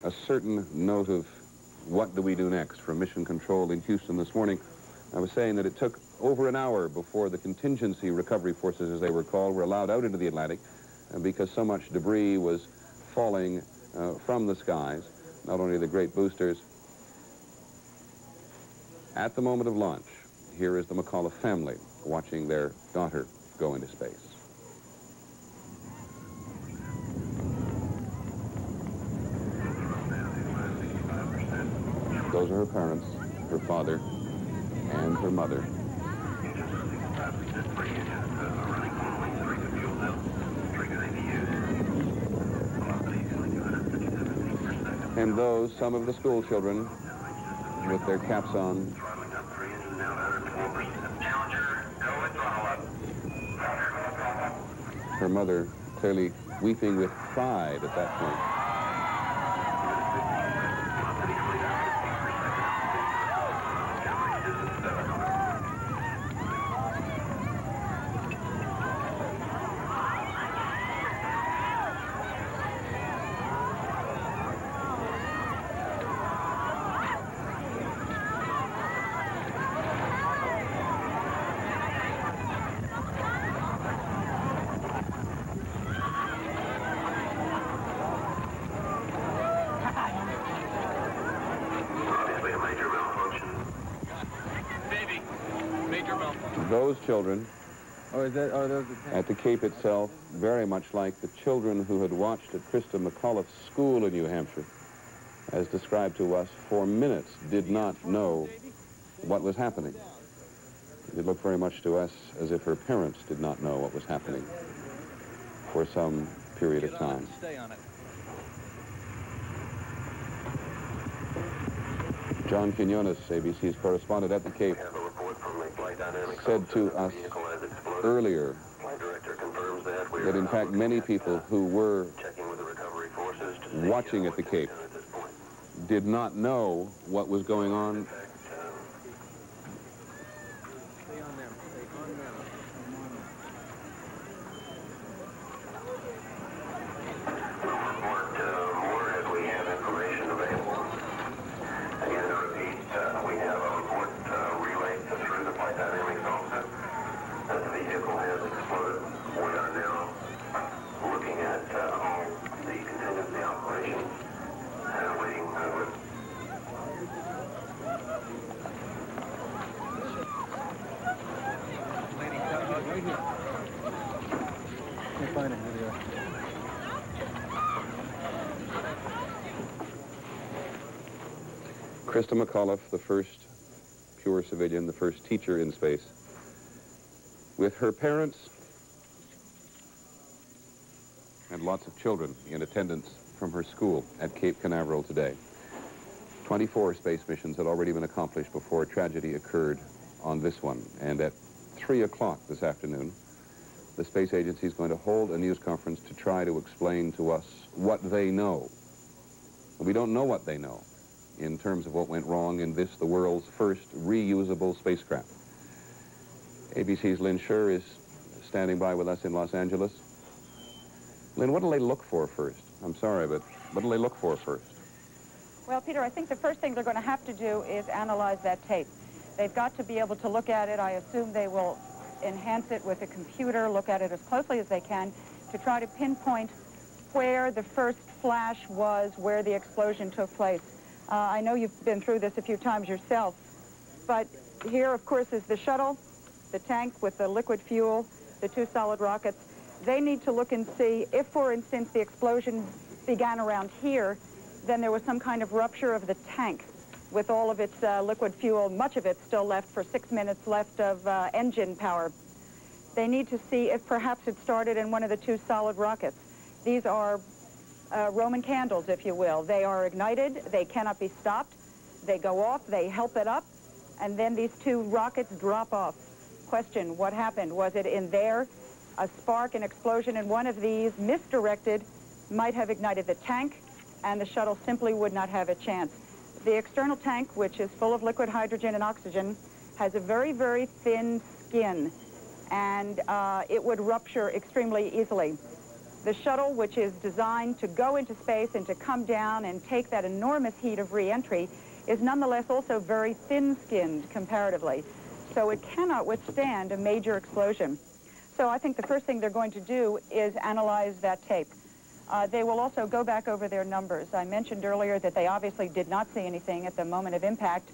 a certain note of what do we do next from Mission Control in Houston this morning. I was saying that it took over an hour before the contingency recovery forces, as they were called, were allowed out into the Atlantic because so much debris was falling from the skies, not only the great boosters. At the moment of launch, here is the McAuliffe family watching their daughter go into space. Those are her parents, her father, and her mother. And those, some of the school children with their caps on. Her mother clearly weeping with pride at that point. Those children at the Cape itself, very much like the children who had watched at Krista McAuliffe's school in New Hampshire, as described to us, for minutes did not know what was happening. It looked very much to us as if her parents did not know what was happening for some period of time. John Quinones, ABC's correspondent at the Cape, said to us earlier that in fact many people who were watching at the Cape did not know what was going on. Krista McAuliffe, the first pure civilian, the first teacher in space, with her parents and lots of children in attendance from her school at Cape Canaveral today. 24 space missions had already been accomplished before tragedy occurred on this one. And at 3 o'clock this afternoon, the space agency is going to hold a news conference to try to explain to us what they know. We don't know what they know in terms of what went wrong in this, the world's first reusable spacecraft. ABC's Lynn Scher is standing by with us in Los Angeles. Lynn, what do they look for first? I'm sorry, but what do they look for first? Well, Peter, I think the first thing they're going to have to do is analyze that tape. They've got to be able to look at it. I assume they will enhance it with a computer, look at it as closely as they can to try to pinpoint where the first flash was, where the explosion took place. I know you've been through this a few times yourself, but here, of course, is the shuttle, the tank with the liquid fuel, the two solid rockets. They need to look and see if, for instance, the explosion began around here, then there was some kind of rupture of the tank with all of its liquid fuel, much of it still left for 6 minutes left of engine power. They need to see if perhaps it started in one of the two solid rockets. These are Roman candles, if you will. They are ignited, they cannot be stopped, they go off, they help it up, and then these two rockets drop off. Question, what happened? Was it in there? A spark, an explosion in one of these, misdirected, might have ignited the tank, and the shuttle simply would not have a chance. The external tank, which is full of liquid hydrogen and oxygen, has a very, very thin skin, and it would rupture extremely easily. The shuttle, which is designed to go into space and to come down and take that enormous heat of re-entry, is nonetheless also very thin-skinned comparatively. So it cannot withstand a major explosion. So I think the first thing they're going to do is analyze that tape. They will also go back over their numbers. I mentioned earlier that they obviously did not see anything at the moment of impact,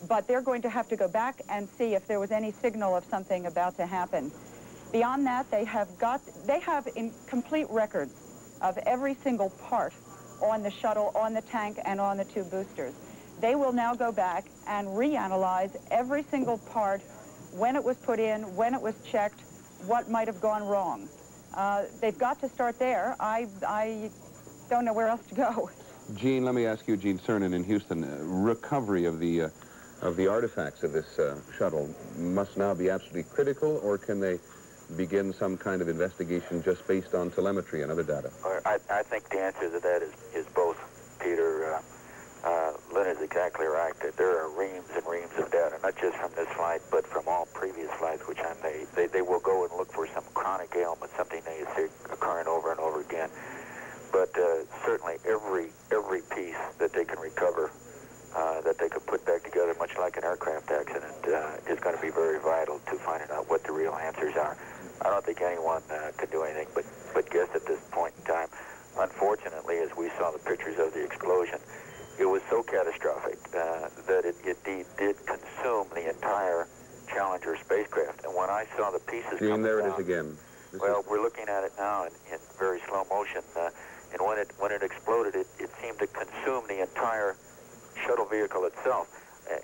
but they're going to have to go back and see if there was any signal of something about to happen. Beyond that, they have complete records of every single part on the shuttle, on the tank, and on the two boosters. They will now go back and reanalyze every single part, when it was put in, when it was checked, what might have gone wrong. They've got to start there. I don't know where else to go. Gene, let me ask you, Gene Cernan in Houston, recovery of the artifacts of this shuttle must now be absolutely critical, or can they begin some kind of investigation just based on telemetry and other data? I think the answer to that is both, Peter. Lynn is exactly right that there are reams and reams of data, not just from this flight, but from all previous flights which I made. They will go and look for some chronic ailment, something they see occurring over and over again. But certainly every piece that they can recover, that they could put back together, much like an aircraft accident, is going to be very vital to finding out what the real answers are. I don't think anyone could do anything but guess at this point in time. Unfortunately, as we saw the pictures of the explosion, it was so catastrophic that it indeed did consume the entire Challenger spacecraft. And when I saw the pieces Gene, there down, it is again. We're looking at it now in very slow motion. And when it exploded, it seemed to consume the entire shuttle vehicle itself.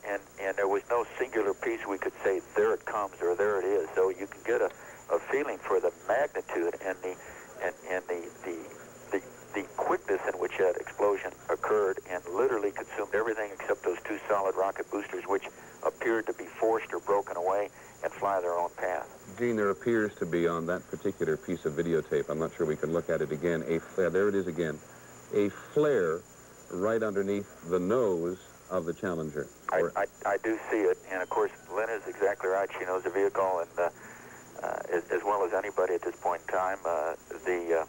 And there was no singular piece we could say, there it comes or there it is. So you can get a feeling for the magnitude and the quickness in which that explosion occurred, and literally consumed everything except those two solid rocket boosters, which appeared to be forced or broken away and fly their own path. Gene, there appears to be on that particular piece of videotape, I'm not sure we can look at it again, a flare, there it is again, a flare right underneath the nose of the Challenger. I do see it, and of course Lynn is exactly right. She knows the vehicle, and as well as anybody at this point in time, the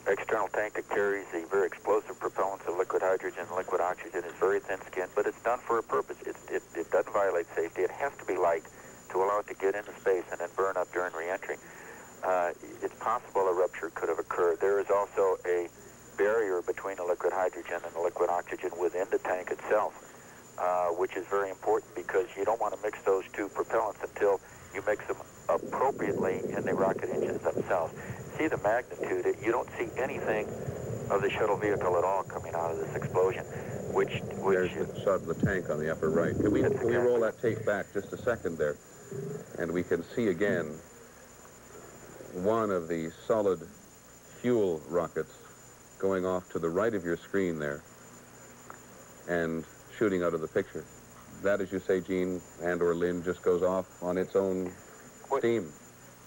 external tank that carries the very explosive propellants of liquid hydrogen and liquid oxygen is very thin-skinned, but it's done for a purpose. It doesn't violate safety. It has to be light to allow it to get into space and then burn up during re-entry. It's possible a rupture could have occurred. There is also a barrier between the liquid hydrogen and the liquid oxygen within the tank itself, which is very important because you don't want to mix those two propellants until you mix them appropriately in the rocket engines themselves. See the magnitude. You don't see anything of the shuttle vehicle at all coming out of this explosion, which there's the shot of the tank on the upper right. Can we roll that tape back just a second there, and we can see again one of the solid fuel rockets going off to the right of your screen there and shooting out of the picture. That, as you say, Gene and or Lynn, just goes off on its own steam.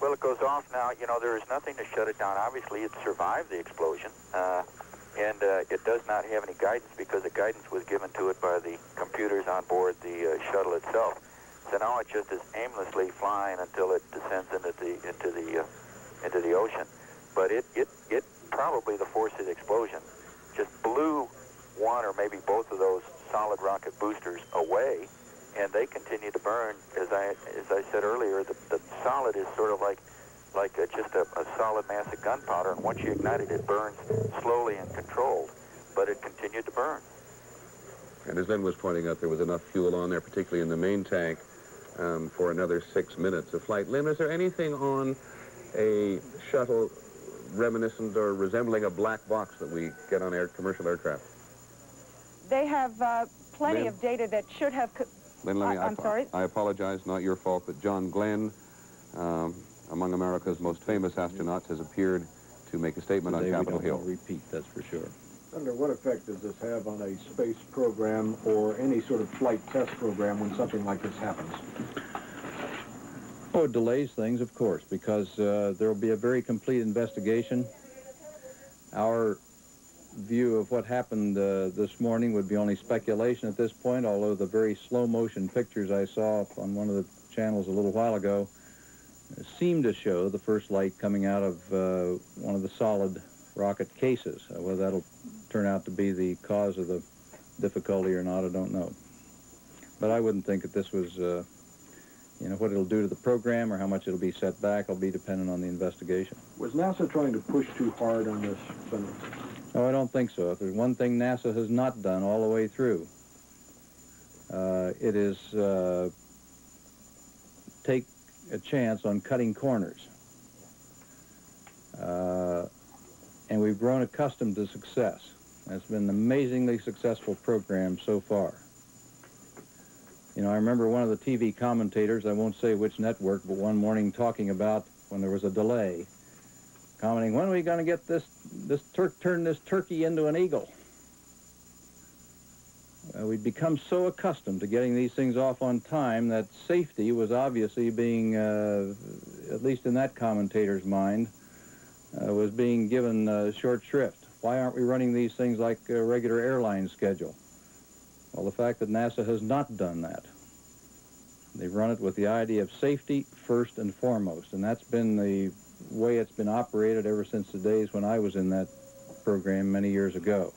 Well, it goes off now. You know, there is nothing to shut it down. Obviously, it survived the explosion, and it does not have any guidance because the guidance was given to it by the computers on board the shuttle itself. So now it just is aimlessly flying until it descends into the ocean. But it probably, the force of the explosion just blew one or maybe both of those solid rocket boosters away, and they continue to burn. As I said earlier, the solid is sort of like just a solid mass of gunpowder, and once you ignite it, it burns slowly and controlled, but it continued to burn. And as Lynn was pointing out, there was enough fuel on there, particularly in the main tank, for another 6 minutes of flight. Lynn, is there anything on a shuttle reminiscent or resembling a black box that we get on commercial aircraft? They have plenty of data that should have... Lynn, let me, I'm sorry? I apologize, not your fault, but John Glenn, among America's most famous astronauts, has appeared to make a statement on Capitol Hill. We don't repeat, that's for sure. Under what effect does this have on a space program or any sort of flight test program when something like this happens? Oh, it delays things, of course, because there will be a very complete investigation. Our view of what happened this morning would be only speculation at this point, although the very slow motion pictures I saw on one of the channels a little while ago seemed to show the first light coming out of one of the solid rocket cases. Whether that'll turn out to be the cause of the difficulty or not, I don't know. But I wouldn't think that this was, you know, what it'll do to the program or how much it'll be set back will be dependent on the investigation. Was NASA trying to push too hard on this, Senator? No, I don't think so. If there's one thing NASA has not done all the way through, it is take a chance on cutting corners. And we've grown accustomed to success. It's been an amazingly successful program so far. You know, I remember one of the TV commentators, I won't say which network, but one morning talking about when there was a delay, commenting, when are we going to get turn this turkey into an eagle? We'd become so accustomed to getting these things off on time that safety was obviously being, at least in that commentator's mind, was being given short shrift. Why aren't we running these things like a regular airline schedule? Well, the fact that NASA has not done that. They've run it with the idea of safety first and foremost, and that's been the way it's been operated ever since the days when I was in that program many years ago.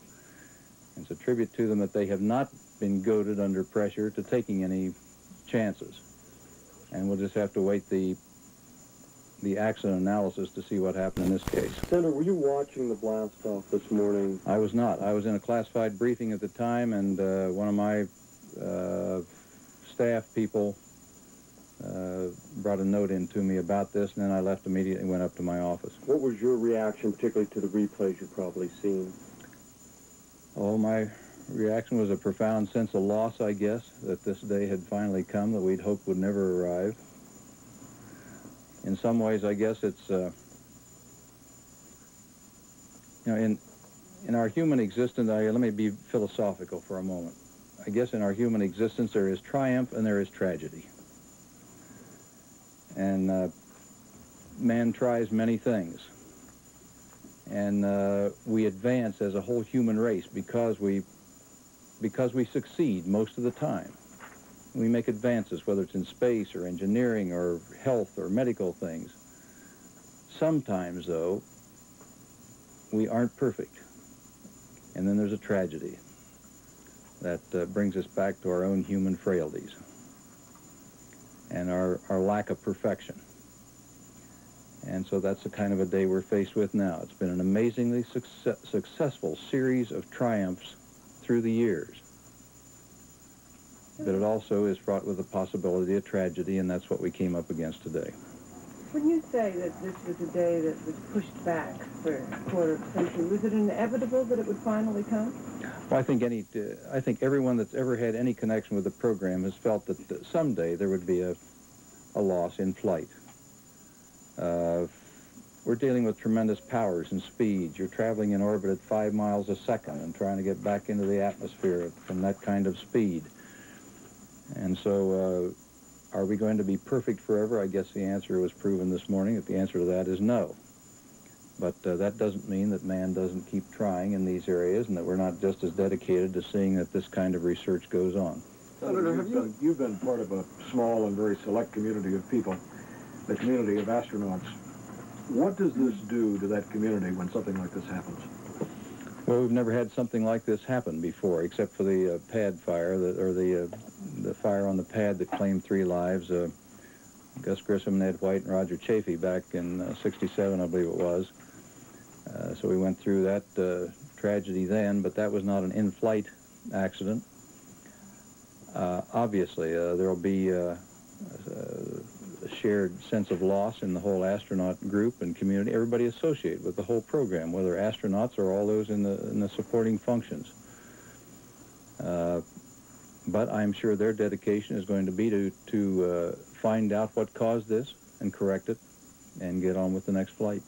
It's a tribute to them that they have not been goaded under pressure to taking any chances. And we'll just have to wait the accident analysis to see what happened in this case. Senator, were you watching the blast-off this morning? I was not. I was in a classified briefing at the time, and one of my staff people brought a note in to me about this, and then I left immediately and went up to my office. What was your reaction, particularly to the replays you've probably seen? Oh, my reaction was a profound sense of loss, I guess, that this day had finally come that we'd hoped would never arrive. In some ways, I guess it's, you know, in our human existence, let me be philosophical for a moment. I guess in our human existence there is triumph and there is tragedy. And man tries many things. And we advance as a whole human race because we succeed most of the time. We make advances, whether it's in space or engineering or health or medical things. Sometimes, though, we aren't perfect. And then there's a tragedy that brings us back to our own human frailties and our lack of perfection. And so that's the kind of a day we're faced with now. It's been an amazingly successful series of triumphs through the years. But it also is fraught with the possibility of tragedy, and that's what we came up against today. When you say that this was a day that was pushed back for a quarter of a century, was it inevitable that it would finally come? Well, I think everyone that's ever had any connection with the program has felt that someday there would be a loss in flight. We're dealing with tremendous powers and speeds. You're traveling in orbit at 5 miles a second and trying to get back into the atmosphere from that kind of speed. And so, are we going to be perfect forever? I guess the answer was proven this morning, that the answer to that is no. But that doesn't mean that man doesn't keep trying in these areas and that we're not just as dedicated to seeing that this kind of research goes on. Senator, you've been part of a small and very select community of people, the community of astronauts. What does this do to that community when something like this happens? Well, we've never had something like this happen before, except for the pad fire, the fire on the pad that claimed 3 lives. Gus Grissom, Ned White, and Roger Chafee back in '67, I believe it was. So we went through that tragedy then, but that was not an in-flight accident. Obviously, there will be a shared sense of loss in the whole astronaut group and community, everybody associated with the whole program, whether astronauts or all those in the supporting functions. But I'm sure their dedication is going to be to find out what caused this and correct it and get on with the next flight.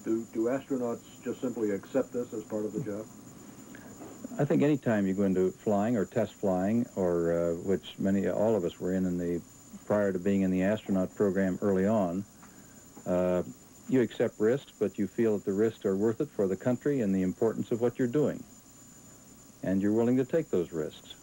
Do astronauts just simply accept this as part of the job? I think any time you go into flying or test flying, or which all of us were in the prior to being in the astronaut program early on, you accept risks, but you feel that the risks are worth it for the country and the importance of what you're doing. And you're willing to take those risks.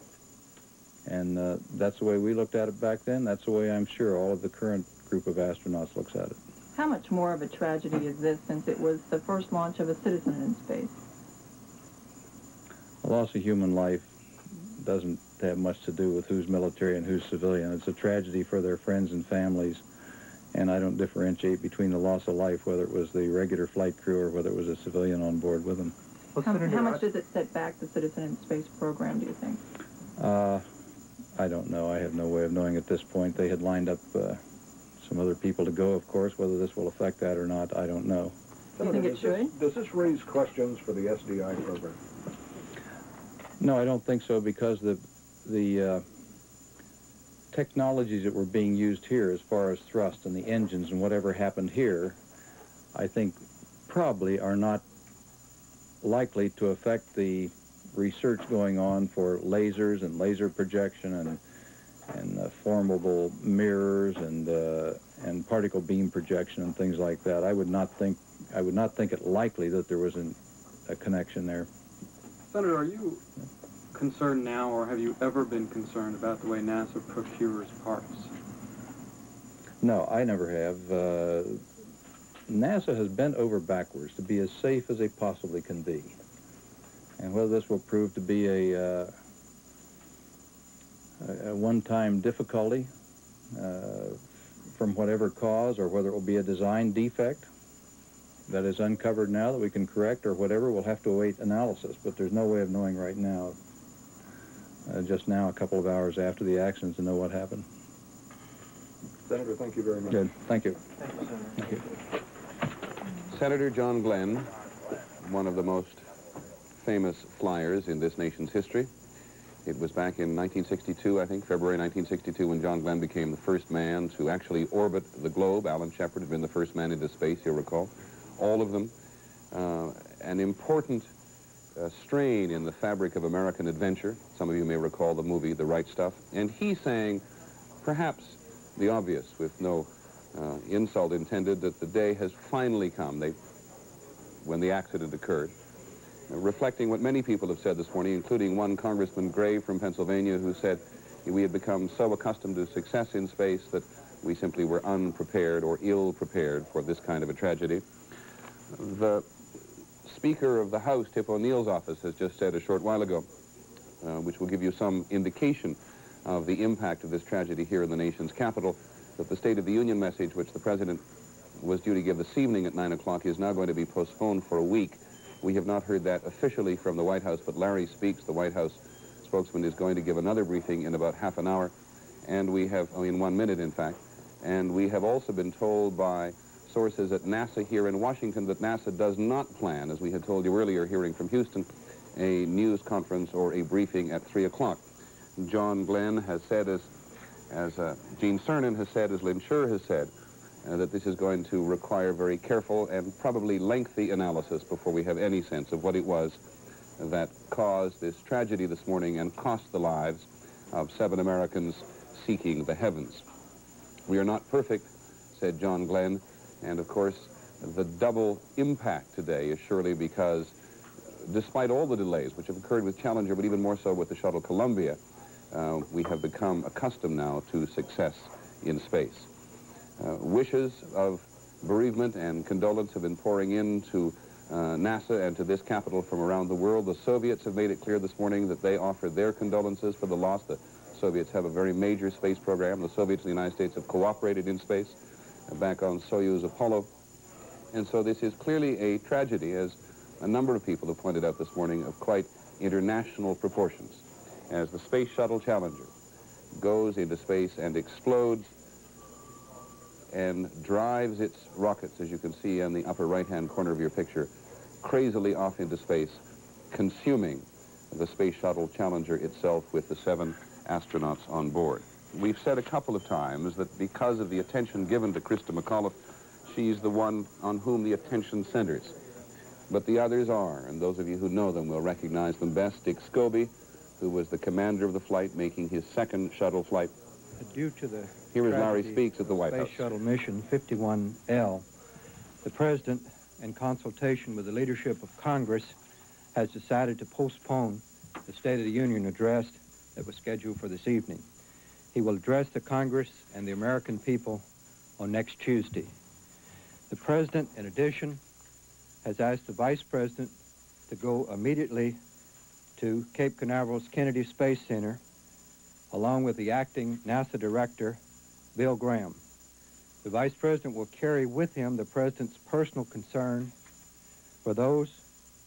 And that's the way we looked at it back then. That's the way I'm sure all of the current group of astronauts looks at it. How much more of a tragedy is this, since it was the first launch of a citizen in space? The loss of human life doesn't have much to do with who's military and who's civilian. It's a tragedy for their friends and families, and I don't differentiate between the loss of life, whether it was the regular flight crew or whether it was a civilian on board with them. Well, how much does it set back the citizen in space program, do you think? I don't know. I have no way of knowing at this point. They had lined up some other people to go, of course. Whether this will affect that or not, I don't know. Do you think it should? Does this raise questions for the SDI program? No, I don't think so, because the technologies that were being used here as far as thrust and the engines and whatever happened here, I think probably are not likely to affect the research going on for lasers and laser projection and formable mirrors and particle beam projection and things like that. I would not think it likely that there was a connection there. Senator, are you concerned now, or have you ever been concerned about the way NASA procures parts? No, I never have. NASA has bent over backwards to be as safe as they possibly can be. And whether this will prove to be a one-time difficulty from whatever cause, or whether it will be a design defect that is uncovered now that we can correct or whatever, we'll have to await analysis. But there's no way of knowing right now, just now, a couple of hours after the accident, to know what happened. Senator, thank you very much. Good. Thank you. Thank you, Senator. Thank you. Senator John Glenn, one of the most famous flyers in this nation's history. It was back in 1962, I think, February 1962, when John Glenn became the first man to actually orbit the globe. Alan Shepard had been the first man into space, you'll recall. All of them. An important strain in the fabric of American adventure. Some of you may recall the movie The Right Stuff. And he sang, perhaps the obvious, with no insult intended, that the day has finally come, when the accident occurred. Reflecting what many people have said this morning, including one Congressman Gray from Pennsylvania, who said we had become so accustomed to success in space that we simply were unprepared or ill-prepared for this kind of a tragedy. The Speaker of the House, Tip O'Neill's office, has just said a short while ago, which will give you some indication of the impact of this tragedy here in the nation's capital, that the State of the Union message, which the President was due to give this evening at 9 o'clock, is now going to be postponed for a week. We have not heard that officially from the White House, but Larry Speaks, the White House spokesman, is going to give another briefing in about half an hour, and we have, in 1 minute, in fact, and we have also been told by sources at NASA here in Washington that NASA does not plan, as we had told you earlier hearing from Houston, a news conference or a briefing at 3 o'clock. John Glenn has said, as Gene Cernan has said, as Lynn Shure has said, that this is going to require very careful and probably lengthy analysis before we have any sense of what it was that caused this tragedy this morning and cost the lives of 7 Americans seeking the heavens. We are not perfect, said John Glenn, and of course the double impact today is surely because despite all the delays which have occurred with Challenger, but even more so with the Shuttle Columbia, we have become accustomed now to success in space. Wishes of bereavement and condolence have been pouring into NASA and to this capital from around the world. The Soviets have made it clear this morning that they offer their condolences for the loss. The Soviets have a very major space program. The Soviets and the United States have cooperated in space back on Soyuz Apollo. And so this is clearly a tragedy, as a number of people have pointed out this morning, of quite international proportions. As the Space Shuttle Challenger goes into space and explodes and drives its rockets, as you can see in the upper right-hand corner of your picture, crazily off into space, consuming the Space Shuttle Challenger itself with the 7 astronauts on board. We've said a couple of times that because of the attention given to Christa McAuliffe, she's the one on whom the attention centers. But the others are, and those of you who know them will recognize them best. Dick Scobie, who was the commander of the flight, making his 2nd shuttle flight. Due to the Here is Larry Speaks at the White House. Space Shuttle Mission 51L, the President, in consultation with the leadership of Congress, has decided to postpone the State of the Union address that was scheduled for this evening. He will address the Congress and the American people on next Tuesday. The President, in addition, has asked the Vice President to go immediately to Cape Canaveral's Kennedy Space Center, along with the acting NASA Director, Bill Graham. The Vice President will carry with him the President's personal concern for those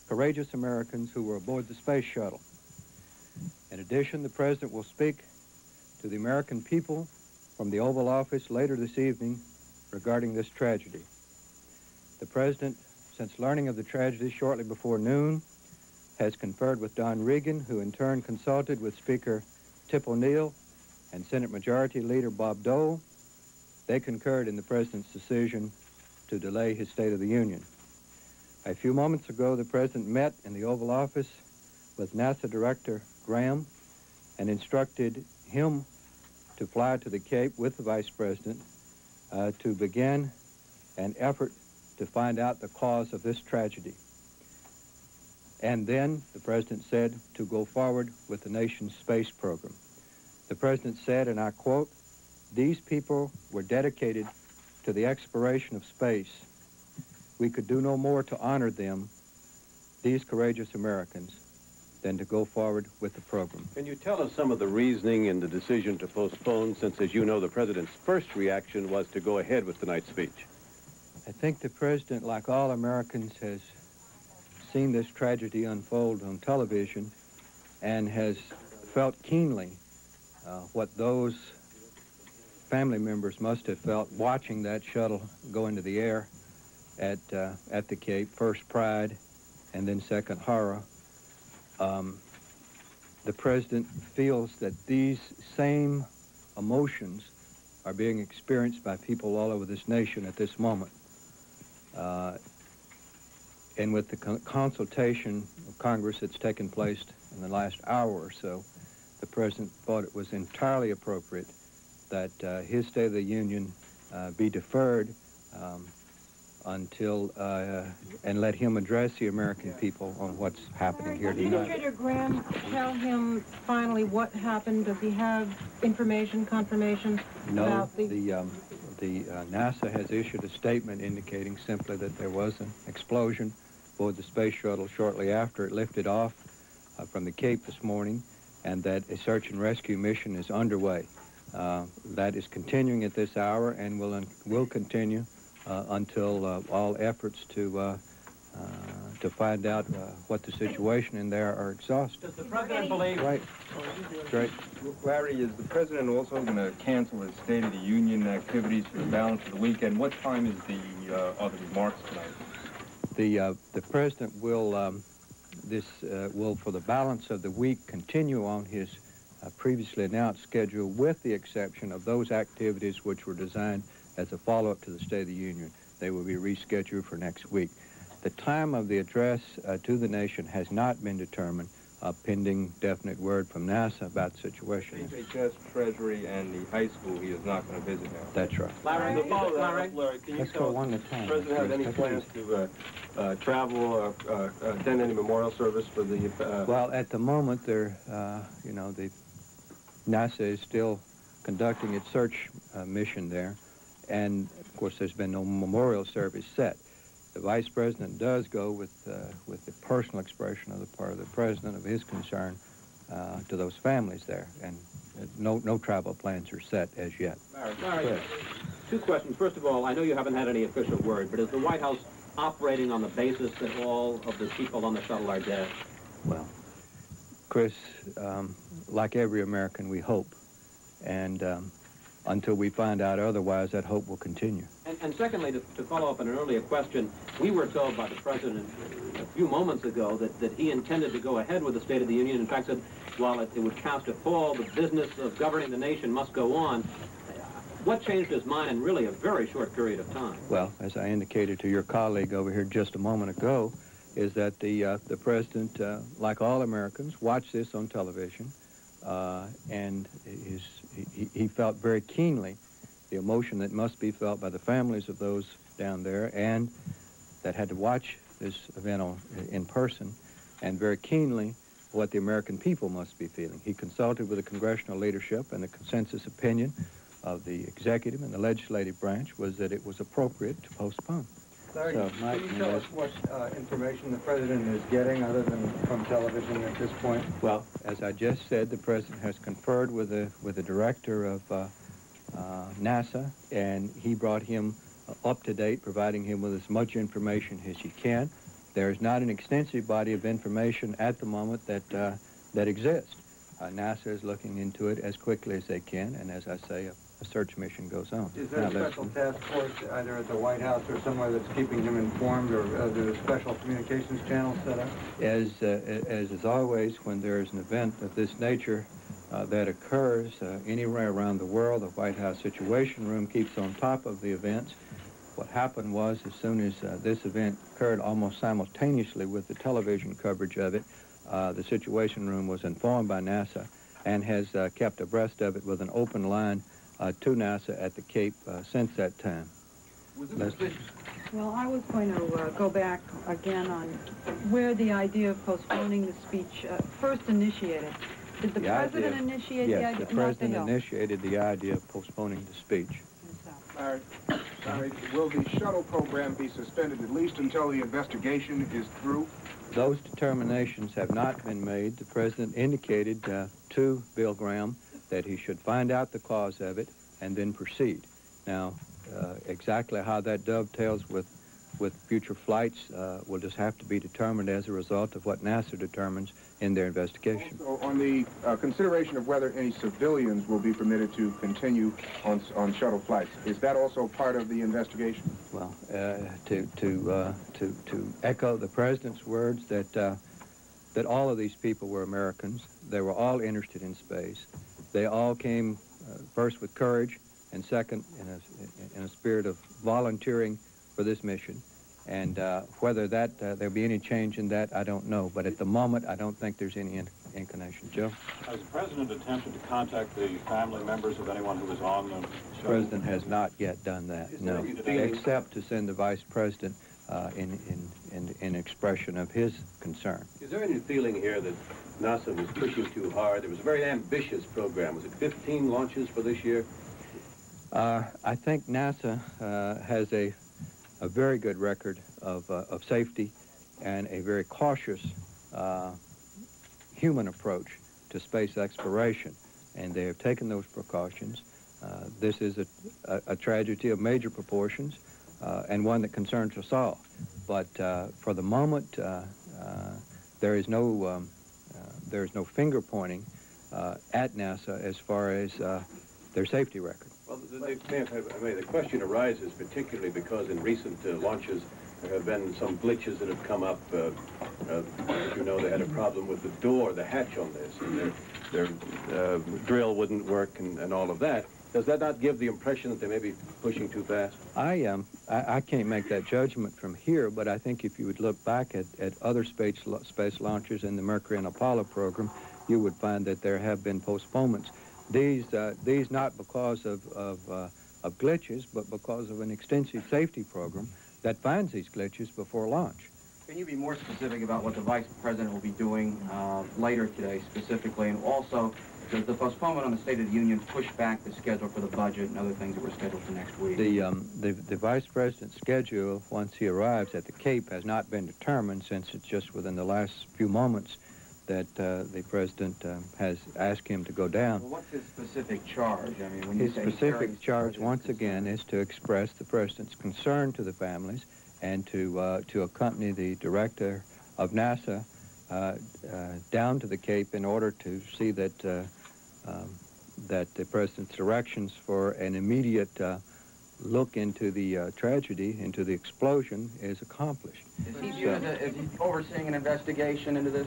courageous Americans who were aboard the space shuttle. In addition, the President will speak to the American people from the Oval Office later this evening regarding this tragedy. The President, since learning of the tragedy shortly before noon, has conferred with Don Regan, who in turn consulted with Speaker Tip O'Neill and Senate Majority Leader Bob Dole. They concurred in the President's decision to delay his State of the Union. A few moments ago, the President met in the Oval Office with NASA Director Graham and instructed him to fly to the Cape with the Vice President to begin an effort to find out the cause of this tragedy. And then the President said to go forward with the nation's space program. The President said, and I quote, "These people were dedicated to the exploration of space. We could do no more to honor them, these courageous Americans, than to go forward with the program." Can you tell us some of the reasoning in the decision to postpone, since, as you know, the President's first reaction was to go ahead with tonight's speech? I think the President, like all Americans, has seen this tragedy unfold on television and has felt keenly what those family members must have felt watching that shuttle go into the air at the Cape, first pride and then second horror. The President feels that these same emotions are being experienced by people all over this nation at this moment. And with the consultation of Congress that's taken place in the last hour or so, the President thought it was entirely appropriate that his State of the Union be deferred until, and let him address the American people on what's happening here tonight. Did Senator Graham tell him finally what happened? Does he have information, confirmation about the... NASA has issued a statement indicating simply that there was an explosion aboard the space shuttle shortly after it lifted off from the Cape this morning, and that a search and rescue mission is underway. That is continuing at this hour and will continue until all efforts to find out what the situation in there are exhausted. Does the President believe... Right. Right. Larry, is the President also going to cancel his State of the Union activities for the balance of the weekend? What time is are the remarks tonight? The President will, will for the balance of the week, continue on his previously announced schedule, with the exception of those activities which were designed as a follow-up to the State of the Union. They will be rescheduled for next week. The time of the address to the nation has not been determined, pending definite word from NASA about the situation. HHS, Treasury, and the high school he is not going to visit now. That's right. Larry, Larry, can you Let's go one at a time. Does the President have any plans to travel or attend any memorial service for the... Well, at the moment, the NASA is still conducting its search mission there, and of course there's been no memorial service set. The Vice President does go with the personal expression of the part of the President of his concern to those families there, and no travel plans are set as yet. Larry, two questions. First of all, I know you haven't had any official word, but is the White House operating on the basis that all of the people on the shuttle are dead? Well, Chris, like every American, we hope, and until we find out otherwise, that hope will continue. And secondly, to follow up on an earlier question, we were told by the President a few moments ago that he intended to go ahead with the State of the Union. In fact, said while it would cast a pall, the business of governing the nation must go on. What changed his mind in really a very short period of time? Well, as I indicated to your colleague over here just a moment ago, is that the President, like all Americans, watched this on television, and he felt very keenly the emotion that must be felt by the families of those down there and that had to watch this event in person, and very keenly what the American people must be feeling. He consulted with the congressional leadership, and the consensus opinion of the executive and the legislative branch was that it was appropriate to postpone. Larry, So, Mike, can you tell us what information the President is getting other than from television at this point? Well, as I just said, the President has conferred with the director of NASA, and he brought him up to date, providing him with as much information as he can. There is not an extensive body of information at the moment that exists. NASA is looking into it as quickly as they can, and as I say, a search mission goes on. Is there a special task force either at the White House or somewhere that's keeping him informed, or are there special communications channels set up? As is always, when there is an event of this nature that occurs anywhere around the world, the White House Situation Room keeps on top of the events. What happened was, as soon as this event occurred almost simultaneously with the television coverage of it, the Situation Room was informed by NASA and has kept abreast of it with an open line to NASA at the Cape since that time. Well, I was going to go back again on where the idea of postponing the speech first initiated. Did the President initiate the idea? Yes, the President initiated the idea of postponing the speech. Larry, will the shuttle program be suspended at least until the investigation is through? Those determinations have not been made. The President indicated to Bill Graham that he should find out the cause of it and then proceed. Now, exactly how that dovetails with future flights will just have to be determined as a result of what NASA determines in their investigation. Also, on the consideration of whether any civilians will be permitted to continue on shuttle flights, is that also part of the investigation? Well, to echo the President's words that all of these people were Americans. They were all interested in space. They all came first with courage, and second in a spirit of volunteering for this mission. And whether there'll be any change in that, I don't know. But at the moment, I don't think there's any inclination. Joe? Has the President attempted to contact the family members of anyone who was on the shuttle? The President has not yet done that, no, except to send the Vice President in expression of his concern. Is there any feeling here that NASA was pushing too hard? There was a very ambitious program. Was it 15 launches for this year? I think NASA has a very good record of safety and a very cautious human approach to space exploration, and they have taken those precautions. This is a tragedy of major proportions and one that concerns us all. But for the moment, there is no finger pointing at NASA as far as their safety record. Well, the question arises particularly because in recent launches there have been some glitches that have come up. As you know, they had a problem with the door, the hatch on this, and their drill wouldn't work and all of that. Does that not give the impression that they may be pushing too fast? I can't make that judgment from here, but I think if you would look back at other space launches in the Mercury and Apollo program, you would find that there have been postponements. These not because of glitches, but because of an extensive safety program that finds these glitches before launch. Can you be more specific about what the Vice President will be doing later today specifically, and also does the postponement on the State of the Union push back the schedule for the budget and other things that were scheduled for next week? The Vice President's schedule, once he arrives at the Cape, has not been determined, since it's just within the last few moments that the President has asked him to go down. Well, what's his specific charge? I mean, when you his specific charge, once again, is to express the President's concern to the families and to accompany the Director of NASA down to the Cape in order to see that the President's directions for an immediate look into the tragedy, into the explosion, is accomplished. Is he viewed as overseeing an investigation into this?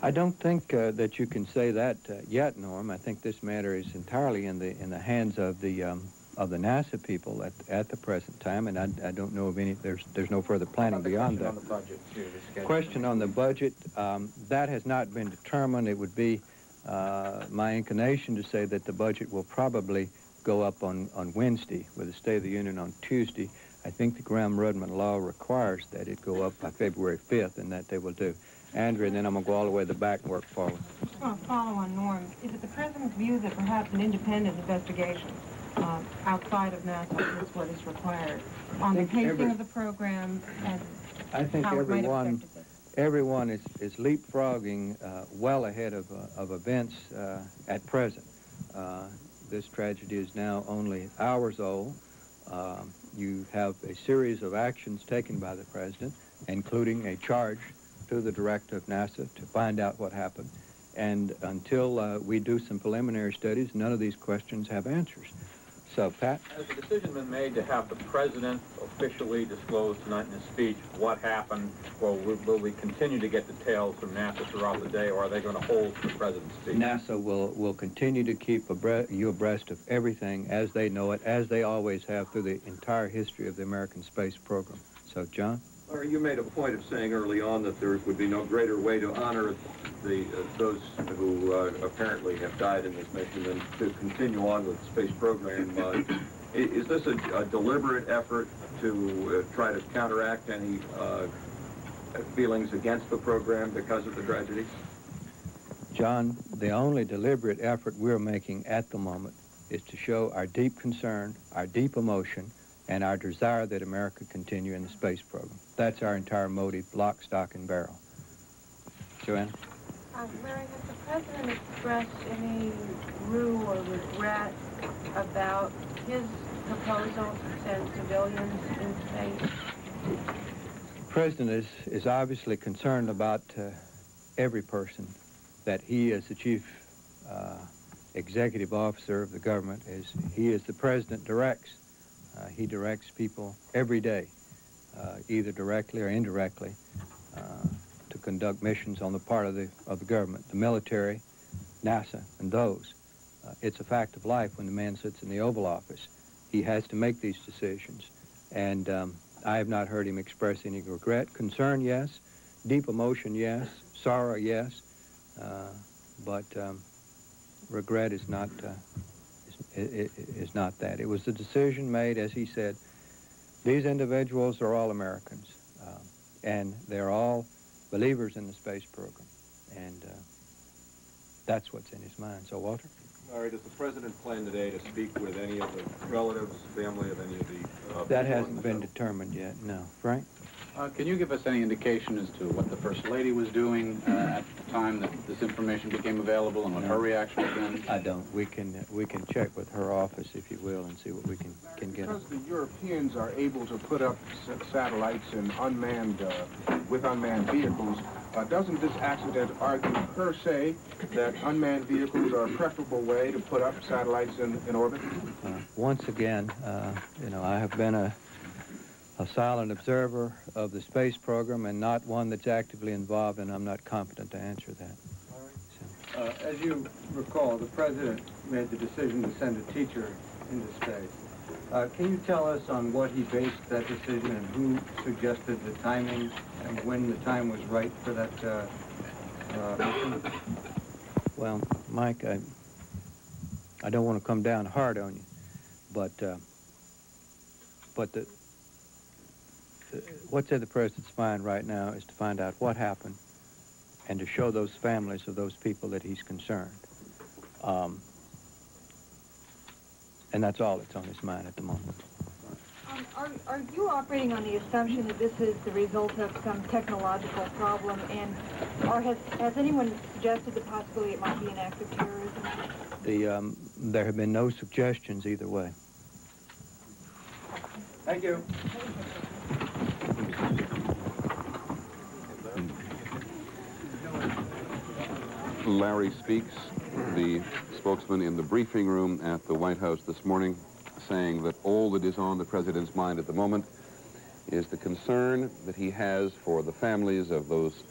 I don't think that you can say that yet, Norm. I think this matter is entirely in the hands of the NASA people at the present time, and I don't know of any. There's no further planning beyond that. On the budget, too, the question on the budget, that has not been determined. It would be my inclination to say that the budget will probably go up on Wednesday, with the State of the Union on Tuesday. I think the Graham-Rudman law requires that it go up by February 5th, and that they will do. Andrew, and then I'm going to go all the way to the back and work forward. I just want to follow on Norm. Is it the President's view that perhaps an independent investigation outside of NASA is what is required on the pacing of the program and I think how it might have affected this. everyone is leapfrogging well ahead of events at present. This tragedy is now only hours old. You have a series of actions taken by the president, including a charge to the director of NASA to find out what happened. And until we do some preliminary studies, none of these questions have answers. So, Pat? Has the decision been made to have the president officially disclose tonight in his speech what happened? Or will we continue to get details from NASA throughout the day, or are they going to hold the president's speech? NASA will continue to keep you abreast of everything as they know it, as they always have through the entire history of the American space program. So, John? Larry, you made a point of saying early on that there would be no greater way to honor those who apparently have died in this mission than to continue on with the space program. Is this a deliberate effort to try to counteract any feelings against the program because of the tragedy? John, the only deliberate effort we're making at the moment is to show our deep concern, our deep emotion, and our desire that America continue in the space program. That's our entire motive, lock, stock, and barrel. Joanne? Larry, has the president expressed any rue or regret about his proposal to send civilians in space? The president is obviously concerned about every person that he, as the chief executive officer of the government, he is the president, directs. He directs people every day, either directly or indirectly, to conduct missions on the part of the government, the military, NASA, and those. It's a fact of life when the man sits in the Oval Office. He has to make these decisions, and I have not heard him express any regret. Concern, yes. Deep emotion, yes. Sorrow, yes. But regret is not that. It was a decision made, as he said. These individuals are all Americans, and they're all believers in the space program, and that's what's in his mind. So, Walter? Larry, does the president plan today to speak with any of the relatives, family of any of the... That hasn't been determined yet, no. Frank? Can you give us any indication as to what the First Lady was doing at the time that this information became available and what her reaction has been? I don't. We can check with her office, if you will, and see what we can get. Because the Europeans are able to put up satellites in with unmanned vehicles, doesn't this accident argue per se that unmanned vehicles are a preferable way to put up satellites in orbit? Once again, you know, I have been a silent observer of the space program and not one that's actively involved, and I'm not competent to answer that. As you recall, the president made the decision to send a teacher into space. Can you tell us on what he based that decision and who suggested the timing and when the time was right for that mission? Well, Mike, I don't want to come down hard on you, but what's in the president's mind right now is to find out what happened and to show those families of those people that he's concerned. And that's all that's on his mind at the moment. Are you operating on the assumption that this is the result of some technological problem, and or has anyone suggested the possibility it might be an act of terrorism? There have been no suggestions either way. Thank you. Larry Speaks, the spokesman in the briefing room at the White House this morning, saying that all that is on the president's mind at the moment is the concern that he has for the families of those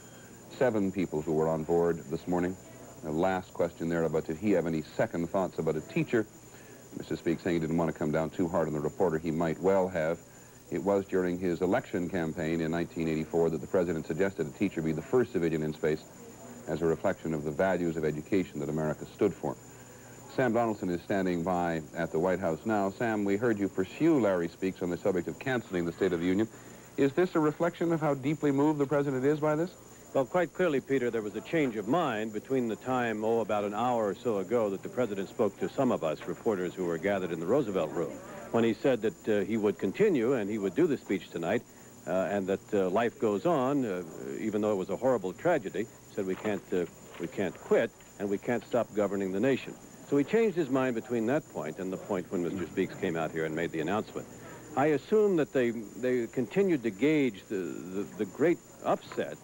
7 people who were on board this morning. The last question there about did he have any second thoughts about a teacher. Mr. Speaks saying he didn't want to come down too hard on the reporter. He might well have. It was during his election campaign in 1984 that the president suggested a teacher be the first civilian in space as a reflection of the values of education that America stood for. Sam Donaldson is standing by at the White House now. Sam, we heard you pursue Larry Speaks on the subject of canceling the State of the Union. Is this a reflection of how deeply moved the president is by this? Well, quite clearly, Peter, there was a change of mind between the time, about an hour or so ago, that the president spoke to some of us reporters who were gathered in the Roosevelt Room, when he said that he would continue and he would do the speech tonight, and that life goes on, even though it was a horrible tragedy. He said we can't quit and we can't stop governing the nation. So he changed his mind between that point and the point when Mr. Speaks came out here and made the announcement. I assume that they continued to gauge the great upset,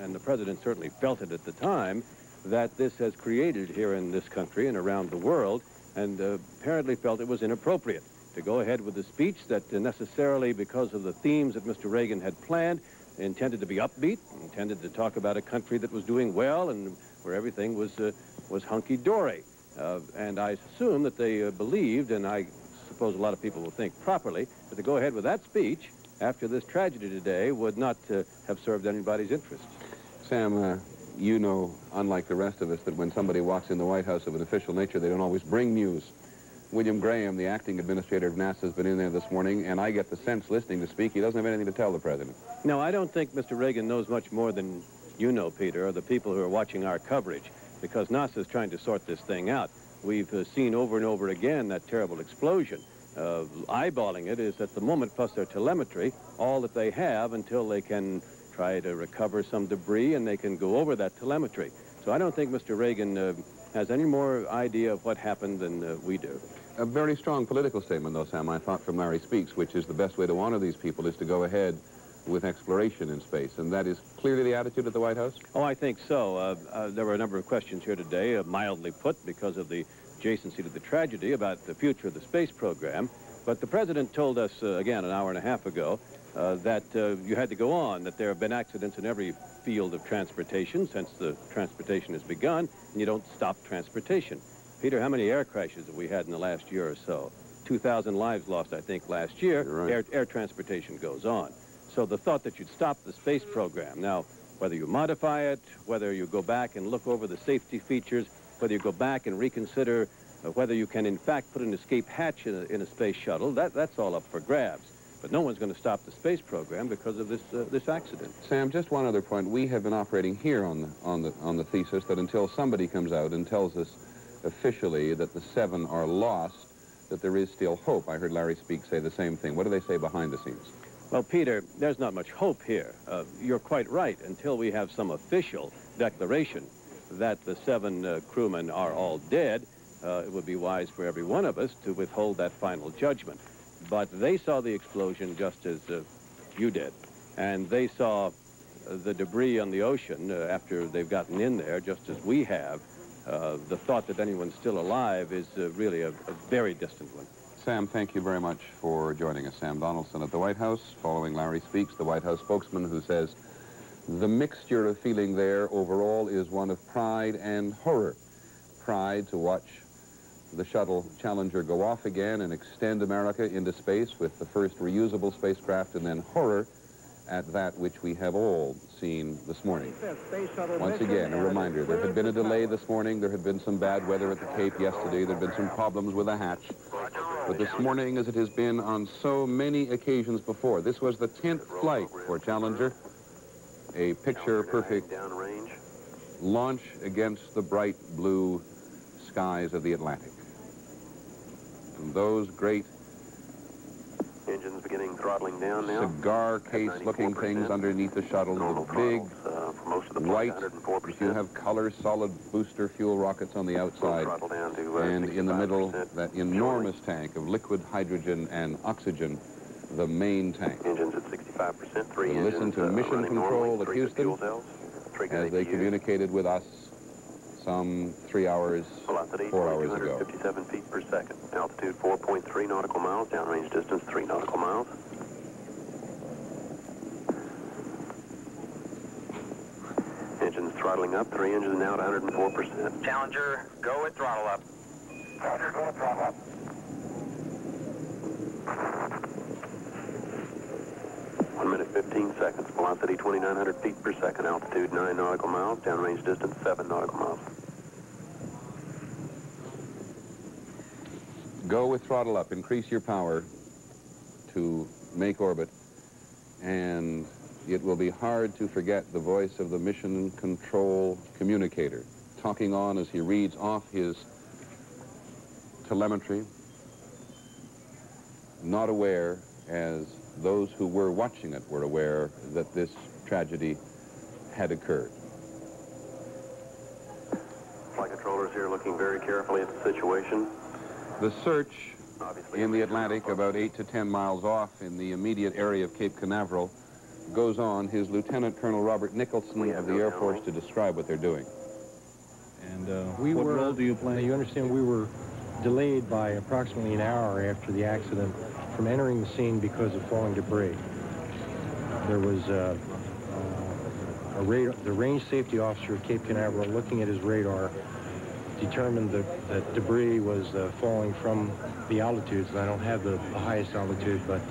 and the president certainly felt it at the time, that this has created here in this country and around the world, and apparently felt it was inappropriate to go ahead with the speech that necessarily, because of the themes that Mr. Reagan had planned, intended to be upbeat, intended to talk about a country that was doing well and where everything was hunky-dory. And I assume that they believed, and I suppose a lot of people will think properly, that to go ahead with that speech after this tragedy today would not have served anybody's interest. Sam, you know, unlike the rest of us, that when somebody walks in the White House of an official nature, they don't always bring news. William Graham, the acting administrator of NASA, has been in there this morning, and I get the sense, listening to speak, he doesn't have anything to tell the president. No, I don't think Mr. Reagan knows much more than you know, Peter, or the people who are watching our coverage, because NASA is trying to sort this thing out. We've seen over and over again that terrible explosion. Eyeballing it is, at the moment, plus their telemetry, all that they have until they can try to recover some debris and they can go over that telemetry. So I don't think Mr. Reagan has any more idea of what happened than we do. A very strong political statement, though, Sam, I thought, from Larry Speaks, which is the best way to honor these people is to go ahead with exploration in space. And that is clearly the attitude at the White House? Oh, I think so. There were a number of questions here today, mildly put because of the adjacency to the tragedy about the future of the space program. But the president told us, again, an hour and a half ago, that you had to go on, that there have been accidents in every field of transportation since the transportation has begun, and you don't stop transportation. Peter, how many air crashes have we had in the last year or so? 2,000 lives lost, I think, last year. Right. Air transportation goes on. So the thought that you'd stop the space program, now, whether you modify it, whether you go back and look over the safety features, whether you go back and reconsider whether you can, in fact, put an escape hatch in a space shuttle, that's all up for grabs. But no one's going to stop the space program because of this accident. Sam, just one other point. We have been operating here on the thesis that until somebody comes out and tells us officially that the 7 are lost, that there is still hope. I heard Larry Speaks say the same thing. What do they say behind the scenes? Well, Peter, there's not much hope here. You're quite right. Until we have some official declaration that the 7 crewmen are all dead, it would be wise for every one of us to withhold that final judgment. But they saw the explosion just as you did. And they saw the debris on the ocean after they've gotten in there, just as we have. The thought that anyone's still alive is really a very distant one. Sam, thank you very much for joining us. Sam Donaldson at the White House, following Larry Speaks, the White House spokesman, who says the mixture of feeling there overall is one of pride and horror. Pride to watch the Shuttle Challenger go off again and extend America into space with the first reusable spacecraft, and then horror at that which we have all seen this morning. Once again, a reminder, there had been a delay this morning. There had been some bad weather at the Cape yesterday. There had been some problems with the hatch. But this morning, as it has been on so many occasions before, this was the 10th flight for Challenger. A picture-perfect launch against the bright blue skies of the Atlantic. And those great engines beginning throttling down now. Cigar case-looking things underneath the shuttle, the big white, if you have color, solid booster fuel rockets on the outside, and in the middle, that enormous tank of liquid hydrogen and oxygen, the main tank. Engines at 65%, 3 and engines listen to Mission Control at Houston as they communicated with us some 3 hours, 4 hours ago. 257 feet per second. Altitude 4.3 nautical miles. Downrange distance 3 nautical miles. Engines throttling up. 3 engines now at 104%. Challenger, go at throttle up. Challenger, go at throttle up. One minute, 15 seconds. Velocity 2,900 feet per second. Altitude 9 nautical miles. Downrange distance 7 nautical miles. Go with throttle up. Increase your power to make orbit and it will be hard to forget the voice of the mission control communicator, talking on as he reads off his telemetry, not aware, as those who were watching it were aware, that this had occurred. Flight controllers here looking very carefully at the situation. The search in the Atlantic, about 8 to 10 miles off in the immediate area of Cape Canaveral, goes on. Here's Lieutenant Colonel Robert Nicholson of the Air Force to describe what they're doing. And what role do you play? You understand we were delayed by approximately an hour after the accident from entering the scene because of falling debris. There was the range safety officer at Cape Canaveral, looking at his radar, determined that debris was falling from the altitudes, and I don't have the highest altitude, but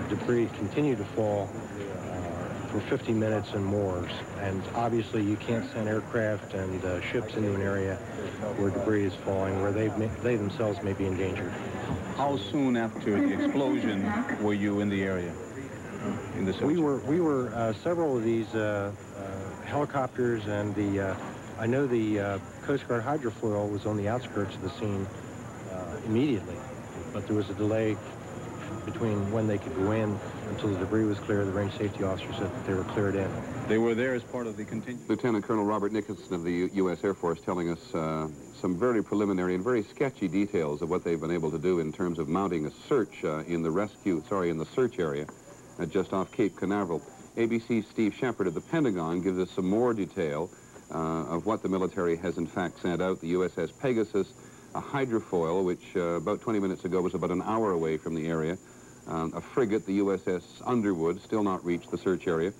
debris continued to fall for 50 minutes and more. And obviously you can't send aircraft and ships into an area where debris is falling, where they themselves may be endangered. How soon after the explosion were you in the area? In the search? We were several of these helicopters, and I know the Coast Guard hydrofoil was on the outskirts of the scene immediately, but there was a delay between when they could go in until the debris was clear. The range safety officer said that they were cleared in. They were there as part of the contingent? Lieutenant Colonel Robert Nicholson of the U.S. Air Force telling us some very preliminary and very sketchy details of what they've been able to do in terms of mounting a search in the search area just off Cape Canaveral. ABC's Steve Shepard of the Pentagon gives us some more detail of what the military has in fact sent out. The USS Pegasus, a hydrofoil, which about 20 minutes ago was about an hour away from the area. A frigate, the USS Underwood, still not reached the search area.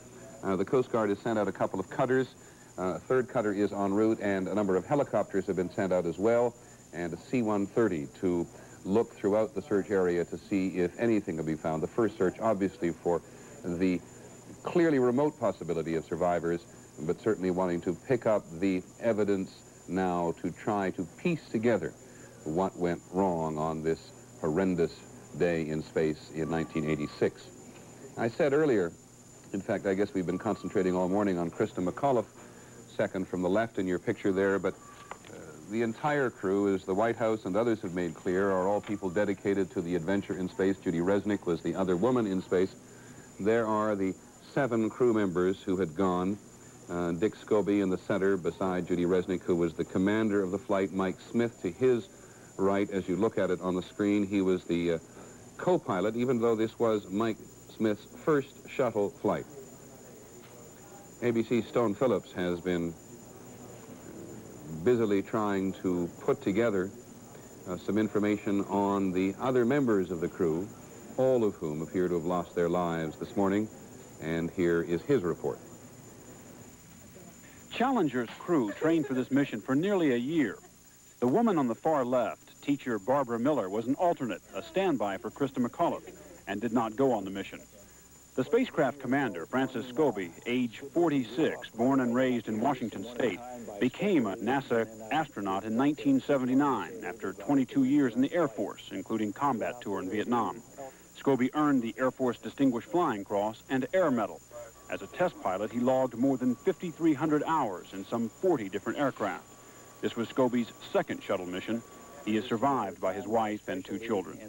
The Coast Guard has sent out a couple of cutters. A third cutter is en route, and a number of helicopters have been sent out as well, and a C-130 to look throughout the search area to see if anything can be found. The first search, obviously, for the clearly remote possibility of survivors, but certainly wanting to pick up the evidence now to try to piece together what went wrong on this horrendous day in space in 1986. I said earlier, in fact, I guess we've been concentrating all morning on Krista McAuliffe, second from the left in your picture there, but the entire crew, as the White House and others have made clear, are all people dedicated to the adventure in space. Judy Resnick was the other woman in space. There are the 7 crew members who had gone. Dick Scobie in the center beside Judy Resnick, who was the commander of the flight. Mike Smith to his right, as you look at it on the screen. He was the co-pilot, even though this was Mike Smith's first shuttle flight. ABC's Stone Phillips has been busily trying to put together some information on the other members of the crew, all of whom appear to have lost their lives this morning, and here is his report. Challenger's crew trained for this mission for nearly a year. The woman on the far left, teacher Barbara Miller, was an alternate, a standby for Krista McAuliffe, and did not go on the mission. The spacecraft commander, Francis Scobie, age 46, born and raised in Washington State, became a NASA astronaut in 1979 after 22 years in the Air Force, including combat tour in Vietnam. Scobie earned the Air Force Distinguished Flying Cross and Air Medal. As a test pilot, he logged more than 5,300 hours in some 40 different aircraft. This was Scobie's second shuttle mission. He is survived by his wife and 2 children.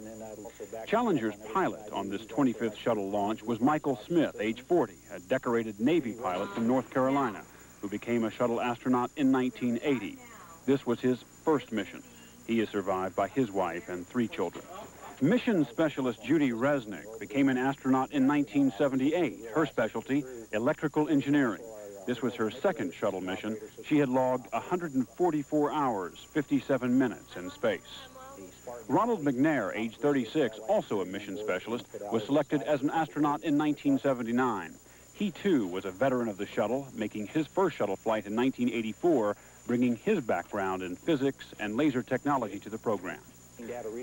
Challenger's pilot on this 25th shuttle launch was Michael Smith, age 40, a decorated Navy pilot from North Carolina, who became a shuttle astronaut in 1980. This was his first mission. He is survived by his wife and 3 children. Mission specialist Judy Resnick became an astronaut in 1978. Her specialty, electrical engineering. This was her second shuttle mission. She had logged 144 hours, 57 minutes in space. Ronald McNair, age 36, also a mission specialist, was selected as an astronaut in 1979. He, too, was a veteran of the shuttle, making his first shuttle flight in 1984, bringing his background in physics and laser technology to the program.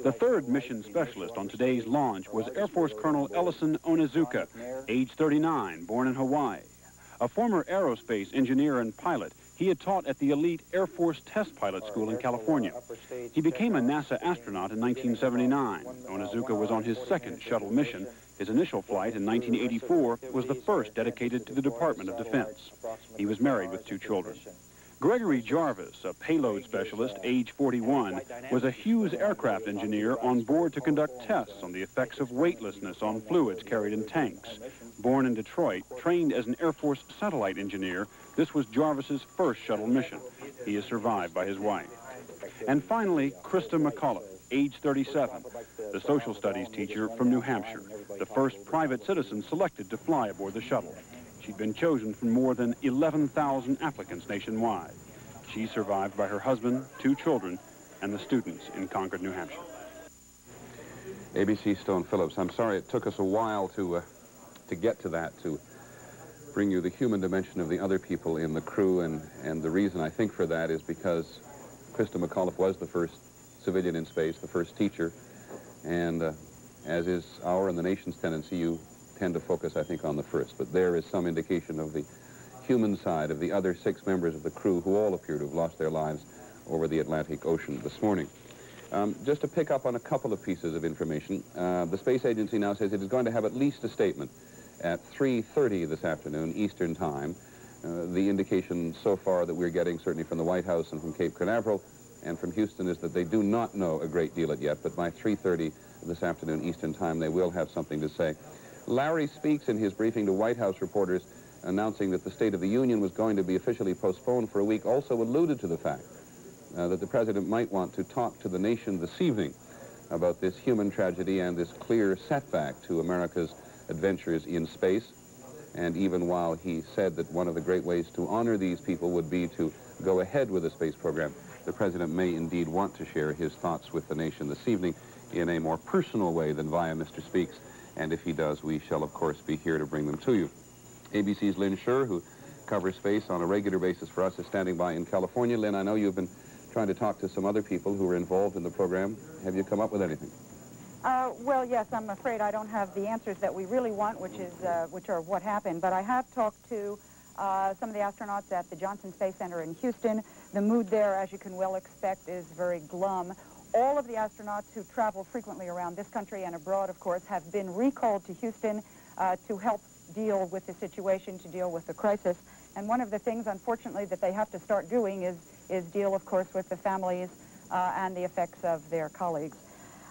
The third mission specialist on today's launch was Air Force Colonel Ellison Onizuka, age 39, born in Hawaii. A former aerospace engineer and pilot, he had taught at the elite Air Force Test Pilot School in California. He became a NASA astronaut in 1979. Onizuka was on his second shuttle mission. His initial flight in 1984 was the first dedicated to the Department of Defense. He was married with 2 children. Gregory Jarvis, a payload specialist, age 41, was a Hughes aircraft engineer on board to conduct tests on the effects of weightlessness on fluids carried in tanks. Born in Detroit, trained as an Air Force satellite engineer, this was Jarvis's first shuttle mission. He is survived by his wife. And finally, Krista McCullough, age 37, the social studies teacher from New Hampshire, the first private citizen selected to fly aboard the shuttle. She'd been chosen from more than 11,000 applicants nationwide. She's survived by her husband, 2 children, and the students in Concord, New Hampshire. ABC Stone Phillips, I'm sorry it took us a while to get to that, to bring you the human dimension of the other people in the crew, and the reason I think for that is because Krista McCullough was the first civilian in space, the first teacher, and as is our and the nation's tendency, you tend to focus, I think, on the first. But there is some indication of the human side of the other 6 members of the crew who all appear to have lost their lives over the Atlantic Ocean this morning. Just to pick up on a couple of pieces of information, the Space Agency now says it is going to have at least a statement at 3:30 this afternoon, Eastern Time. The indication so far that we're getting, certainly from the White House and from Cape Canaveral and from Houston, is that they do not know a great deal yet, but by 3:30 this afternoon, Eastern Time, they will have something to say. Larry Speaks, in his briefing to White House reporters, announcing that the State of the Union was going to be officially postponed for a week, also alluded to the fact that the President might want to talk to the nation this evening about this human tragedy and this clear setback to America's adventures in space. And even while he said that one of the great ways to honor these people would be to go ahead with the space program, the President may indeed want to share his thoughts with the nation this evening in a more personal way than via Mr. Speaks. And if he does, we shall, of course, be here to bring them to you. ABC's Lynn Scher, who covers space on a regular basis for us, is standing by in California. Lynn, I know you've been trying to talk to some other people who are involved in the program. Have you come up with anything? Well, yes, I'm afraid I don't have the answers that we really want, which are what happened. But I have talked to some of the astronauts at the Johnson Space Center in Houston. The mood there, as you can well expect, is very glum. All of the astronauts who travel frequently around this country and abroad, of course, have been recalled to Houston to help deal with the situation, to deal with the crisis. And one of the things, unfortunately, that they have to start doing is deal, of course, with the families and the effects of their colleagues.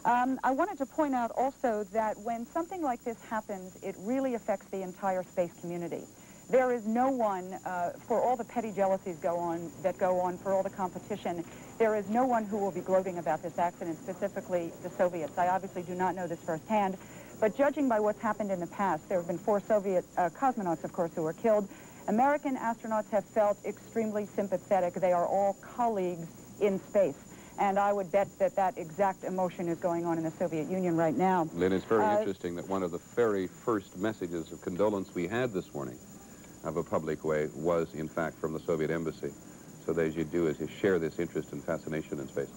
I wanted to point out also that when something like this happens, it really affects the entire space community. There is no one, for all the petty jealousies that go on, for all the competition, there is no one who will be gloating about this accident, specifically the Soviets. I obviously do not know this firsthand, but judging by what's happened in the past, there have been 4 Soviet cosmonauts, of course, who were killed. American astronauts have felt extremely sympathetic. They are all colleagues in space. And I would bet that that exact emotion is going on in the Soviet Union right now. Lynn, it's very interesting that one of the very first messages of condolence we had this morning of a public way was, in fact, from the Soviet embassy. So that as you do is you share this interest and fascination in space.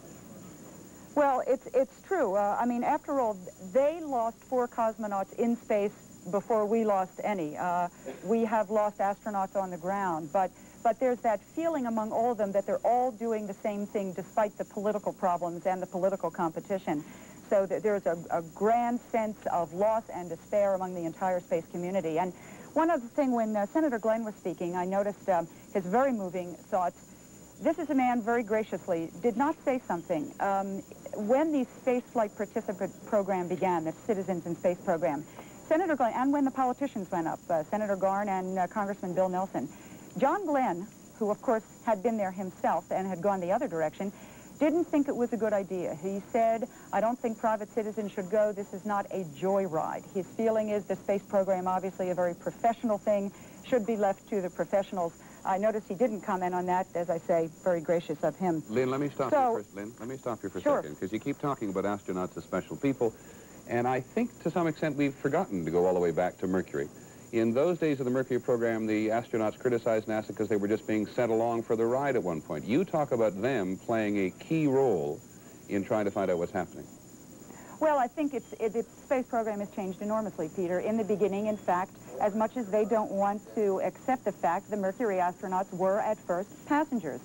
Well, it's true. I mean, after all, they lost 4 cosmonauts in space before we lost any. We have lost astronauts on the ground, but there's that feeling among all of them that they're all doing the same thing despite the political problems and the political competition. So that there's a grand sense of loss and despair among the entire space community. And one other thing, when Senator Glenn was speaking, I noticed his very moving thoughts. This is a man very graciously did not say something. When the space flight participant program began, the Citizens in Space program, Senator Glenn, and when the politicians went up, Senator Garn and Congressman Bill Nelson, John Glenn, who of course had been there himself and had gone the other direction, didn't think it was a good idea. He said, I don't think private citizens should go. This is not a joyride. His feeling is the space program, obviously a very professional thing, should be left to the professionals. I noticed he didn't comment on that, as I say, very gracious of him. Lynn, let me stop you first, Lynn. Let me stop you for a second, because you keep talking about astronauts as special people, and I think to some extent we've forgotten to go all the way back to Mercury. In those days of the Mercury program, the astronauts criticized NASA because they were just being sent along for the ride at one point. You talk about them playing a key role in trying to find out what's happening. Well, I think the space program has changed enormously, Peter. In the beginning, in fact, as much as they don't want to accept the fact, the Mercury astronauts were at first passengers.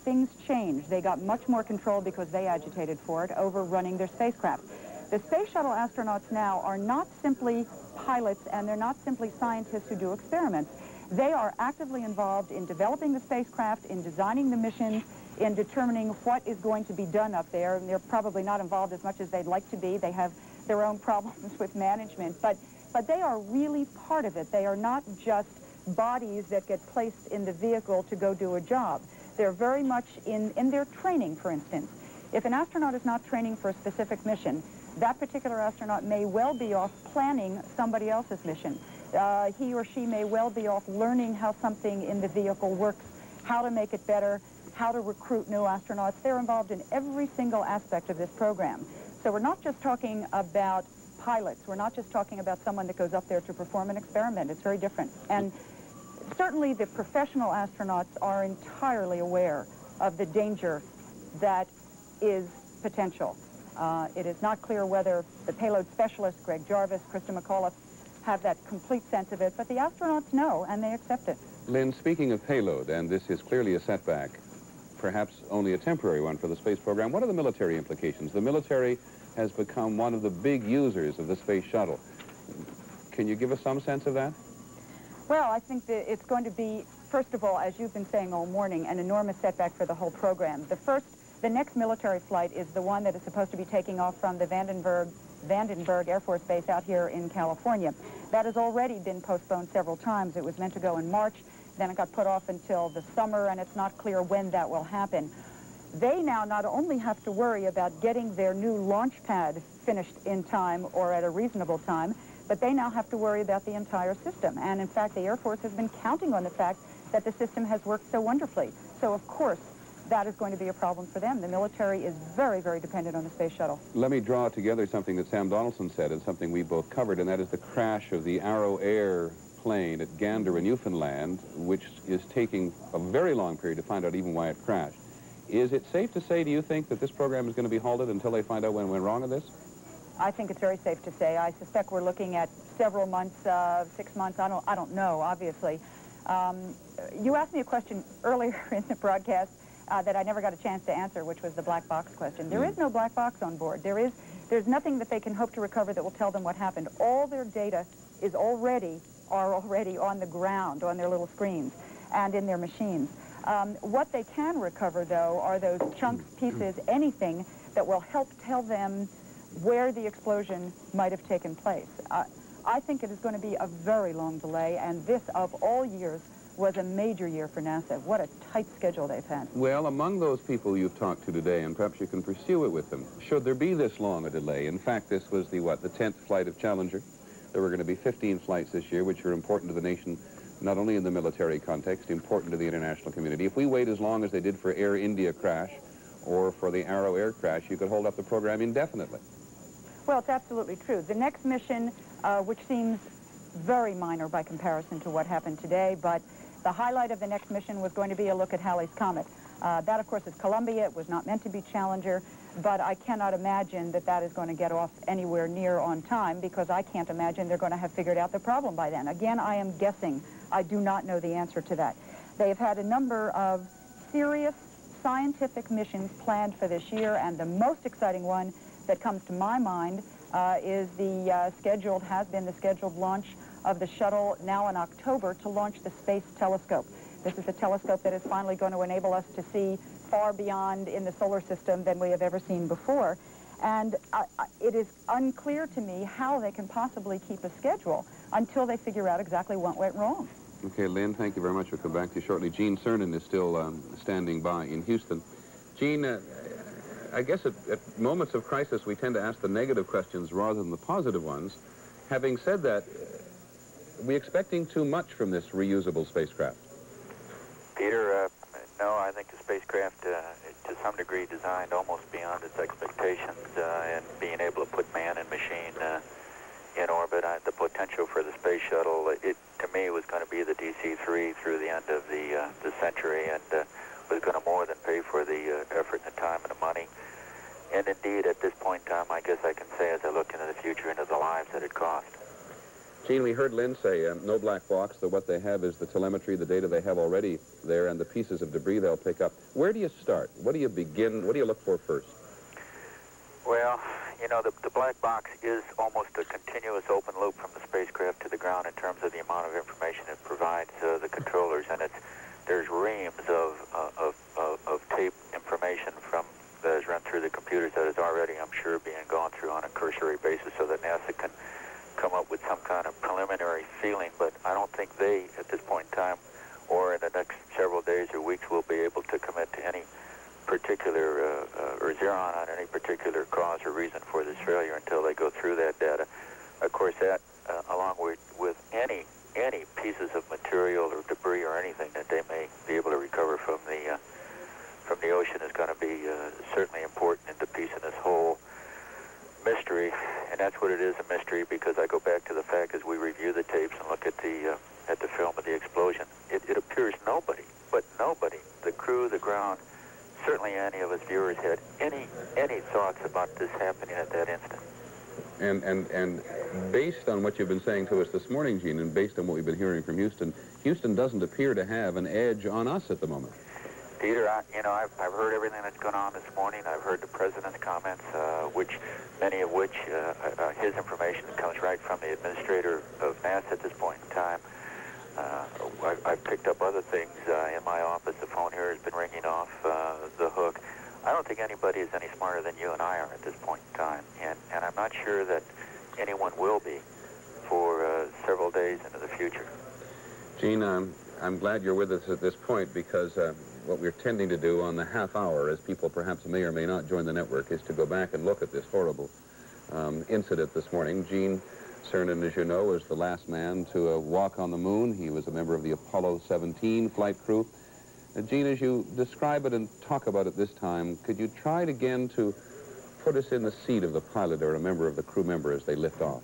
Things changed. They got much more control because they agitated for it over running their spacecraft. The space shuttle astronauts now are not simply pilots, and they're not simply scientists who do experiments. They are actively involved in developing the spacecraft, in designing the missions, in determining what is going to be done up there. And they're probably not involved as much as they'd like to be. They have their own problems with management, but they are really part of it. They are not just bodies that get placed in the vehicle to go do a job. They're very much in their training, for instance. If an astronaut is not training for a specific mission, that particular astronaut may well be off planning somebody else's mission. He or she may well be off learning how something in the vehicle works, how to make it better, how to recruit new astronauts. They're involved in every single aspect of this program. So we're not just talking about pilots. We're not just talking about someone that goes up there to perform an experiment. It's very different. And certainly the professional astronauts are entirely aware of the danger that is potential. It is not clear whether the payload specialists, Greg Jarvis, Krista McAuliffe, have that complete sense of it, but the astronauts know, and they accept it. Lynn, speaking of payload, and this is clearly a setback, perhaps only a temporary one for the space program, what are the military implications? The military has become one of the big users of the space shuttle. Can you give us some sense of that? Well, I think that it's going to be, first of all, as you've been saying all morning, an enormous setback for the whole program. The next military flight is the one that is supposed to be taking off from the Vandenberg Air Force Base out here in California. That has already been postponed several times. It was meant to go in March, then it got put off until the summer, and it's not clear when that will happen. They now not only have to worry about getting their new launch pad finished in time or at a reasonable time, but they now have to worry about the entire system. And in fact, the Air Force has been counting on the fact that the system has worked so wonderfully. So of course, that is going to be a problem for them. The military is very, very dependent on the space shuttle. Let me draw together something that Sam Donaldson said and something we both covered, and that is the crash of the Arrow Air plane at Gander in Newfoundland, which is taking a very long period to find out even why it crashed. Is it safe to say, do you think, that this program is going to be halted until they find out what went wrong with this? I think it's very safe to say. I suspect we're looking at several months, 6 months. I don't know, obviously. You asked me a question earlier in the broadcast that I never got a chance to answer, which was the black box question. There is no black box on board. There's nothing that they can hope to recover that will tell them what happened. All their data is already on the ground, on their little screens, and in their machines. What they can recover, though, are those chunks, pieces, anything that will help tell them where the explosion might have taken place. I think it is going to be a very long delay, and this, of all years, was a major year for NASA. What a tight schedule they've had. Well, among those people you've talked to today, and perhaps you can pursue it with them, should there be this long a delay? In fact, this was the 10th flight of Challenger. There were going to be 15 flights this year, which are important to the nation, not only in the military context, important to the international community. If we wait as long as they did for Air India crash or for the Arrow Air crash, you could hold up the program indefinitely. Well, it's absolutely true. The next mission, which seems very minor by comparison to what happened today, but the highlight of the next mission was going to be a look at Halley's Comet. That, of course, is Columbia. It was not meant to be Challenger, but I cannot imagine that that is going to get off anywhere near on time, because I can't imagine they're going to have figured out the problem by then. Again, I am guessing. I do not know the answer to that. They have had a number of serious scientific missions planned for this year, and the most exciting one that comes to my mind is the scheduled launch of the shuttle now in October to launch the Space Telescope. This is a telescope that is finally going to enable us to see far beyond in the solar system than we have ever seen before. And it is unclear to me how they can possibly keep a schedule until they figure out exactly what went wrong. Okay, Lynn, thank you very much. We'll come back to you shortly. Gene Cernan is still standing by in Houston. Gene, I guess at moments of crisis, we tend to ask the negative questions rather than the positive ones. Having said that, are we expecting too much from this reusable spacecraft? Peter, no, I think the spacecraft, to some degree, designed almost beyond its expectations, and being able to put man and machine in orbit. The potential for the space shuttle, to me, was going to be the DC-3 through the end of the century, and was going to more than pay for the effort and the time and the money. And indeed, at this point in time, I guess I can say, as I look into the future, into the lives that it cost. Gene, we heard Lynn say no black box, that what they have is the telemetry, the data they have already there, and the pieces of debris they'll pick up. Where do you start? What do you begin? What do you look for first? Well, you know, the black box is almost a continuous open loop from the spacecraft to the ground in terms of the amount of information it provides the controllers, and there's reams of tape information that is run through the computers that is already, I'm sure, being gone through on a cursory basis so that NASA can come up with some kind of preliminary feeling, but I don't think they, at this point in time, or in the next several days or weeks, will be able to commit to any particular, or zero on any particular cause or reason for this failure until they go through that data. Of course, that, along with any pieces of material or debris or anything that they may be able to recover from the ocean, is going to be certainly important into piecing this whole mystery. And that's what it is, a mystery, because I go back to the fact as we review the tapes and look at the film of the explosion, it appears nobody, the crew, the ground, certainly any of us viewers had any thoughts about this happening at that instant. And based on what you've been saying to us this morning, Gene, and based on what we've been hearing from Houston, Houston doesn't appear to have an edge on us at the moment. Peter, I've heard everything that's gone on this morning. I've heard the president's comments, many of which his information comes right from the administrator of NASA at this point in time. I've picked up other things in my office. The phone here has been ringing off the hook. I don't think anybody is any smarter than you and I are at this point in time, and I'm not sure that anyone will be for several days into the future. Gene, I'm glad you're with us at this point, because what we're tending to do on the half hour, as people perhaps may or may not join the network, is to go back and look at this horrible incident this morning. Gene Cernan, as you know, was the last man to walk on the moon. He was a member of the Apollo 17 flight crew. Gene, as you describe it and talk about it this time, could you try it again to put us in the seat of the pilot or a member of the crew member as they lift off?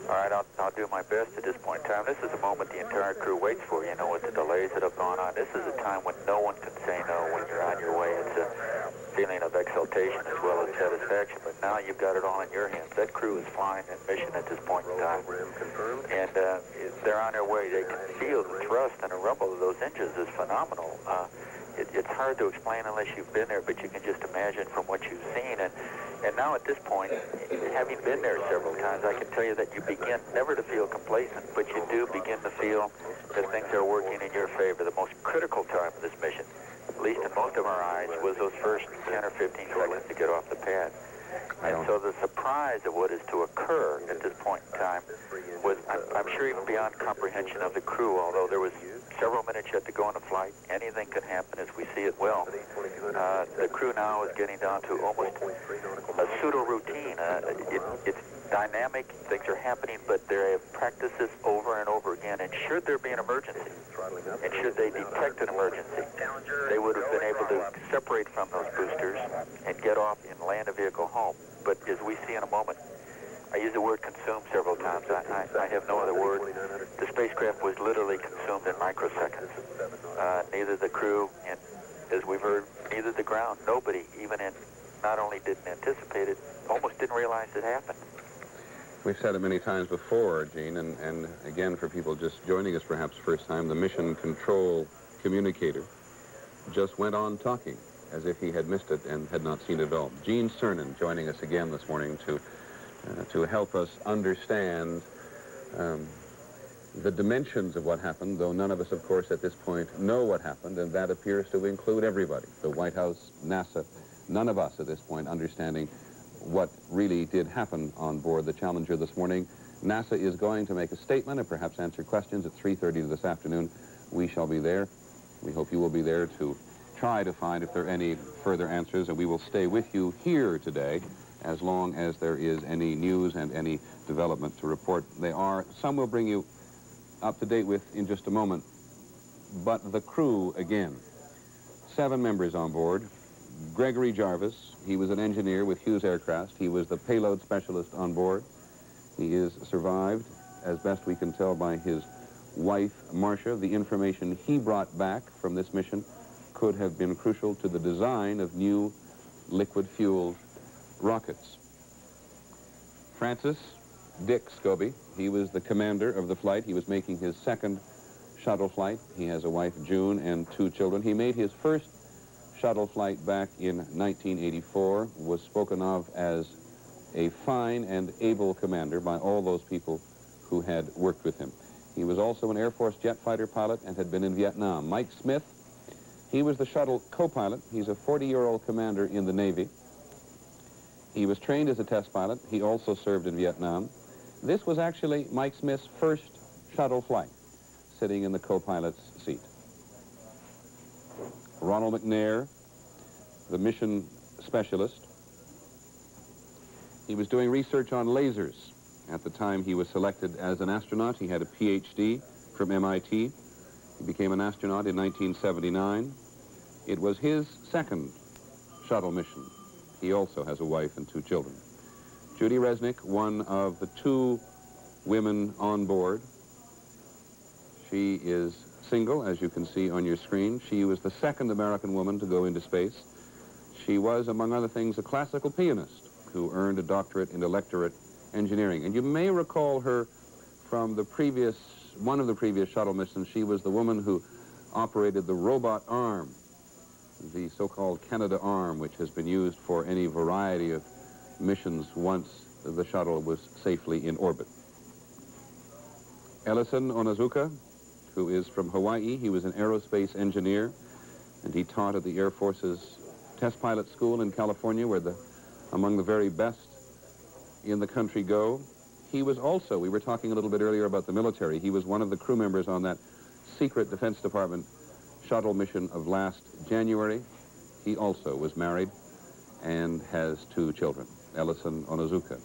All right, I'll do my best at this point in time. This is a moment the entire crew waits for, you know, with the delays that have gone on. This is a time when no one can say no when you're on your way. It's a feeling of exaltation as well as satisfaction, but now you've got it all in your hands. That crew is flying in mission at this point in time, and they're on their way. They can feel the thrust and the rumble of those engines is phenomenal. It's hard to explain unless you've been there, but you can just imagine from what you've seen. And now at this point, having been there several times, I can tell you that you begin never to feel complacent, but you do begin to feel that things are working in your favor. The most critical time of this mission, at least in most of our eyes, was those first 10 or 15 seconds to get off the pad. And so the surprise of what is to occur at this point in time was, I'm sure, even beyond comprehension of the crew, although there was several minutes yet to go on the flight. Anything can happen as we see it well. The crew now is getting down to almost a pseudo-routine. It's dynamic, things are happening, but they have practiced this over and over again, and should there be an emergency, and should they detect an emergency, they would have been able to separate from those boosters and get off and land a vehicle home. But as we see in a moment, I use the word consumed several times. I have no other word. The spacecraft was literally consumed in microseconds. Neither the crew, and as we've heard, neither the ground, nobody, even not only didn't anticipate it, almost didn't realize it happened. We've said it many times before, Gene, and again, for people just joining us perhaps first time, the mission control communicator just went on talking as if he had missed it and had not seen it at all. Gene Cernan joining us again this morning to help us understand the dimensions of what happened, though none of us, of course, at this point know what happened, and that appears to include everybody, the White House, NASA, none of us at this point understanding what really did happen on board the Challenger this morning. NASA is going to make a statement and perhaps answer questions at 3:30 this afternoon. We shall be there. We hope you will be there to try to find if there are any further answers, and we will stay with you here today as long as there is any news and any development to report. Some will bring you up to date with in just a moment, but the crew again. 7 members on board. Gregory Jarvis, he was an engineer with Hughes Aircraft. He was the payload specialist on board. He is survived, as best we can tell, by his wife, Marcia. The information he brought back from this mission could have been crucial to the design of new liquid-fueled rockets. Francis Dick Scobie, he was the commander of the flight. He was making his second shuttle flight. He has a wife, June, and 2 children. He made his first shuttle flight back in 1984, was spoken of as a fine and able commander by all those people who had worked with him. He was also an Air Force jet fighter pilot and had been in Vietnam. Mike Smith, he was the shuttle co-pilot. He's a 40-year-old commander in the Navy. He was trained as a test pilot. He also served in Vietnam. This was actually Mike Smith's first shuttle flight, sitting in the co-pilot's seat. Ronald McNair, the mission specialist. He was doing research on lasers. At the time he was selected as an astronaut, he had a PhD from MIT. He became an astronaut in 1979. It was his second shuttle mission. He also has a wife and 2 children. Judy Resnick, one of the 2 women on board. She is single, as you can see on your screen. She was the second American woman to go into space. She was, among other things, a classical pianist who earned a doctorate in electorate engineering. And you may recall her from one of the previous shuttle missions. She was the woman who operated the robot arm, the so-called Canadarm, which has been used for any variety of missions once the shuttle was safely in orbit. Ellison Onizuka, who is from Hawaii. He was an aerospace engineer, and he taught at the Air Force's test pilot school in California, where among the very best in the country go. He was also, we were talking a little bit earlier about the military, he was one of the crew members on that secret Defense Department shuttle mission of last January. He also was married and has 2 children, Ellison Onizuka.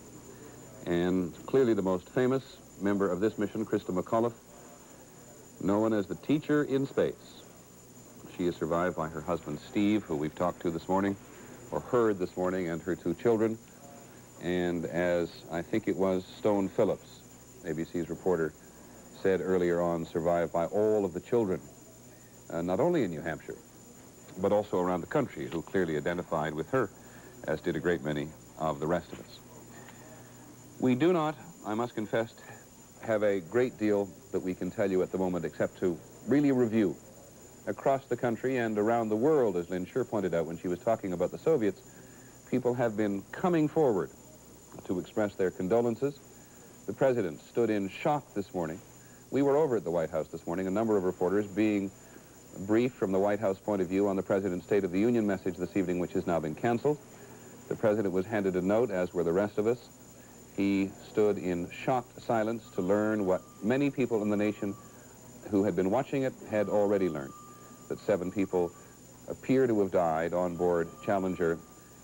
And clearly the most famous member of this mission, Krista McAuliffe, known as the teacher in space. She is survived by her husband, Steve, who we've talked to this morning, or heard this morning, and her 2 children. And as I think it was Stone Phillips, ABC's reporter, said earlier on, survived by all of the children, not only in New Hampshire, but also around the country, who clearly identified with her, as did a great many of the rest of us. We do not, I must confess, have a great deal that we can tell you at the moment, except to really review across the country and around the world, as Lynn Sure pointed out when she was talking about the Soviets. People have been coming forward to express their condolences. The president stood in shock this morning. We were over at the White House this morning, a number of reporters being briefed from the White House point of view on the President's State of the Union message this evening, which has now been canceled. The president was handed a note, as were the rest of us. He stood in shocked silence to learn what many people in the nation who had been watching it had already learned, that 7 people appear to have died on board Challenger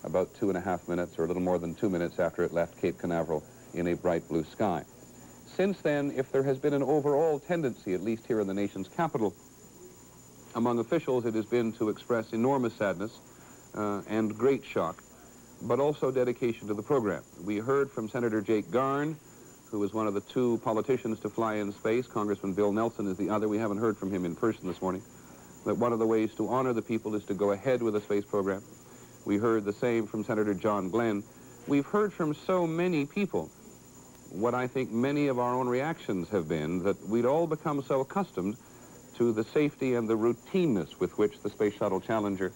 about 2.5 minutes, or a little more than 2 minutes after it left Cape Canaveral in a bright blue sky. Since then, if there has been an overall tendency, at least here in the nation's capital, among officials, it has been to express enormous sadness and great shock, but also dedication to the program. We heard from Senator Jake Garn, who was one of the 2 politicians to fly in space. Congressman Bill Nelson is the other. We haven't heard from him in person this morning. That one of the ways to honor the people is to go ahead with the space program. We heard the same from Senator John Glenn. We've heard from so many people. What I think many of our own reactions have been that we'd all become so accustomed to the safety and the routineness with which the Space Shuttle Challenger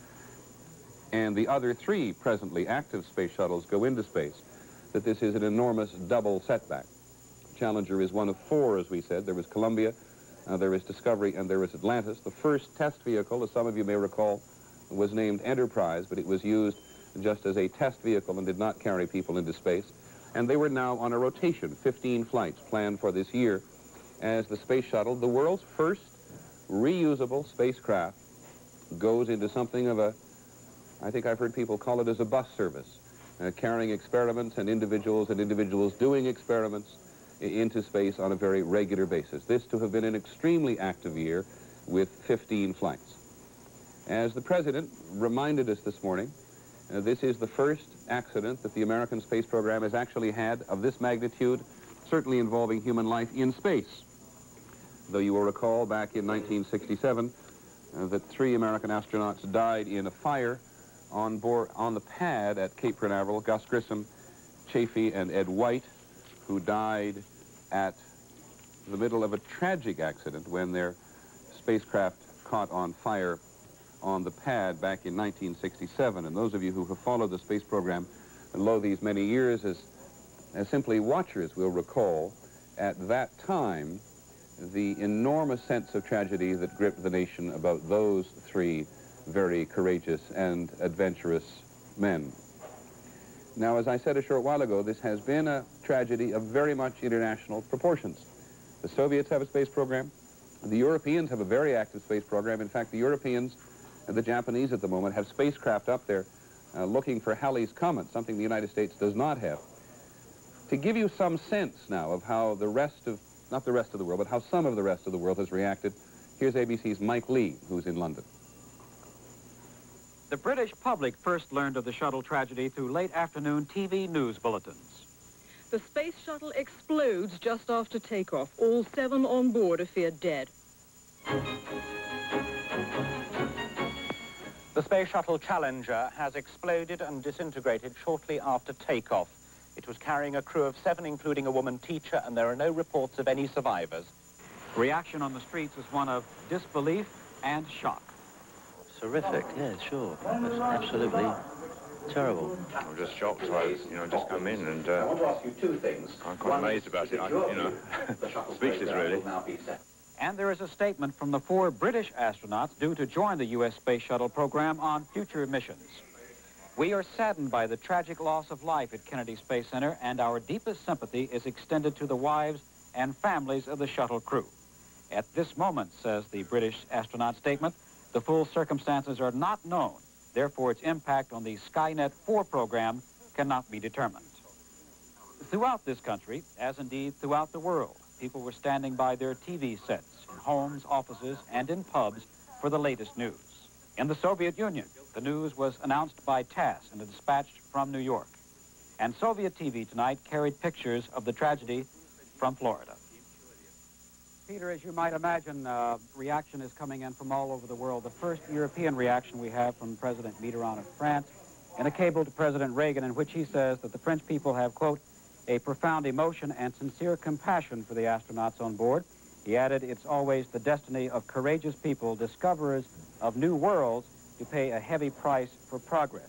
and the other 3 presently active space shuttles go into space, that this is an enormous double setback. Challenger is one of 4, as we said. There was Columbia, there is Discovery, and there is Atlantis. The first test vehicle, as some of you may recall, was named Enterprise, but it was used just as a test vehicle and did not carry people into space. And they were now on a rotation, 15 flights planned for this year, as the space shuttle, the world's first reusable spacecraft, goes into something of a, I think I've heard people call it as a bus service, carrying experiments and individuals doing experiments into space on a very regular basis. This to have been an extremely active year with 15 flights. As the President reminded us this morning, this is the first accident that the American space program has actually had of this magnitude, certainly involving human life in space. Though you will recall back in 1967 that 3 American astronauts died in a fire on the pad at Cape Canaveral, Gus Grissom, Chafee, and Ed White, who died at the middle of a tragic accident when their spacecraft caught on fire on the pad back in 1967. And those of you who have followed the space program lo these many years, as simply watchers will recall at that time the enormous sense of tragedy that gripped the nation about those three very courageous and adventurous men. Now, as I said a short while ago, this has been a tragedy of very much international proportions. The Soviets have a space program. The Europeans have a very active space program. In fact, the Europeans and the Japanese at the moment have spacecraft up there looking for Halley's Comet, something the United States does not have. To give you some sense now of how the rest of, not the rest of the world, but how some of the rest of the world has reacted, here's ABC's Mike Lee, who's in London. The British public first learned of the shuttle tragedy through late afternoon TV news bulletins. The space shuttle explodes just after takeoff. All 7 on board are feared dead. The Space Shuttle Challenger has exploded and disintegrated shortly after takeoff. It was carrying a crew of 7, including a woman teacher, and there are no reports of any survivors. Reaction on the streets was one of disbelief and shock. Horrific, yeah, sure. It's absolutely terrible. I'm just shocked. I just come in and I want to ask you 2 things. I'm quite amazed about it. Speechless, really. And there is a statement from the 4 British astronauts due to join the U.S. Space Shuttle program on future missions. We are saddened by the tragic loss of life at Kennedy Space Center, and our deepest sympathy is extended to the wives and families of the shuttle crew. At this moment, says the British astronaut statement, the full circumstances are not known. Therefore, its impact on the Skynet 4 program cannot be determined. Throughout this country, as indeed throughout the world, people were standing by their TV sets, in homes, offices, and in pubs for the latest news. In the Soviet Union, the news was announced by TASS and dispatched from New York. And Soviet TV tonight carried pictures of the tragedy from Florida. Peter, as you might imagine, reaction is coming in from all over the world. The first European reaction we have from President Mitterrand of France in a cable to President Reagan, in which he says that the French people have, quote, a profound emotion and sincere compassion for the astronauts on board. He added, it's always the destiny of courageous people, discoverers of new worlds, to pay a heavy price for progress.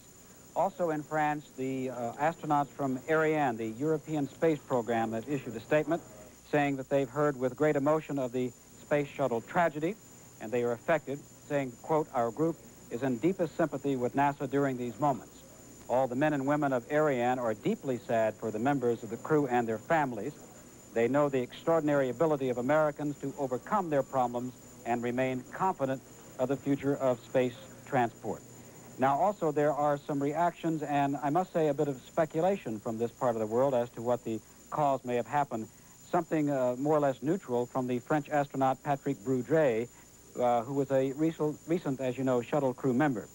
Also in France, the astronauts from Ariane, the European space program, have issued a statement saying that they've heard with great emotion of the space shuttle tragedy, and they are affected, saying, quote, our group is in deepest sympathy with NASA during these moments. All the men and women of Ariane are deeply sad for the members of the crew and their families. They know the extraordinary ability of Americans to overcome their problems and remain confident of the future of space transport. Now, also, there are some reactions, and I must say a bit of speculation from this part of the world as to what the cause may have happened. Something more or less neutral from the French astronaut Patrick Boudret, who was a recent, as you know, shuttle crew member.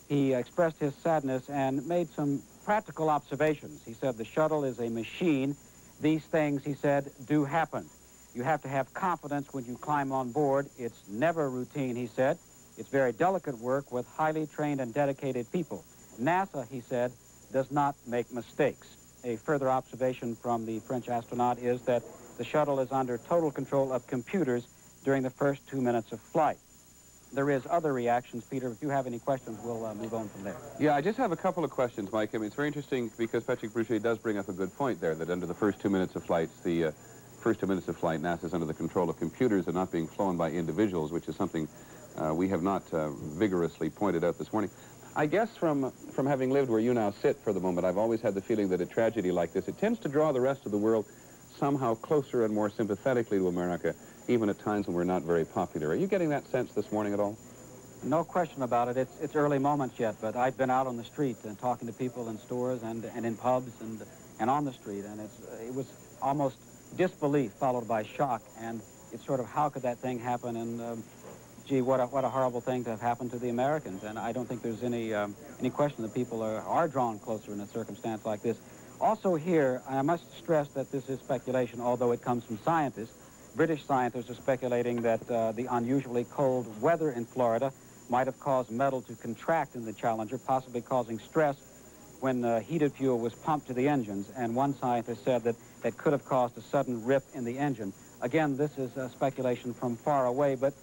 He expressed his sadness and made some practical observations. He said the shuttle is a machine. These things, he said, do happen. You have to have confidence when you climb on board. It's never routine, he said. It's very delicate work with highly trained and dedicated people. NASA, he said, does not make mistakes. A further observation from the French astronaut is that the shuttle is under total control of computers during the first 2 minutes of flight. There is other reactions. Peter, if you have any questions, we'll move on from there. Yeah, I just have a couple of questions, Mike. I mean, it's very interesting because Patrick Boudret does bring up a good point there, that under the first 2 minutes of flight, NASA's under the control of computers and not being flown by individuals, which is something we have not vigorously pointed out this morning. I guess from having lived where you now sit for the moment, I've always had the feeling that a tragedy like this, it tends to draw the rest of the world somehow closer and more sympathetically to America, even at times when we're not very popular. Are you getting that sense this morning at all? No question about it. It's early moments yet, but I've been out on the street and talking to people in stores and in pubs and on the street, and it was almost disbelief followed by shock, and it's sort of, how could that thing happen, and gee, what a horrible thing to have happened to the Americans. And I don't think there's any question that people are drawn closer in a circumstance like this. Also here, I must stress that this is speculation, although it comes from scientists. British scientists are speculating that the unusually cold weather in Florida might have caused metal to contract in the Challenger, possibly causing stress when heated fuel was pumped to the engines. And one scientist said that that could have caused a sudden rip in the engine. Again, this is speculation from far away, but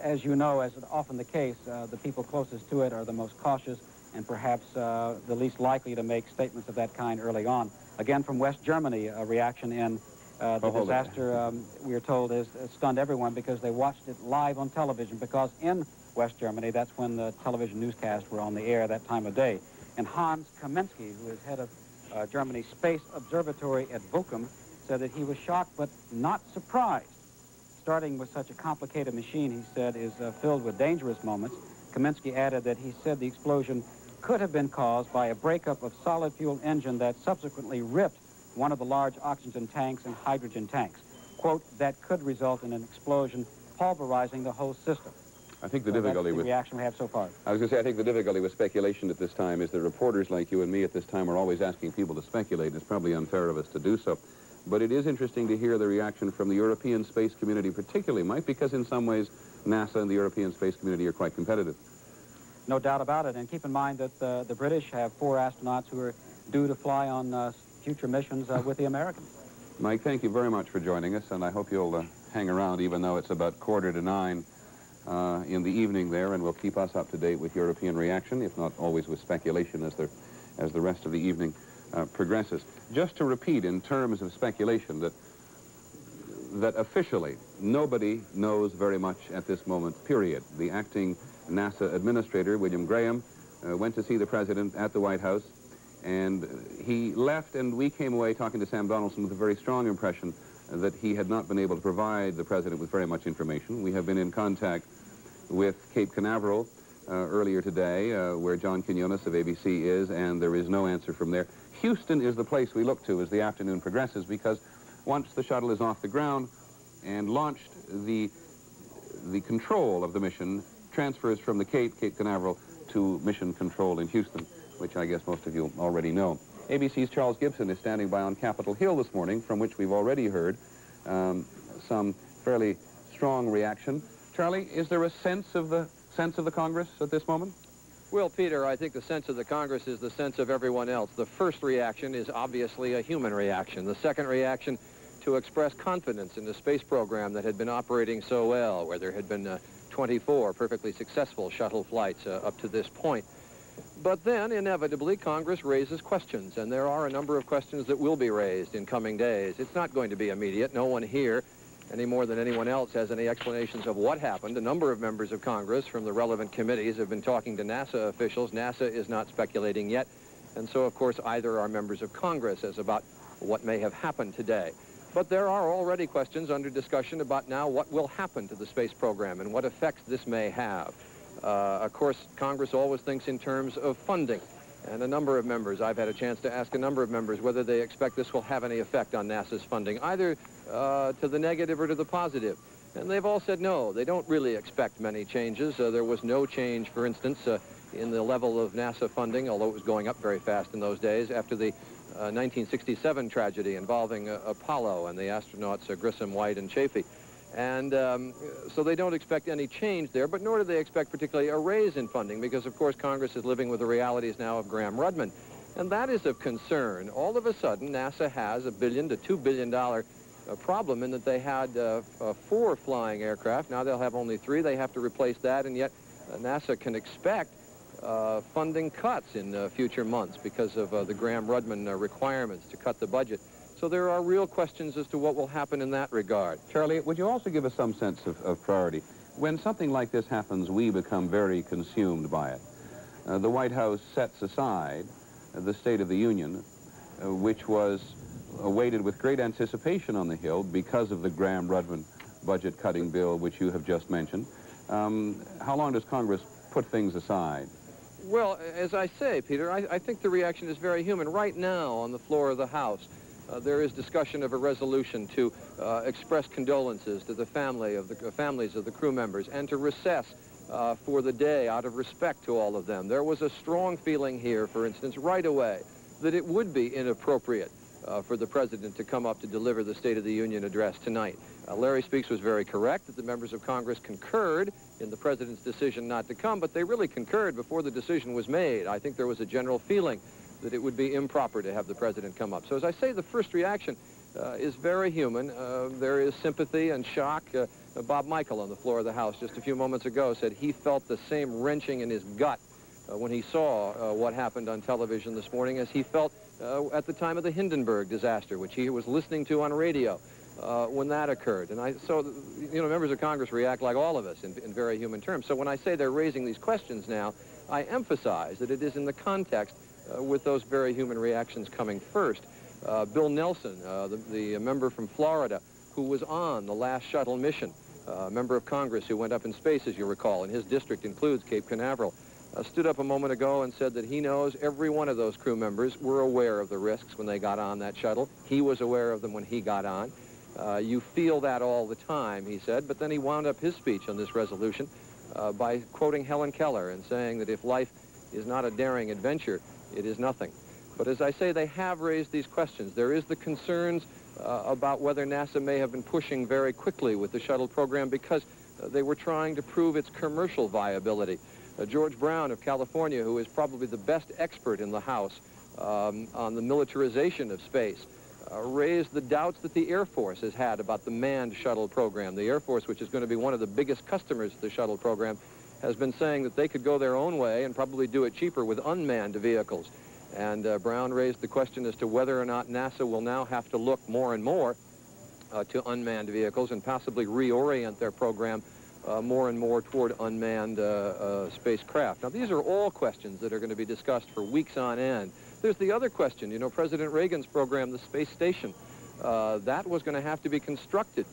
as you know, as is often the case, the people closest to it are the most cautious and perhaps the least likely to make statements of that kind early on. Again, from West Germany, a reaction in the disaster, we are told, has stunned everyone because they watched it live on television, because in West Germany, that's when the television newscasts were on the air that time of day. And Hans Kaminsky, who is head of Germany's Space Observatory at Bochum, said that he was shocked but not surprised. Starting with such a complicated machine, he said, is filled with dangerous moments. Kaminsky added that he said the explosion could have been caused by a breakup of solid fuel engine that subsequently ripped one of the large oxygen tanks and hydrogen tanks. Quote, that could result in an explosion pulverizing the whole system. I think the difficulty that's the reaction we have so far. I was going to say, I think the difficulty with speculation at this time is that reporters like you and me at this time are always asking people to speculate, and it's probably unfair of us to do so. But it is interesting to hear the reaction from the European space community particularly, Mike, because in some ways NASA and the European space community are quite competitive. No doubt about it, and keep in mind that the British have 4 astronauts who are due to fly on future missions with the Americans. Mike, thank you very much for joining us, and I hope you'll hang around even though it's about 8:45 in the evening there, and will keep us up to date with European reaction, if not always with speculation as the rest of the evening progresses. Just to repeat in terms of speculation that officially nobody knows very much at this moment, period. The acting NASA administrator, William Graham, went to see the president at the White House, and he left, and we came away talking to Sam Donaldson with a very strong impression that he had not been able to provide the president with very much information. We have been in contact with Cape Canaveral earlier today, where John Quinones of ABC is, and there is no answer from there. Houston is the place we look to as the afternoon progresses, because once the shuttle is off the ground and launched, the control of the mission transfers from the Cape Canaveral, to mission control in Houston, which I guess most of you already know. ABC's Charles Gibson is standing by on Capitol Hill this morning, from which we've already heard some fairly strong reaction. Charlie, is there a sense of the Congress at this moment? Well, Peter, I think the sense of the Congress is the sense of everyone else. The first reaction is obviously a human reaction. The second reaction, to express confidence in the space program that had been operating so well, where there had been 24 perfectly successful shuttle flights up to this point. But then, inevitably, Congress raises questions, and there are a number of questions that will be raised in coming days. It's not going to be immediate. No one here, any more than anyone else, has any explanations of what happened. A number of members of Congress from the relevant committees have been talking to NASA officials. NASA is not speculating yet, and so, of course, either are members of Congress as about what may have happened today. But there are already questions under discussion about now what will happen to the space program and what effects this may have. Of course, Congress always thinks in terms of funding, and a number of members, I've had a chance to ask a number of members whether they expect this will have any effect on NASA's funding, either to the negative or to the positive. And they've all said no, they don't really expect many changes. There was no change, for instance, in the level of NASA funding, although it was going up very fast in those days, after the 1967 tragedy involving Apollo and the astronauts Grissom, White, and Chaffee. And so they don't expect any change there, but nor do they expect particularly a raise in funding, because, of course, Congress is living with the realities now of Graham-Rudman. And that is of concern. All of a sudden, NASA has $1 billion to $2 billion problem in that they had 4 flying aircraft. Now they'll have only 3. They have to replace that, and yet NASA can expect funding cuts in future months because of the Graham-Rudman requirements to cut the budget. So there are real questions as to what will happen in that regard. Charlie, would you also give us some sense of priority? When something like this happens, we become very consumed by it. The White House sets aside the State of the Union, which was awaited with great anticipation on the Hill because of the Graham-Rudman budget-cutting bill, which you have just mentioned. How long does Congress put things aside? Well, as I say, Peter, I think the reaction is very human. Right now, on the floor of the House, there is discussion of a resolution to express condolences to the families of the crew members and to recess for the day out of respect to all of them. There was a strong feeling here, for instance, right away, that it would be inappropriate for the President to come up to deliver the State of the Union address tonight. Larry Speakes was very correct that the members of Congress concurred in the President's decision not to come, but they really concurred before the decision was made. I think there was a general feeling that it would be improper to have the President come up. So as I say, the first reaction is very human. There is sympathy and shock. Bob Michael on the floor of the House just a few moments ago said he felt the same wrenching in his gut when he saw what happened on television this morning, as he felt at the time of the Hindenburg disaster, which he was listening to on radio when that occurred. And members of Congress react like all of us in very human terms. So when I say they're raising these questions now, I emphasize that it is in the context with those very human reactions coming first. Bill Nelson, the member from Florida, who was on the last shuttle mission, a member of Congress who went up in space, as you recall, and his district includes Cape Canaveral, stood up a moment ago and said that he knows every one of those crew members were aware of the risks when they got on that shuttle. He was aware of them when he got on. You feel that all the time, he said, but then he wound up his speech on this resolution by quoting Helen Keller and saying that if life is not a daring adventure, it is nothing. But as I say, they have raised these questions. There is the concerns about whether NASA may have been pushing very quickly with the shuttle program because they were trying to prove its commercial viability. George Brown of California, who is probably the best expert in the House on the militarization of space, raised the doubts that the Air Force has had about the manned shuttle program. The Air Force, which is going to be one of the biggest customers of the shuttle program, has been saying that they could go their own way and probably do it cheaper with unmanned vehicles. And Brown raised the question as to whether or not NASA will now have to look more and more to unmanned vehicles and possibly reorient their program more and more toward unmanned spacecraft. Now, these are all questions that are going to be discussed for weeks on end. There's the other question, you know, President Reagan's program, the space station, that was going to have to be constructed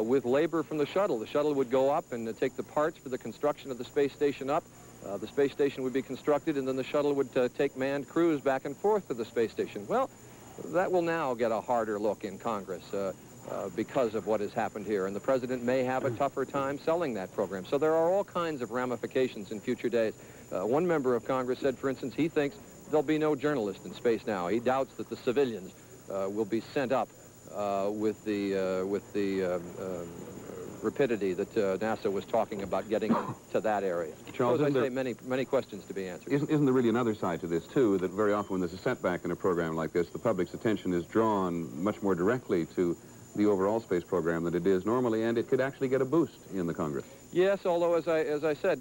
with labor from the shuttle. The shuttle would go up and take the parts for the construction of the space station up. The space station would be constructed, and then the shuttle would take manned crews back and forth to the space station. Well, that will now get a harder look in Congress because of what has happened here, and the president may have a tougher time selling that program. So there are all kinds of ramifications in future days. One member of Congress said, for instance, he thinks there'll be no journalists in space now. He doubts that the civilians will be sent up with the rapidity that NASA was talking about getting to that area. Charles, so as I say, many questions to be answered. Isn't there really another side to this, too, that very often when there's a setback in a program like this, the public's attention is drawn much more directly to the overall space program than it is normally, and it could actually get a boost in the Congress? Yes, although, as I said,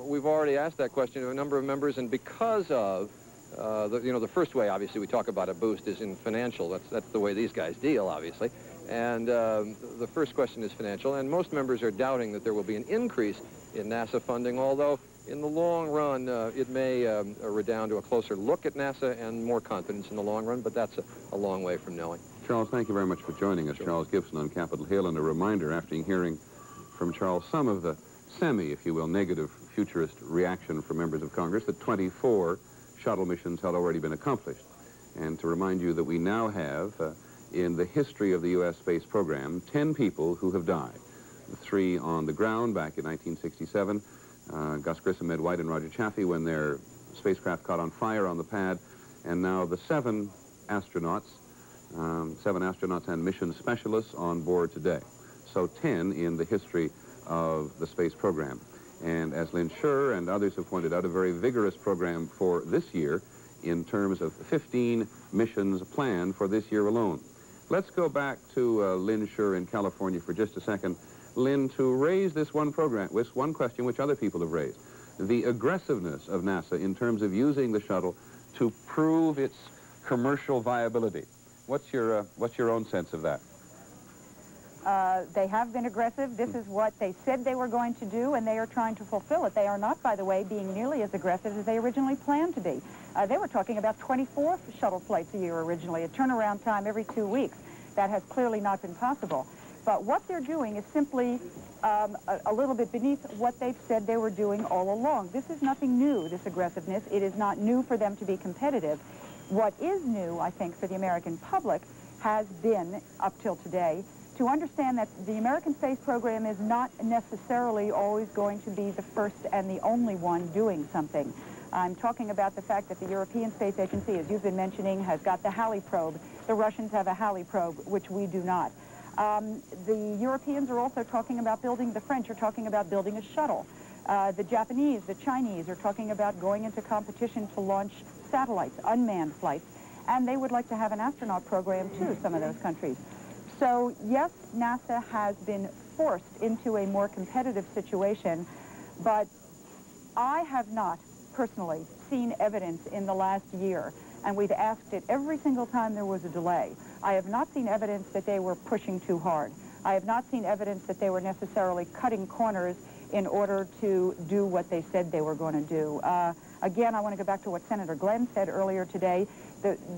we've already asked that question to a number of members, and because of the first way, obviously, we talk about a boost is in financial. That's the way these guys deal, obviously. And the first question is financial, and most members are doubting that there will be an increase in NASA funding, although in the long run, it may redound to a closer look at NASA and more confidence in the long run, but that's a long way from knowing. Charles, thank you very much for joining us. Sure. Charles Gibson on Capitol Hill, and a reminder, after hearing from Charles some of the if you will, negative futurist reaction from members of Congress, that 24 shuttle missions had already been accomplished. And to remind you that we now have, in the history of the U.S. space program, 10 people who have died. The 3 on the ground back in 1967, Gus Grissom, Ed White, and Roger Chaffee, when their spacecraft caught on fire on the pad, and now the 7 astronauts and mission specialists on board today. So 10 in the history of the space program. And as Lynn Scher and others have pointed out, a very vigorous program for this year in terms of 15 missions planned for this year alone. Let's go back to Lynn Scher in California for just a second. Lynn, to raise this one question which other people have raised, the aggressiveness of NASA in terms of using the shuttle to prove its commercial viability. What's your own sense of that? They have been aggressive. This is what they said they were going to do, and they are trying to fulfill it. They are not, by the way, being nearly as aggressive as they originally planned to be. They were talking about 24 shuttle flights a year originally, a turnaround time every 2 weeks. That has clearly not been possible. But what they're doing is simply a little bit beneath what they've said they were doing all along. This is nothing new, this aggressiveness. It is not new for them to be competitive. What is new, I think, for the American public has been, up till today, to understand that the American space program is not necessarily always going to be the first and the only one doing something. I'm talking about the fact that the European Space Agency, as you've been mentioning, has got the Halley probe. The Russians have a Halley probe, which we do not. The Europeans are also talking about building, the French are talking about building a shuttle. The Japanese, the Chinese are talking about going into competition to launch satellites, unmanned flights, and they would like to have an astronaut program too, some of those countries. So yes, NASA has been forced into a more competitive situation, but I have not personally seen evidence in the last year, and we've asked it every single time there was a delay. I have not seen evidence that they were pushing too hard. I have not seen evidence that they were necessarily cutting corners in order to do what they said they were going to do. Again, I want to go back to what Senator Glenn said earlier today.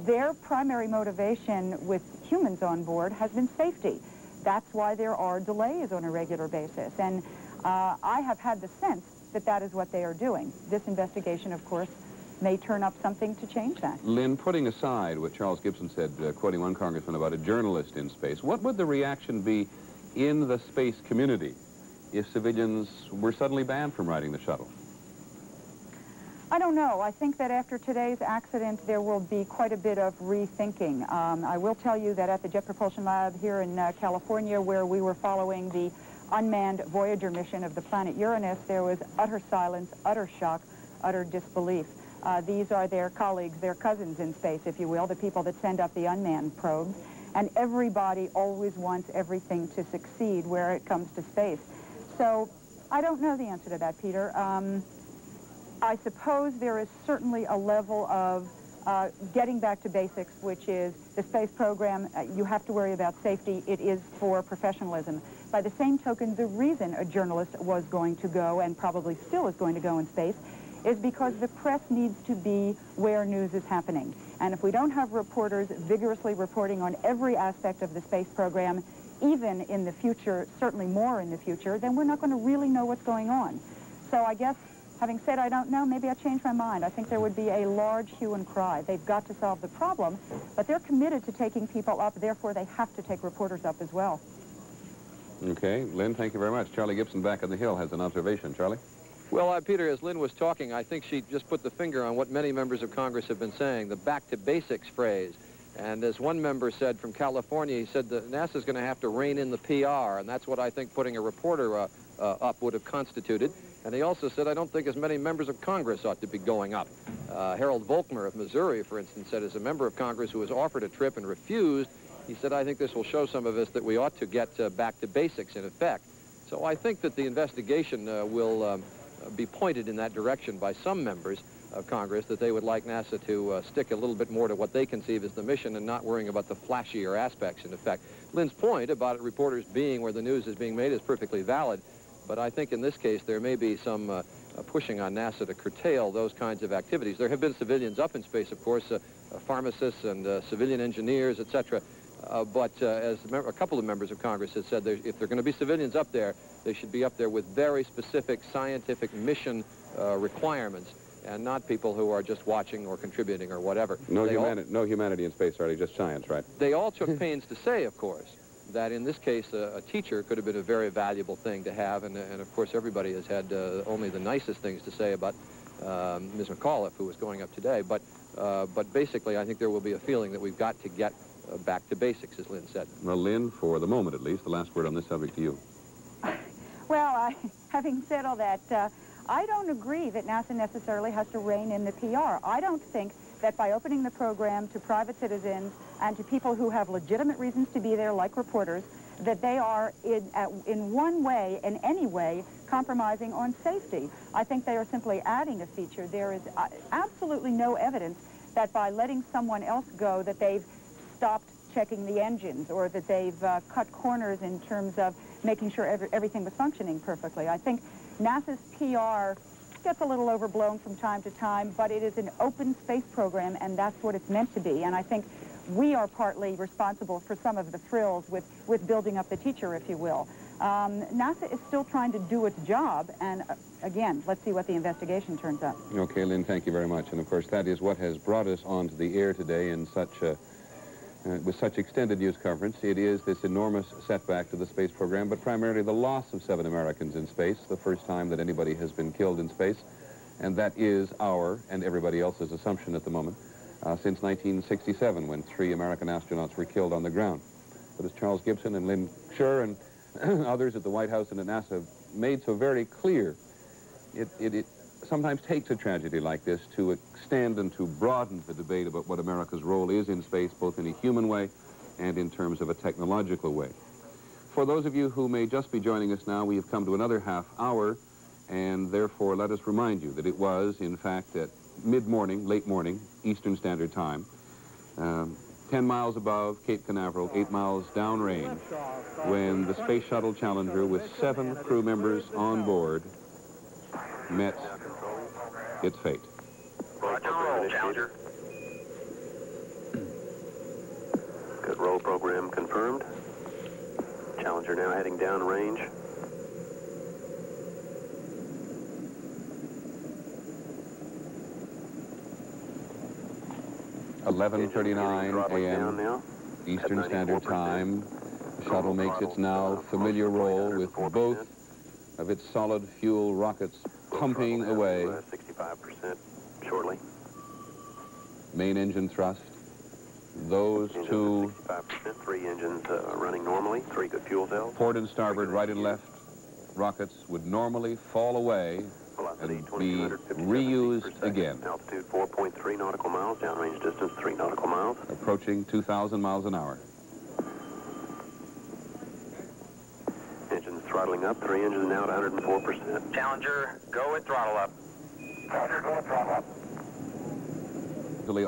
Their primary motivation with humans on board has been safety. That's why there are delays on a regular basis. And I have had the sense that that is what they are doing. This investigation, of course, may turn up something to change that. Lynn, putting aside what Charles Gibson said, quoting one congressman about a journalist in space, what would the reaction be in the space community if civilians were suddenly banned from riding the shuttle? I don't know. I think that after today's accident, there will be quite a bit of rethinking. I will tell you that at the Jet Propulsion Lab here in California, where we were following the unmanned Voyager mission of the planet Uranus, there was utter silence, utter shock, utter disbelief. These are their colleagues, their cousins in space, if you will, the people that send up the unmanned probes. And everybody always wants everything to succeed where it comes to space. So I don't know the answer to that, Peter. I suppose there is certainly a level of getting back to basics, which is the space program. You have to worry about safety. It is for professionalism. By the same token, the reason a journalist was going to go, and probably still is going to go in space, is because the press needs to be where news is happening. And if we don't have reporters vigorously reporting on every aspect of the space program, even in the future, certainly more in the future, then we're not going to really know what's going on. So I guess, having said I don't know, maybe I changed my mind. I think there would be a large hue and cry. They've got to solve the problem, but they're committed to taking people up, therefore they have to take reporters up as well. Okay, Lynn, thank you very much. Charlie Gibson back on the Hill has an observation. Charlie? Well, Peter, as Lynn was talking, I think she just put the finger on what many members of Congress have been saying, the back to basics phrase. And as one member said from California, he said that NASA's going to have to rein in the PR, and that's what I think putting a reporter up would have constituted. And he also said, I don't think as many members of Congress ought to be going up. Harold Volkmer of Missouri, for instance, said as a member of Congress who was offered a trip and refused, he said, I think this will show some of us that we ought to get back to basics in effect. So I think that the investigation will be pointed in that direction by some members of Congress, that they would like NASA to stick a little bit more to what they conceive as the mission and not worrying about the flashier aspects in effect. Lynn's point about reporters being where the news is being made is perfectly valid, but I think in this case there may be some pushing on NASA to curtail those kinds of activities. There have been civilians up in space, of course, pharmacists and civilian engineers, etc. But as a couple of members of Congress have said, if there are going to be civilians up there, they should be up there with very specific scientific mission requirements, and not people who are just watching or contributing or whatever. No humanity in space, Charlie, just science, right? They all took pains to say, of course, that in this case a teacher could have been a very valuable thing to have, and of course everybody has had only the nicest things to say about Ms. McAuliffe, who was going up today. But basically I think there will be a feeling that we've got to get back to basics, as Lynn said. Well, Lynn, for the moment at least, the last word on this subject to you. Well, having said all that, I don't agree that NASA necessarily has to rein in the PR. I don't think that by opening the program to private citizens and to people who have legitimate reasons to be there, like reporters, that they are in one way, in any way, compromising on safety. I think they are simply adding a feature. There is absolutely no evidence that by letting someone else go that they've stopped checking the engines or that they've cut corners in terms of making sure everything was functioning perfectly. I think NASA's PR gets a little overblown from time to time, but it is an open space program, and that's what it's meant to be. And I think we are partly responsible for some of the thrills with building up the teacher, if you will. NASA is still trying to do its job, and again, let's see what the investigation turns up. Okay, Lynn, thank you very much. And of course, that is what has brought us onto the air today in such a with such extended news coverage. It is this enormous setback to the space program, but primarily the loss of 7 Americans in space, the first time that anybody has been killed in space, and that is our and everybody else's assumption at the moment, since 1967, when 3 American astronauts were killed on the ground. But as Charles Gibson and Lynn Scher and others at the White House and at NASA have made so very clear, it sometimes takes a tragedy like this to extend and to broaden the debate about what America's role is in space, both in a human way and in terms of a technological way. For those of you who may just be joining us now, we have come to another half hour And therefore, let us remind you that it was, in fact, at mid-morning, late morning, Eastern Standard Time, 10 miles above Cape Canaveral, 8 miles downrange, when the Space Shuttle Challenger with 7 crew members on board met its fate. Roger, roll, Challenger. Good roll program confirmed. Challenger now heading downrange. (11:39 a.m. Eastern Standard Time). The shuttle makes its now familiar roll with both of its solid fuel rockets pumping away. 65% shortly. Main engine thrust. Those two 65%, 3 engines running normally, 3 good fuel cells. port and starboard, right and left rockets would normally fall away and be reused again. Altitude 4.3 nautical miles, downrange distance 3 nautical miles. Approaching 2,000 miles an hour. Engines throttling up, 3 engines now at 104%. Challenger, go with throttle up. Challenger, go with throttle up.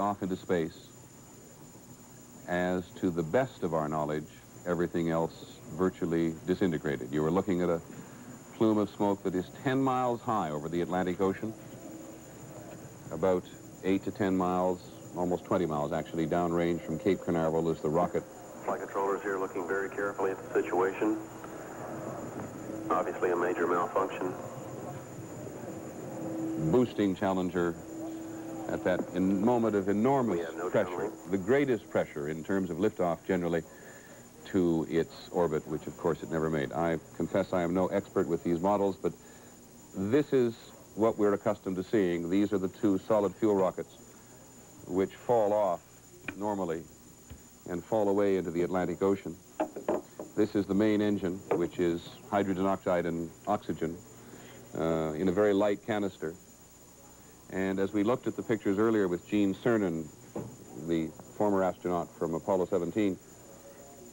Off into space. As to the best of our knowledge, everything else virtually disintegrated. You were looking at a plume of smoke that is 10 miles high over the Atlantic Ocean, about 8 to 10 miles, almost 20 miles actually, downrange from Cape Canaveral is the rocket. Flight controllers here looking very carefully at the situation. Obviously a major malfunction. Boosting Challenger at that moment of enormous pressure, the greatest pressure in terms of liftoff generally, to its orbit, which of course it never made. I confess I am no expert with these models, but this is what we're accustomed to seeing. These are the 2 solid fuel rockets which fall off normally and fall away into the Atlantic Ocean. This is the main engine, which is hydrogen oxide and oxygen in a very light canister. And as we looked at the pictures earlier with Gene Cernan, the former astronaut from Apollo 17,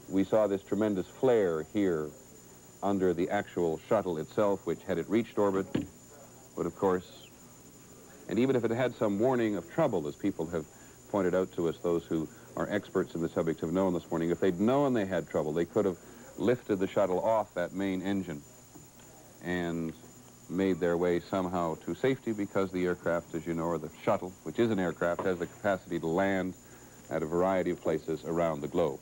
we saw this tremendous flare here under the actual shuttle itself, which, had it reached orbit, would of course, and even if it had some warning of trouble, as people have pointed out to us, those who are experts in the subject have known this morning, if they'd known they had trouble, they could have lifted the shuttle off that main engine and made their way somehow to safety, because the aircraft, as you know, or the shuttle, which is an aircraft, has the capacity to land at a variety of places around the globe.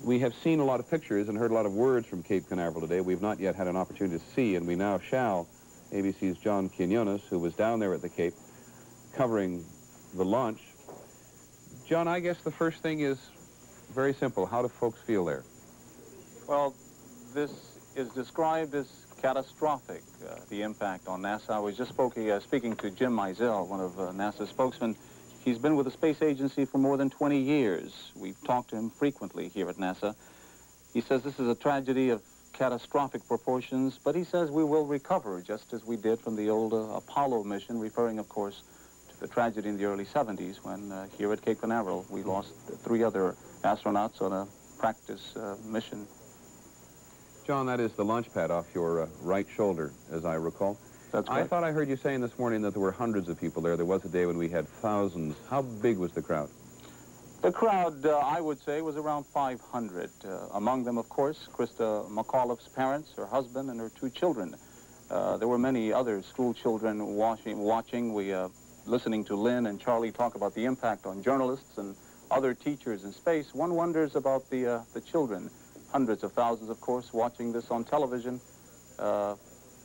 We have seen a lot of pictures and heard a lot of words from Cape Canaveral today. We've not yet had an opportunity to see, and we now shall. ABC's John Quinones, who was down there at the Cape covering the launch. John, I guess the first thing is very simple. How do folks feel there? Well, this is described as catastrophic, the impact on NASA. I was just speaking to Jim Mizell, one of NASA's spokesmen. He's been with the space agency for more than 20 years. We've talked to him frequently here at NASA. He says this is a tragedy of catastrophic proportions, but he says we will recover, just as we did from the old Apollo mission, referring, of course, to the tragedy in the early 70s when here at Cape Canaveral we lost 3 other astronauts on a practice mission. John, that is the launch pad off your right shoulder, as I recall. That's correct. I thought I heard you saying this morning that there were hundreds of people there. There was a day when we had thousands. How big was the crowd? The crowd, I would say, was around 500. Among them, of course, Krista McAuliffe's parents, her husband, and her 2 children. There were many other school children watching. We listening to Lynn and Charlie talk about the impact on journalists and other teachers in space. One wonders about the children. Hundreds of thousands, of course, watching this on television,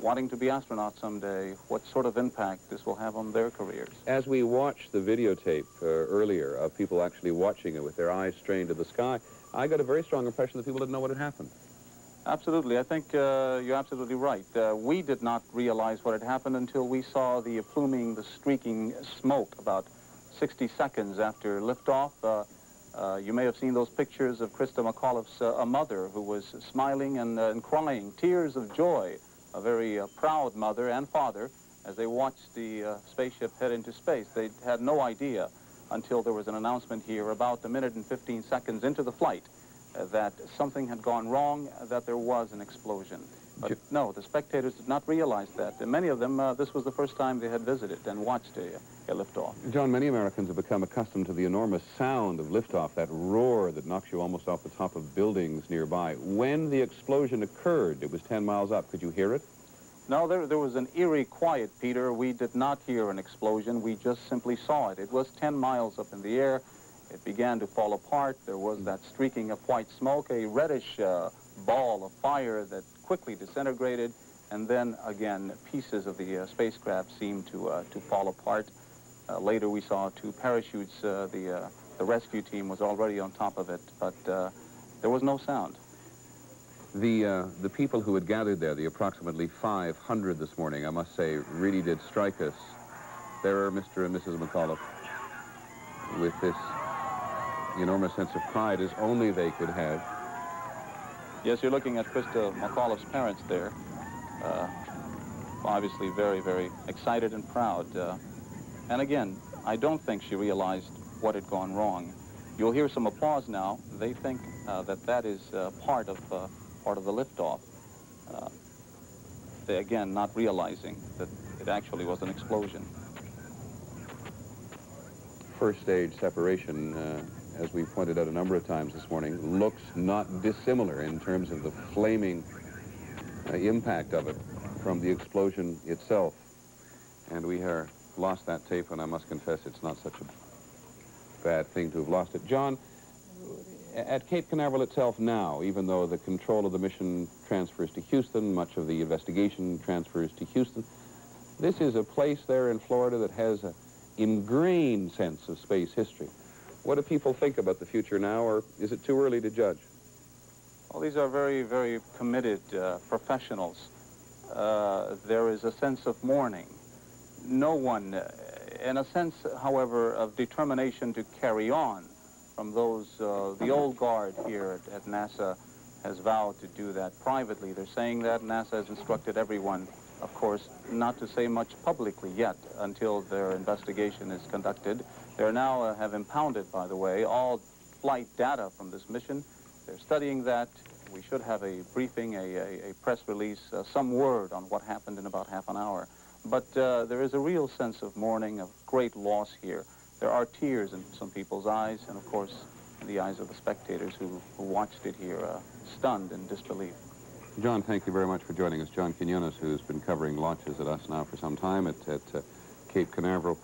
wanting to be astronauts someday, what sort of impact this will have on their careers. As we watched the videotape earlier of people actually watching it with their eyes strained to the sky, I got a very strong impression that people didn't know what had happened. Absolutely. I think you're absolutely right. We did not realize what had happened until we saw the pluming, the streaking smoke about 60 seconds after liftoff. You may have seen those pictures of Krista McAuliffe's mother, who was smiling and crying, tears of joy. A very proud mother and father as they watched the spaceship head into space. They had no idea until there was an announcement here about a minute and 15 seconds into the flight that something had gone wrong, that there was an explosion. But no, the spectators did not realize that. And many of them, this was the first time they had visited and watched a liftoff. John, many Americans have become accustomed to the enormous sound of liftoff, that roar that knocks you almost off the top of buildings nearby. When the explosion occurred, it was 10 miles up. Could you hear it? No, there was an eerie quiet, Peter. We did not hear an explosion. We just simply saw it. It was 10 miles up in the air. It began to fall apart. There was that streaking of white smoke, a reddish ball of fire that quickly disintegrated, and then again pieces of the spacecraft seemed to fall apart. Later we saw two parachutes. The rescue team was already on top of it, but there was no sound. The people who had gathered there, the approximately 500 this morning, I must say, really did strike us. There are Mr. and Mrs. McAuliffe with this enormous sense of pride as only they could have. Yes, you're looking at Krista McAuliffe's parents there. Obviously very, very excited and proud. And again, I don't think she realized what had gone wrong. You'll hear some applause now. They think that is part of the liftoff. They, again, not realizing that it actually was an explosion. First stage separation, as we pointed out a number of times this morning, looks not dissimilar in terms of the flaming impact of it from the explosion itself. And we have lost that tape, and I must confess it's not such a bad thing to have lost it. John, at Cape Canaveral itself now, even though the control of the mission transfers to Houston, much of the investigation transfers to Houston, this is a place there in Florida that has an ingrained sense of space history. What do people think about the future now, or is it too early to judge? Well, these are very, very committed professionals. There is a sense of mourning. No one, in a sense, however, of determination to carry on from those, the old guard here at NASA has vowed to do that privately. They're saying that NASA has instructed everyone, of course, not to say much publicly yet until their investigation is conducted. They now have impounded, by the way, all flight data from this mission. They're studying that. We should have a briefing, a press release, some word on what happened in about half an hour. But there is a real sense of mourning, of great loss here. There are tears in some people's eyes, and of course, in the eyes of the spectators who watched it here, stunned in disbelief. John, thank you very much for joining us. John Quinones, who's been covering launches at us now for some time at Cape Canaveral.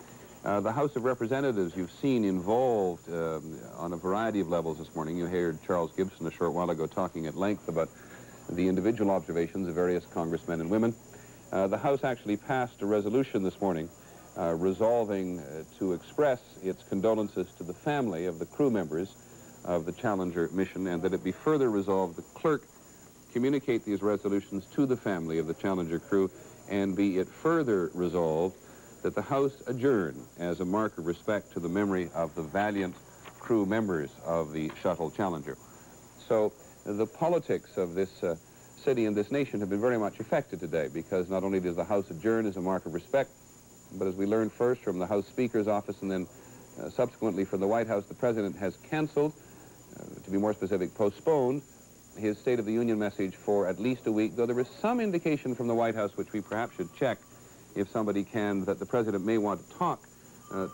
The House of Representatives you've seen involved on a variety of levels this morning. You heard Charles Gibson a short while ago talking at length about the individual observations of various congressmen and women. The House actually passed a resolution this morning resolving to express its condolences to the family of the crew members of the Challenger mission, and that it be further resolved the clerk communicate these resolutions to the family of the Challenger crew, and be it further resolved that the House adjourn as a mark of respect to the memory of the valiant crew members of the Shuttle Challenger. So the politics of this city and this nation have been very much affected today, because not only does the House adjourn as a mark of respect, but as we learned first from the House Speaker's office and then subsequently from the White House, the President has canceled, to be more specific, postponed his State of the Union message for at least a week, though there is some indication from the White House, which we perhaps should check if somebody can, that the President may want to talk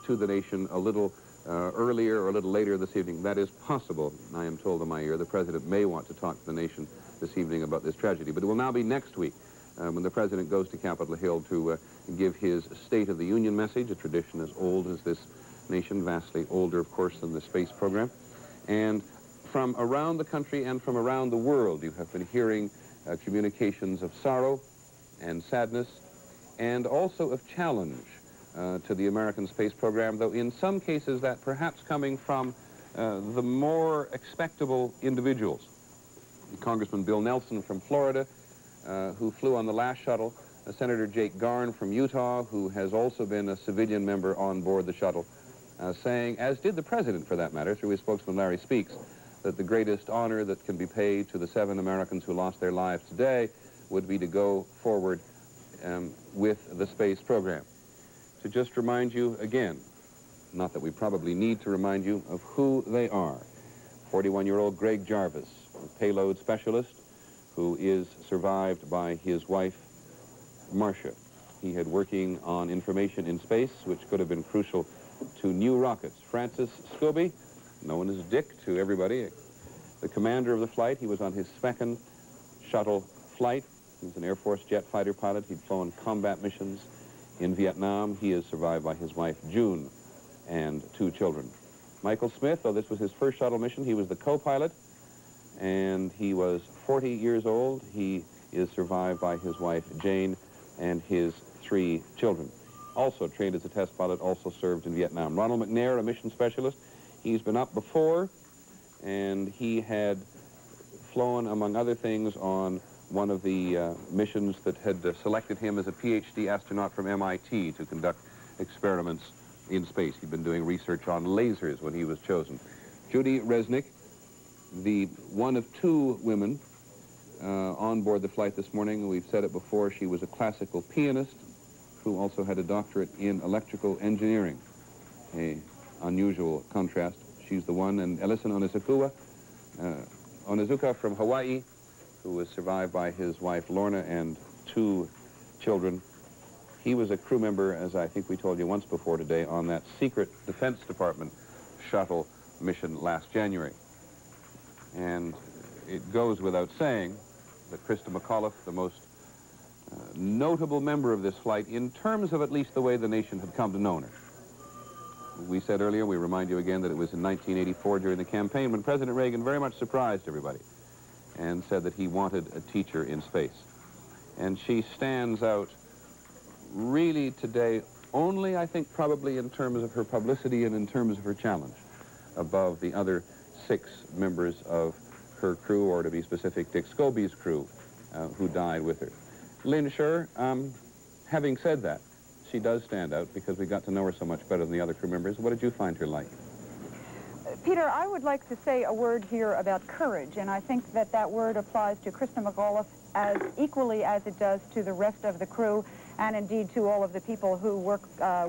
to the nation a little earlier or a little later this evening. That is possible, I am told in my ear. The President may want to talk to the nation this evening about this tragedy, but it will now be next week when the President goes to Capitol Hill to give his State of the Union message, a tradition as old as this nation, vastly older, of course, than the space program. And from around the country and from around the world, you have been hearing communications of sorrow and sadness, and also of challenge to the American space program, though in some cases that perhaps coming from the more expectable individuals. Congressman Bill Nelson from Florida, who flew on the last shuttle, Senator Jake Garn from Utah, who has also been a civilian member on board the shuttle, saying, as did the President for that matter, through his spokesman Larry Speaks, that the greatest honor that can be paid to the 7 Americans who lost their lives today would be to go forward with the space program. To just remind you again, not that we probably need to remind you of who they are. 41-year-old Greg Jarvis, a payload specialist who is survived by his wife, Marcia. He had working on information in space, which could have been crucial to new rockets. Francis Scobie, known as Dick to everybody, the commander of the flight. He was on his second shuttle flight. He was an Air Force jet fighter pilot. He'd flown combat missions in Vietnam. He is survived by his wife, June, and 2 children. Michael Smith, though this was his first shuttle mission, he was the co-pilot, and he was 40 years old. He is survived by his wife, Jane, and his 3 children. Also trained as a test pilot, also served in Vietnam. Ronald McNair, a mission specialist. He's been up before, and he had flown, among other things, on one of the missions that had selected him as a PhD astronaut from MIT to conduct experiments in space. He'd been doing research on lasers when he was chosen. Judy Resnick, the one of 2 women on board the flight this morning. We've said it before, she was a classical pianist who also had a doctorate in electrical engineering. An unusual contrast. She's the one. And Ellison Onizuka from Hawaii, who was survived by his wife Lorna and 2 children. He was a crew member, as I think we told you once before today, on that secret Defense Department shuttle mission last January. And it goes without saying that Christa McAuliffe, the most notable member of this flight, in terms of at least the way the nation had come to know her. We said earlier, we remind you again, that it was in 1984 during the campaign when President Reagan very much surprised everybody and said that he wanted a teacher in space. And she stands out really today only, I think, probably in terms of her publicity and in terms of her challenge above the other 6 members of her crew, or to be specific, Dick Scobie's crew, who died with her. Lynn Scher, having said that, she does stand out because we got to know her so much better than the other crew members. What did you find her like? Peter, I would like to say a word here about courage, and I think that that word applies to Christa McAuliffe as equally as it does to the rest of the crew, and indeed to all of the people who work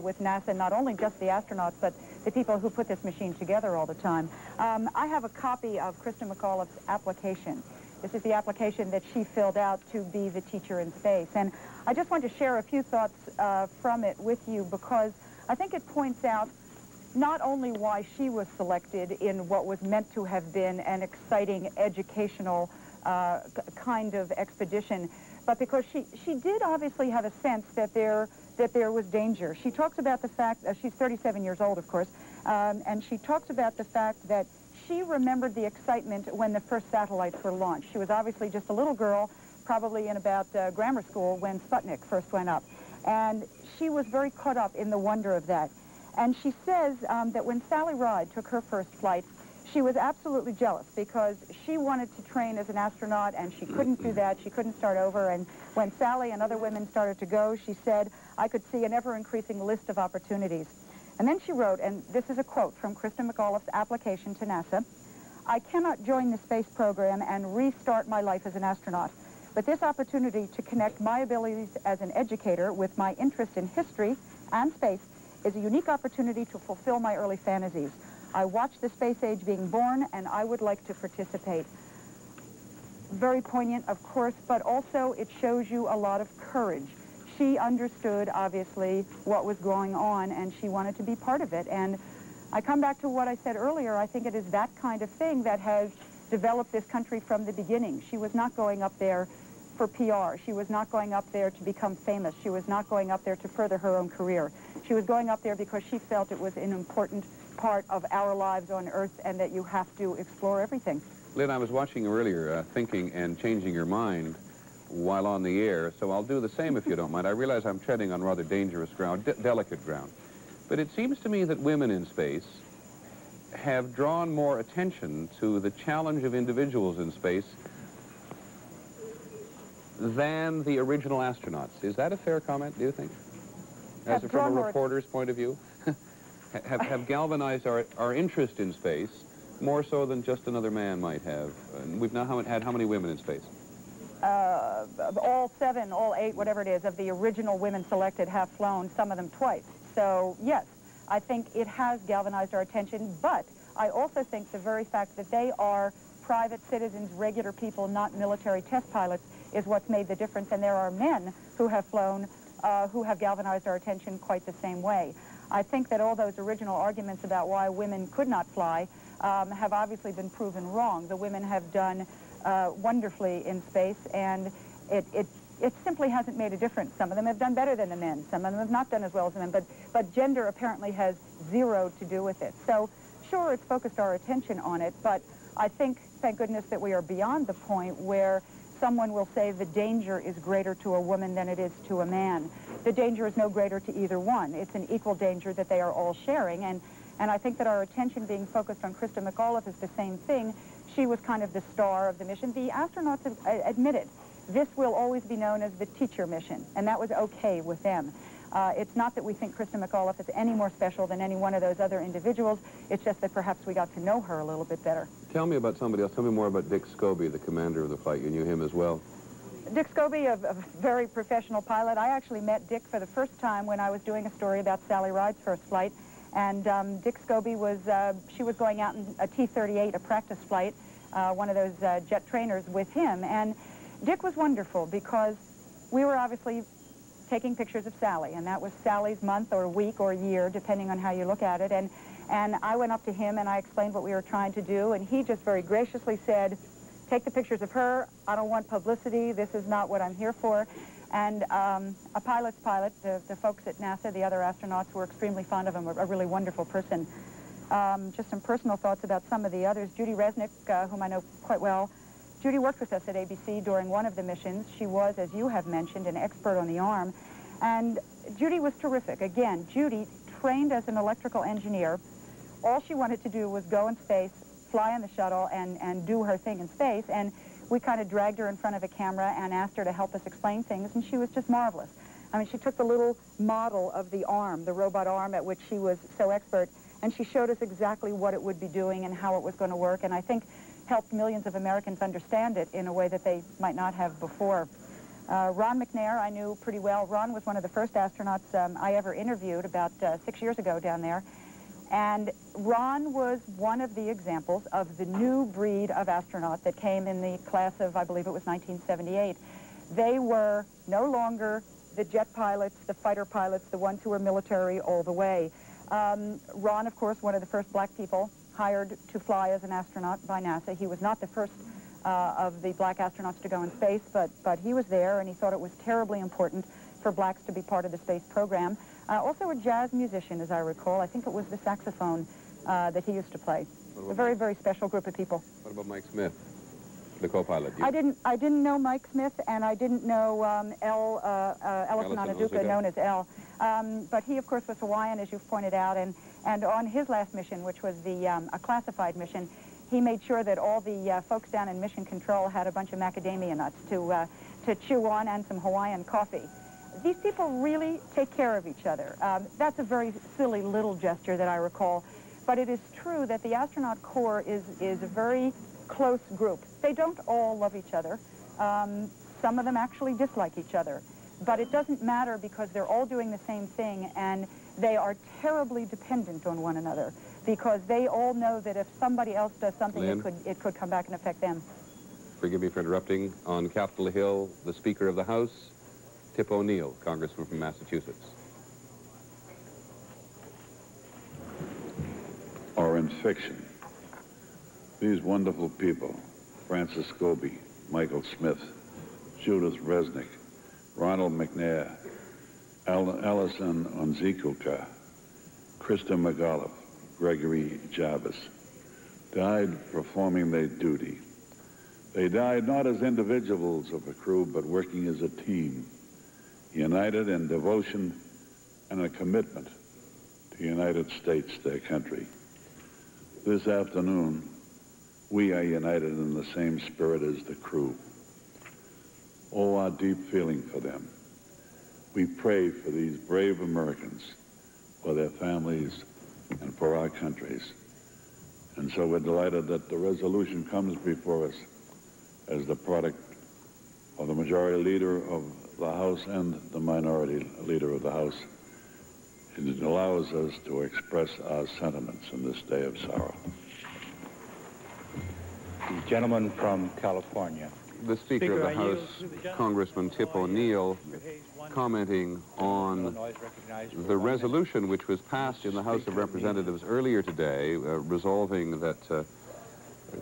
with NASA, not only just the astronauts, but the people who put this machine together all the time. I have a copy of Christa McAuliffe's application. This is the application that she filled out to be the teacher in space. And I just want to share a few thoughts from it with you, because I think it points out not only why she was selected in what was meant to have been an exciting educational kind of expedition, but because she did obviously have a sense that there was danger. She talks about the fact, she's 37 years old, of course, and she talks about the fact that she remembered the excitement when the first satellites were launched. She was obviously just a little girl, probably in about grammar school when Sputnik first went up. And she was very caught up in the wonder of that. And she says that when Sally Ride took her first flight, she was absolutely jealous because she wanted to train as an astronaut and she couldn't do that. She couldn't start over. And when Sally and other women started to go, she said, I could see an ever-increasing list of opportunities. And then she wrote, and this is a quote from Christa McAuliffe's application to NASA, I cannot join the space program and restart my life as an astronaut, but this opportunity to connect my abilities as an educator with my interest in history and space is a unique opportunity to fulfill my early fantasies. I watch the space age being born, and I would like to participate. Very poignant, of course, but also it shows you a lot of courage. She understood, obviously, what was going on, and she wanted to be part of it. And I come back to what I said earlier. I think it is that kind of thing that has developed this country from the beginning. She was not going up there for PR. She was not going up there to become famous. She was not going up there to further her own career. She was going up there because she felt it was an important part of our lives on Earth and that you have to explore everything. Lynn, I was watching you earlier, thinking and changing your mind while on the air, so I'll do the same if you don't mind. I realize I'm treading on rather dangerous ground, delicate ground. But it seems to me that women in space have drawn more attention to the challenge of individuals in space than the original astronauts. Is that a fair comment, do you think? As from a reporter's point of view? have galvanized our interest in space more so than just another man might have. And we've now had how many women in space? All 7, all 8, whatever it is, of the original women selected have flown, some of them twice. So, yes, I think it has galvanized our attention, but I also think the very fact that they are private citizens, regular people, not military test pilots, is what's made the difference. And there are men who have flown who have galvanized our attention quite the same way. I think that all those original arguments about why women could not fly have obviously been proven wrong. The women have done wonderfully in space, and it simply hasn't made a difference. Some of them have done better than the men. Some of them have not done as well as the men, but gender apparently has zero to do with it. So sure, it's focused our attention on it, but I think, thank goodness, that we are beyond the point where someone will say the danger is greater to a woman than it is to a man. The danger is no greater to either one. It's an equal danger that they are all sharing, and I think that our attention being focused on Krista McAuliffe is the same thing. She was kind of the star of the mission. The astronauts have admitted this will always be known as the teacher mission, and that was okay with them. It's not that we think Krista McAuliffe is any more special than any one of those other individuals. It's just that perhaps we got to know her a little bit better. Tell me about somebody else. Tell me more about Dick Scobie, the commander of the flight. You knew him as well. Dick Scobie, a very professional pilot. I actually met Dick for the first time when I was doing a story about Sally Ride's first flight. And Dick Scobie was, she was going out in a T-38, a practice flight, one of those jet trainers with him. And Dick was wonderful because we were obviously taking pictures of Sally, and that was Sally's month or week or year, depending on how you look at it. And I went up to him and I explained what we were trying to do, and he just very graciously said, take the pictures of her. I don't want publicity. This is not what I'm here for. And a pilot's pilot, the folks at NASA, the other astronauts, were extremely fond of him, a really wonderful person. Just some personal thoughts about some of the others. Judy Resnick, whom I know quite well. Judy worked with us at ABC during one of the missions. She was, as you have mentioned, an expert on the arm. And Judy was terrific. Again, Judy trained as an electrical engineer. All she wanted to do was go in space, fly on the shuttle, and do her thing in space. And we kind of dragged her in front of a camera and asked her to help us explain things, and she was just marvelous. I mean, she took the little model of the arm, the robot arm at which she was so expert, and she showed us exactly what it would be doing and how it was going to work, and I think helped millions of Americans understand it in a way that they might not have before. Ron McNair I knew pretty well. Ron was one of the first astronauts I ever interviewed about 6 years ago down there. And Ron was one of the examples of the new breed of astronaut that came in the class of, I believe it was 1978. They were no longer the jet pilots, the fighter pilots, the ones who were military all the way. Ron, of course, one of the first black people hired to fly as an astronaut by NASA. He was not the first of the black astronauts to go in space, but he was there, and he thought it was terribly important for blacks to be part of the space program. Also a jazz musician, as I recall. I think it was the saxophone that he used to play. A very, very special group of people. What about Mike Smith, the co-pilot? I didn't know Mike Smith, and I didn't know Ellison Onaduka, known as El. But he, of course, was Hawaiian, as you've pointed out, and on his last mission, which was a classified mission, he made sure that all the folks down in Mission Control had a bunch of macadamia nuts to chew on and some Hawaiian coffee. These people really take care of each other. That's a very silly little gesture that I recall, but it is true that the astronaut corps is a very close group. They don't all love each other. Some of them actually dislike each other, but it doesn't matter because they're all doing the same thing, and they are terribly dependent on one another because they all know that if somebody else does something, it could come back and affect them. Forgive me for interrupting. On Capitol Hill, the Speaker of the House, Tip O'Neill, Congressman from Massachusetts. Or in fiction, these wonderful people, Francis Scobie, Michael Smith, Judith Resnick, Ronald McNair, Ellison Onzikuka, Krista McAuliffe, Gregory Jarvis, died performing their duty. They died not as individuals of a crew, but working as a team, united in devotion and a commitment to the United States, their country. This afternoon, we are united in the same spirit as the crew. Oh, our deep feeling for them. We pray for these brave Americans, for their families, and for our countries. And so we're delighted that the resolution comes before us as the product of the majority leader of the House and the minority leader of the House. It allows us to express our sentiments in this day of sorrow. The gentleman from California. The Speaker of the House, Congressman Tip O'Neill, commenting on the resolution which was passed in the House of Representatives earlier today, resolving that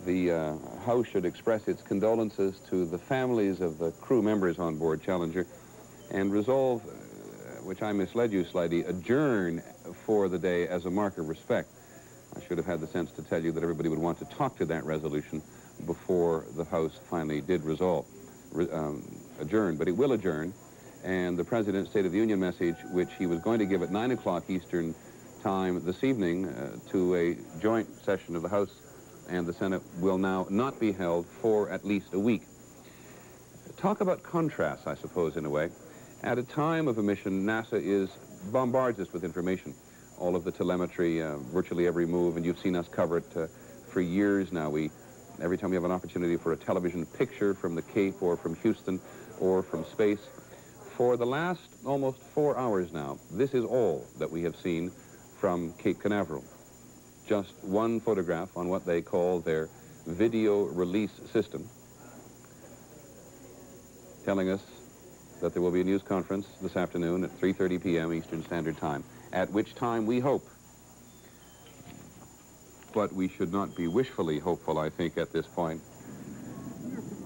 the House should express its condolences to the families of the crew members on board Challenger and resolve, which I misled you slightly, adjourn for the day as a mark of respect. I should have had the sense to tell you that everybody would want to talk to that resolution before the House finally did adjourn, but it will adjourn, and the President's State of the Union message, which he was going to give at 9 o'clock Eastern time this evening to a joint session of the House and the Senate, will now not be held for at least a week. Talk about contrasts, I suppose, in a way. At a time of a mission, NASA bombards us with information, all of the telemetry, virtually every move, and you've seen us cover it for years now. Every time we have an opportunity for a television picture from the Cape or from Houston or from space, for the last almost 4 hours now, this is all that we have seen from Cape Canaveral. Just one photograph on what they call their video release system, telling us that there will be a news conference this afternoon at 3:30 p.m. Eastern Standard Time, at which time we hope, but we should not be wishfully hopeful, I think, at this point,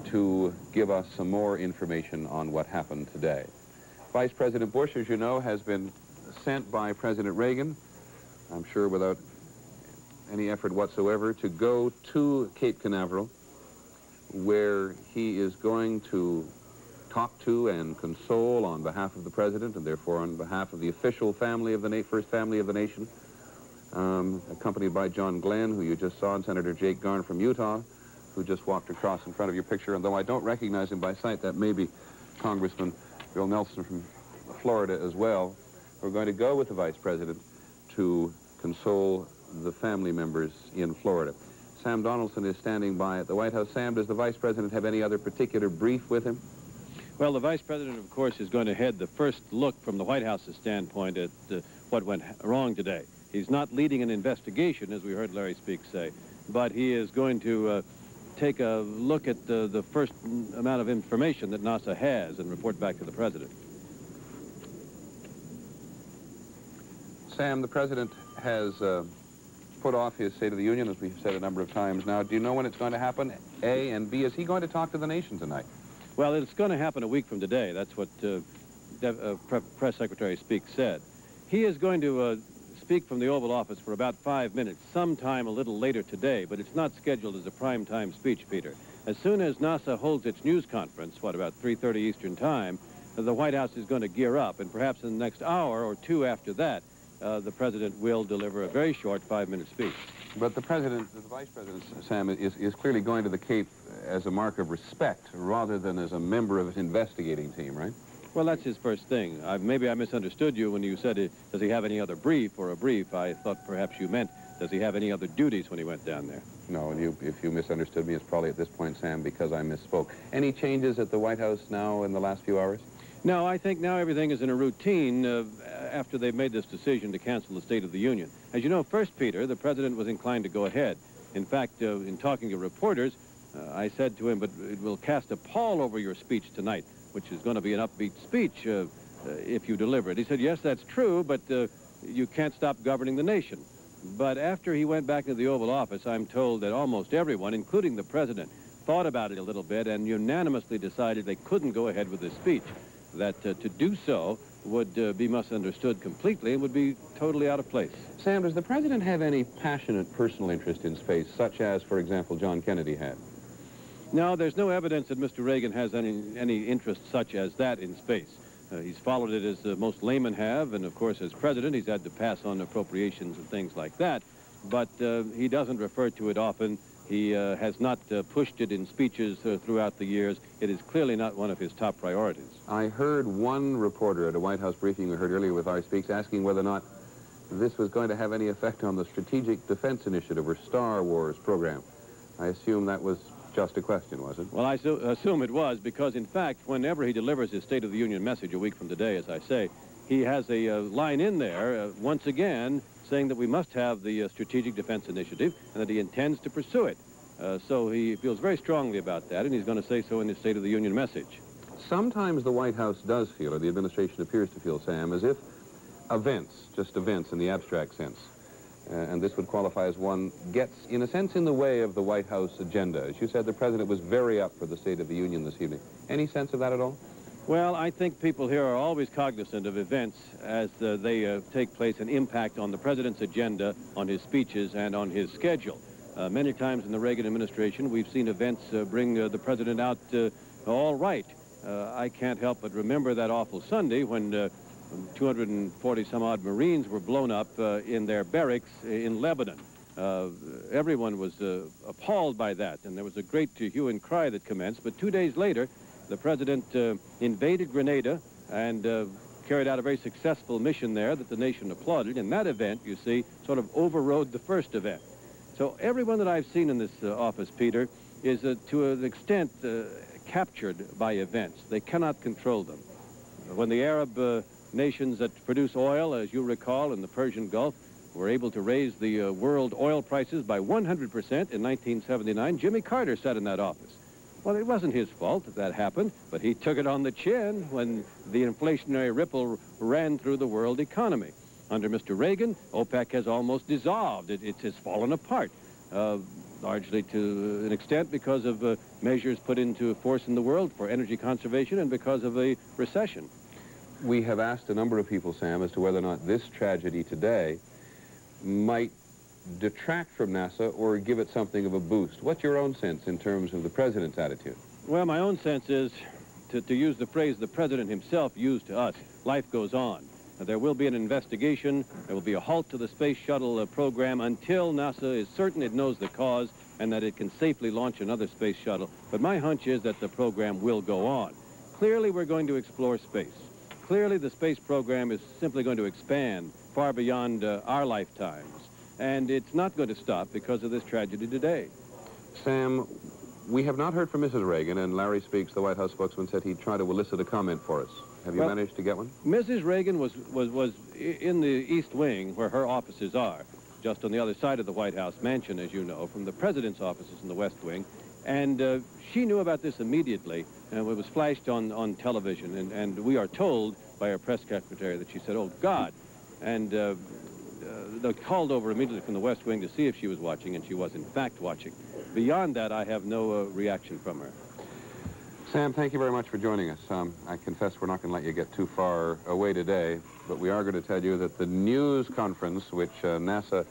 to give us some more information on what happened today. Vice President Bush, as you know, has been sent by President Reagan, I'm sure without any effort whatsoever, to go to Cape Canaveral, where he is going to talk to and console on behalf of the President and therefore on behalf of the official family of the first family of the nation, accompanied by John Glenn, who you just saw, and Senator Jake Garn from Utah, who just walked across in front of your picture. And though I don't recognize him by sight, that may be Congressman Bill Nelson from Florida as well. We're going to go with the Vice President to console the family members in Florida. Sam Donaldson is standing by at the White House. Sam, does the Vice President have any other particular brief with him? Well, the Vice President, of course, is going to head the first look from the White House's standpoint at what went wrong today. He's not leading an investigation, as we heard Larry Speake say, but he is going to take a look at the first amount of information that NASA has and report back to the President. Sam, the President has put off his State of the Union, as we've said a number of times now. Do you know when it's going to happen, A? And B, is he going to talk to the nation tonight? Well, it's going to happen a week from today. That's what Press Secretary Speake said. He is going to speak from the Oval Office for about 5 minutes, sometime a little later today, but it's not scheduled as a prime-time speech, Peter. As soon as NASA holds its news conference, about 3:30 Eastern Time, the White House is going to gear up, and perhaps in the next hour or two after that, the President will deliver a very short 5-minute speech. But the President, the Vice President, Sam, is clearly going to the Cape as a mark of respect rather than as a member of an investigating team, right? Well, that's his first thing. Maybe I misunderstood you when you said, does he have any other brief or a brief? I thought perhaps you meant, does he have any other duties when he went down there? No, and if you misunderstood me, it's probably at this point, Sam, because I misspoke. Any changes at the White House now in the last few hours? No, I think now everything is in a routine after they've made this decision to cancel the State of the Union. As you know, first, Peter, the President was inclined to go ahead. In fact, in talking to reporters, I said to him, but it will cast a pall over your speech tonight, which is going to be an upbeat speech if you deliver it. He said, yes, that's true, but you can't stop governing the nation. But after he went back to the Oval Office, I'm told that almost everyone, including the President, thought about it a little bit and unanimously decided they couldn't go ahead with this speech, that to do so would be misunderstood completely and would be totally out of place. Sam, does the President have any passionate personal interest in space, such as, for example, John Kennedy had? No, there's no evidence that Mr. Reagan has any interest such as that in space. He's followed it as most laymen have, and of course as president he's had to pass on appropriations and things like that, but he doesn't refer to it often. He has not pushed it in speeches throughout the years. It is clearly not one of his top priorities. I heard one reporter at a White House briefing we heard earlier with our speaks asking whether or not this was going to have any effect on the Strategic Defense Initiative or Star Wars program. I assume that was just a question, was it? Well, I assume it was, because in fact, whenever he delivers his State of the Union message a week from today, as I say, he has a line in there, once again, saying that we must have the Strategic Defense Initiative and that he intends to pursue it. So he feels very strongly about that, and he's going to say so in his State of the Union message. Sometimes the White House does feel, or the administration appears to feel, Sam, as if events, just events in the abstract sense, and this would qualify as one, gets, in a sense, in the way of the White House agenda. As you said, the President was very up for the State of the Union this evening. Any sense of that at all? Well, I think people here are always cognizant of events as they take place and impact on the President's agenda, on his speeches, and on his schedule. Many times in the Reagan administration, we've seen events bring the President out all right. I can't help but remember that awful Sunday when 240-some-odd Marines were blown up in their barracks in Lebanon. Everyone was appalled by that, and there was a great hue and cry that commenced. But 2 days later, the President invaded Grenada and carried out a very successful mission there that the nation applauded. And that event, you see, sort of overrode the first event. So everyone that I've seen in this office, Peter, is to an extent captured by events. They cannot control them. When the Arab nations that produce oil, as you recall, in the Persian Gulf, were able to raise the world oil prices by 100% in 1979, Jimmy Carter sat in that office. Well, it wasn't his fault that that happened, but he took it on the chin when the inflationary ripple ran through the world economy. Under Mr. Reagan, OPEC has almost dissolved. It has fallen apart, largely to an extent because of measures put into force in the world for energy conservation and because of a recession. We have asked a number of people, Sam, as to whether or not this tragedy today might detract from NASA or give it something of a boost. What's your own sense in terms of the President's attitude? Well, my own sense is, to use the phrase the President himself used to us, life goes on. There will be an investigation. There will be a halt to the space shuttle program until NASA is certain it knows the cause and that it can safely launch another space shuttle. But my hunch is that the program will go on. Clearly, we're going to explore space. Clearly, the space program is simply going to expand far beyond our lifetimes. And it's not going to stop because of this tragedy today. Sam, we have not heard from Mrs. Reagan, and Larry Speaks, the White House spokesman, said he'd try to elicit a comment for us. Have you managed to get one? Mrs. Reagan was in the East Wing, where her offices are, just on the other side of the White House mansion, as you know, from the President's offices in the West Wing. And she knew about this immediately, and it was flashed on television. And we are told by her press secretary that she said, "Oh, God." And they called over immediately from the West Wing to see if she was watching, and she was, in fact, watching. Beyond that, I have no reaction from her. Sam, thank you very much for joining us. I confess we're not going to let you get too far away today, but we are going to tell you that the news conference, which NASA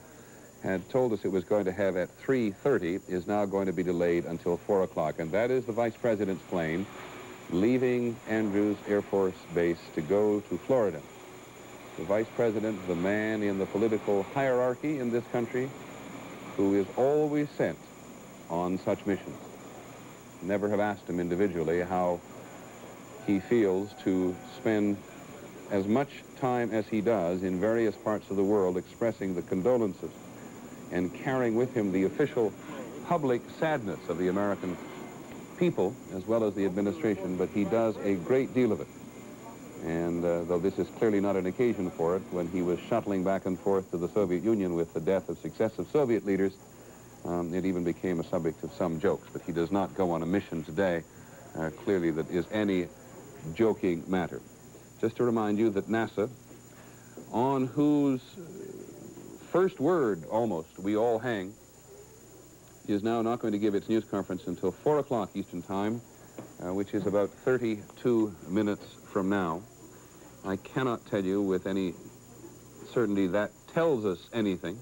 had told us it was going to have at 3:30, is now going to be delayed until 4 o'clock, and that is the Vice President's plane leaving Andrews Air Force Base to go to Florida. The Vice President, the man in the political hierarchy in this country who is always sent on such missions. Never have asked him individually how he feels to spend as much time as he does in various parts of the world expressing the condolences and carrying with him the official public sadness of the American people as well as the administration, but he does a great deal of it. And though this is clearly not an occasion for it, when he was shuttling back and forth to the Soviet Union with the death of successive Soviet leaders, it even became a subject of some jokes. But he does not go on a mission today, clearly, that is any joking matter. Just to remind you that NASA, on whose first word, almost, we all hang, is now not going to give its news conference until 4 o'clock Eastern Time, which is about 32 minutes from now. I cannot tell you with any certainty that tells us anything.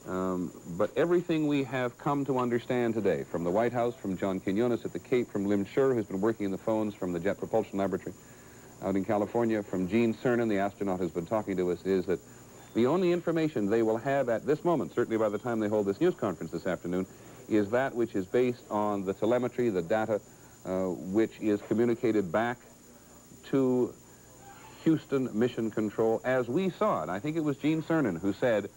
But everything we have come to understand today, from the White House, from John Quinones at the Cape, from Lim Sher, who's been working in the phones from the Jet Propulsion Laboratory out in California, from Gene Cernan, the astronaut who's been talking to us, is that the only information they will have at this moment, certainly by the time they hold this news conference this afternoon, is that which is based on the telemetry, the data, which is communicated back to Houston Mission Control as we saw it. I think it was Gene Cernan who said,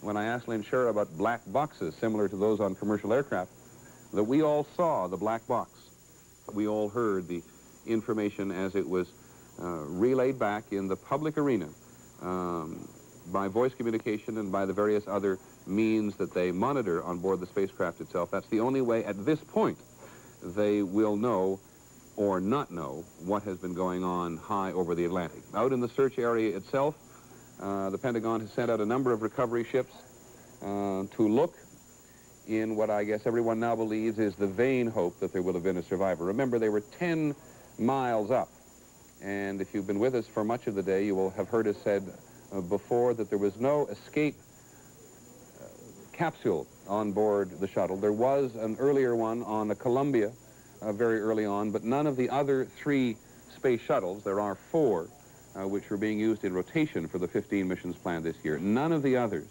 when I asked Lim Sher about black boxes similar to those on commercial aircraft, that we all saw the black box. We all heard the information as it was relayed back in the public arena by voice communication and by the various other means that they monitor on board the spacecraft itself. That's the only way at this point they will know or not know what has been going on high over the Atlantic. Out in the search area itself, the Pentagon has sent out a number of recovery ships to look in what I guess everyone now believes is the vain hope that there will have been a survivor. Remember, they were 10 miles up, and if you've been with us for much of the day, you will have heard us said before that there was no escape capsule on board the shuttle. There was an earlier one on the Columbia very early on, but none of the other 3 space shuttles, there are 4, which were being used in rotation for the 15 missions planned this year, none of the others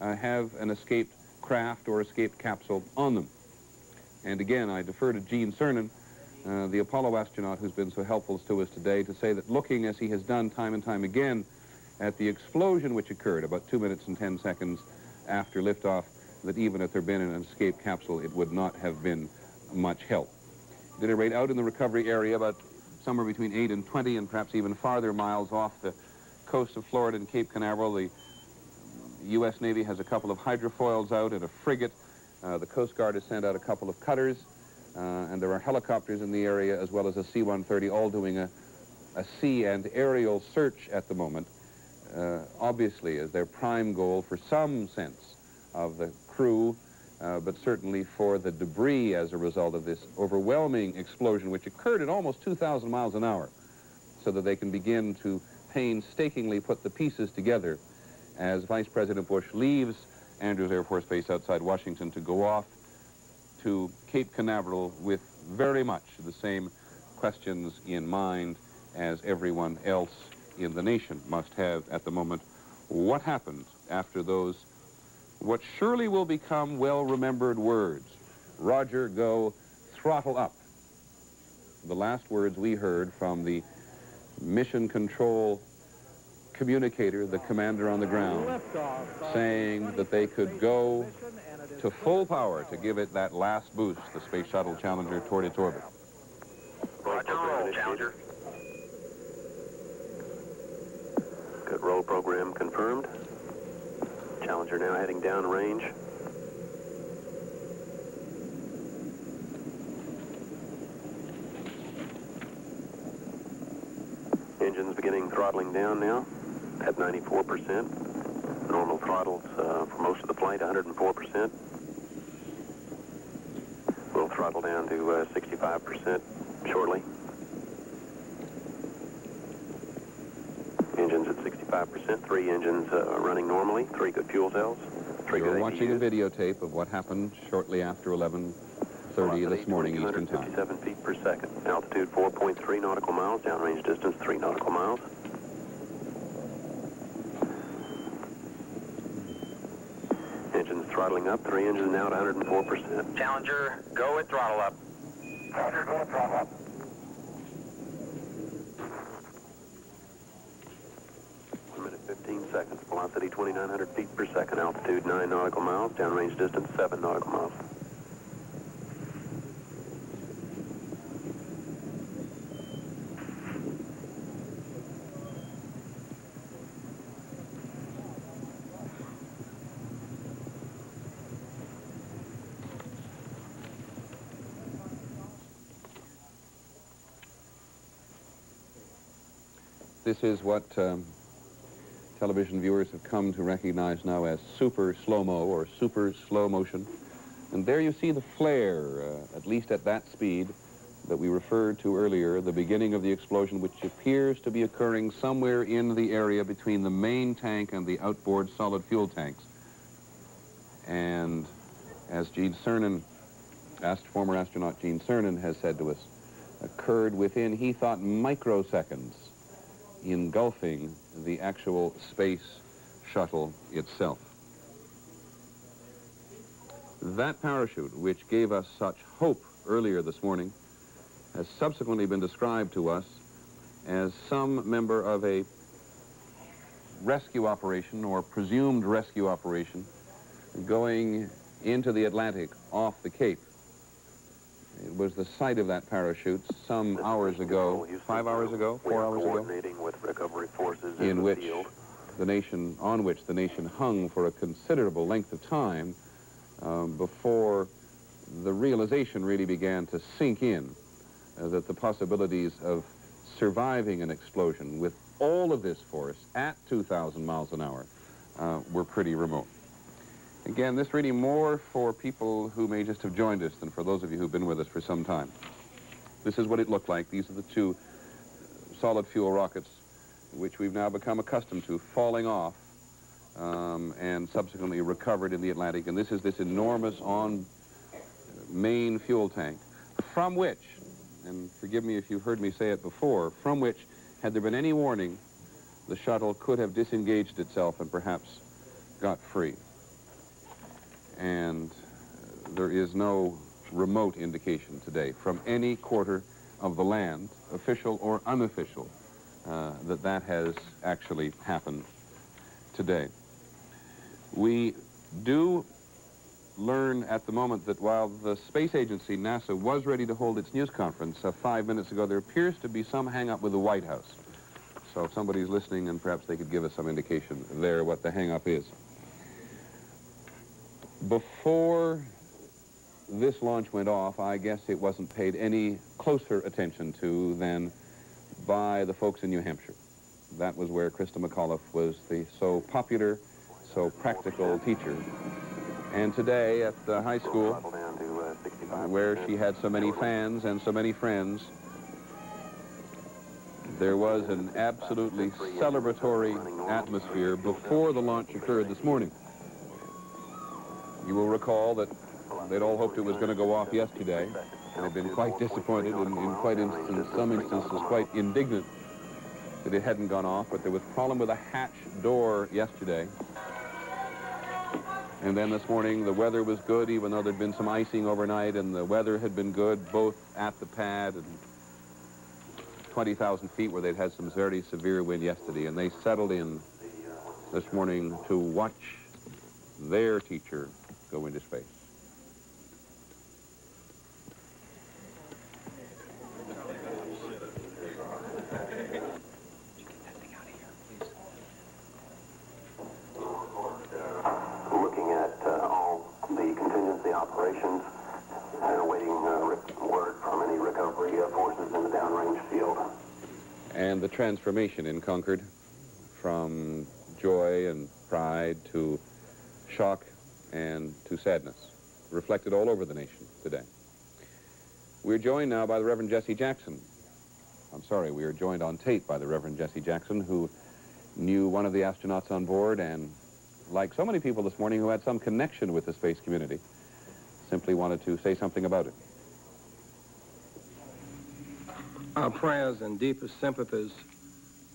have an escaped craft or escaped capsule on them. And again, I defer to Gene Cernan, the Apollo astronaut who's been so helpful to us today, to say that looking as he has done time and time again at the explosion which occurred about 2 minutes and 10 seconds after liftoff, that even if there had been an escape capsule, it would not have been much help. At any rate, out in the recovery area, about somewhere between 8 and 20 and perhaps even farther miles off the coast of Florida and Cape Canaveral, the U.S. Navy has a couple of hydrofoils out and a frigate. The Coast Guard has sent out a couple of cutters, and there are helicopters in the area as well as a C-130, all doing a sea and aerial search at the moment, obviously as their prime goal for some sense of the crew, but certainly for the debris as a result of this overwhelming explosion, which occurred at almost 2,000 miles an hour, so that they can begin to painstakingly put the pieces together as Vice President Bush leaves Andrews Air Force Base outside Washington to go off to Cape Canaveral with very much the same questions in mind as everyone else in the nation must have at the moment. What happened after those, what surely will become well-remembered words? Roger, go, throttle up. The last words we heard from the mission control communicator, the commander on the ground, saying that they could go to full power to give it that last boost, the Space Shuttle Challenger, toward its orbit. Roger, roll, Challenger. Good roll program confirmed. Challenger now heading downrange. Engines beginning throttling down now at 94%. Normal throttles for most of the flight, 104%. We'll throttle down to 65% shortly. Engines at 65%, 3 engines running normally, 3 good fuel cells. You're watching a videotape of what happened shortly after 11:30 this morning Eastern Time. 257 feet per second. Altitude 4.3 nautical miles, downrange distance 3 nautical miles. Engines throttling up, 3 engines now at 104%. Challenger, go with throttle up. Challenger, go with throttle up. Minute 15 seconds. Velocity 2,900 feet per second. Altitude 9 nautical miles. Downrange distance 7 nautical miles. This is what television viewers have come to recognize now as super slow-mo or super slow motion. And there you see the flare, at least at that speed that we referred to earlier, the beginning of the explosion, which appears to be occurring somewhere in the area between the main tank and the outboard solid fuel tanks. And as Gene Cernan, former astronaut Gene Cernan has said to us, occurred within, he thought, microseconds, engulfing the actual space shuttle itself. That parachute, which gave us such hope earlier this morning, has subsequently been described to us as some member of a rescue operation or presumed rescue operation going into the Atlantic off the Cape. It was the site of that parachute some hours ago, 5 hours ago, 4 hours ago, coordinating with recovery forces in which on which the nation hung for a considerable length of time before the realization really began to sink in that the possibilities of surviving an explosion with all of this force at 2,000 miles an hour were pretty remote. Again, this really more for people who may just have joined us than for those of you who've been with us for some time. This is what it looked like. These are the two solid fuel rockets which we've now become accustomed to falling off and subsequently recovered in the Atlantic. And this is this enormous main fuel tank from which, and forgive me if you've heard me say it before, from which, had there been any warning, the shuttle could have disengaged itself and perhaps got free. And there is no remote indication today from any quarter of the land, official or unofficial, that that has actually happened today. We do learn at the moment that while the space agency, NASA, was ready to hold its news conference 5 minutes ago, there appears to be some hang-up with the White House. So if somebody's listening, and perhaps they could give us some indication there what the hang-up is. Before this launch went off, I guess it wasn't paid any closer attention to than by the folks in New Hampshire. That was where Krista McAuliffe was the so popular, so practical teacher. And today at the high school, where she had so many fans and so many friends, there was an absolutely celebratory atmosphere before the launch occurred this morning. You will recall that they'd all hoped it was going to go off yesterday, and had been quite disappointed and in some instances quite indignant that it hadn't gone off, but there was a problem with a hatch door yesterday. And then this morning the weather was good, even though there'd been some icing overnight, and the weather had been good both at the pad and 20,000 feet where they'd had some very severe wind yesterday, and they settled in this morning to watch their teacher go into space. Looking at all the contingency operations and awaiting word from any recovery forces in the downrange field. And the transformation in Concord from joy and pride to shock and to sadness, reflected all over the nation today. We're joined now by the Reverend Jesse Jackson. We are joined on tape by the Reverend Jesse Jackson, who knew one of the astronauts on board and, like so many people this morning who had some connection with the space community, simply wanted to say something about it. Our prayers and deepest sympathies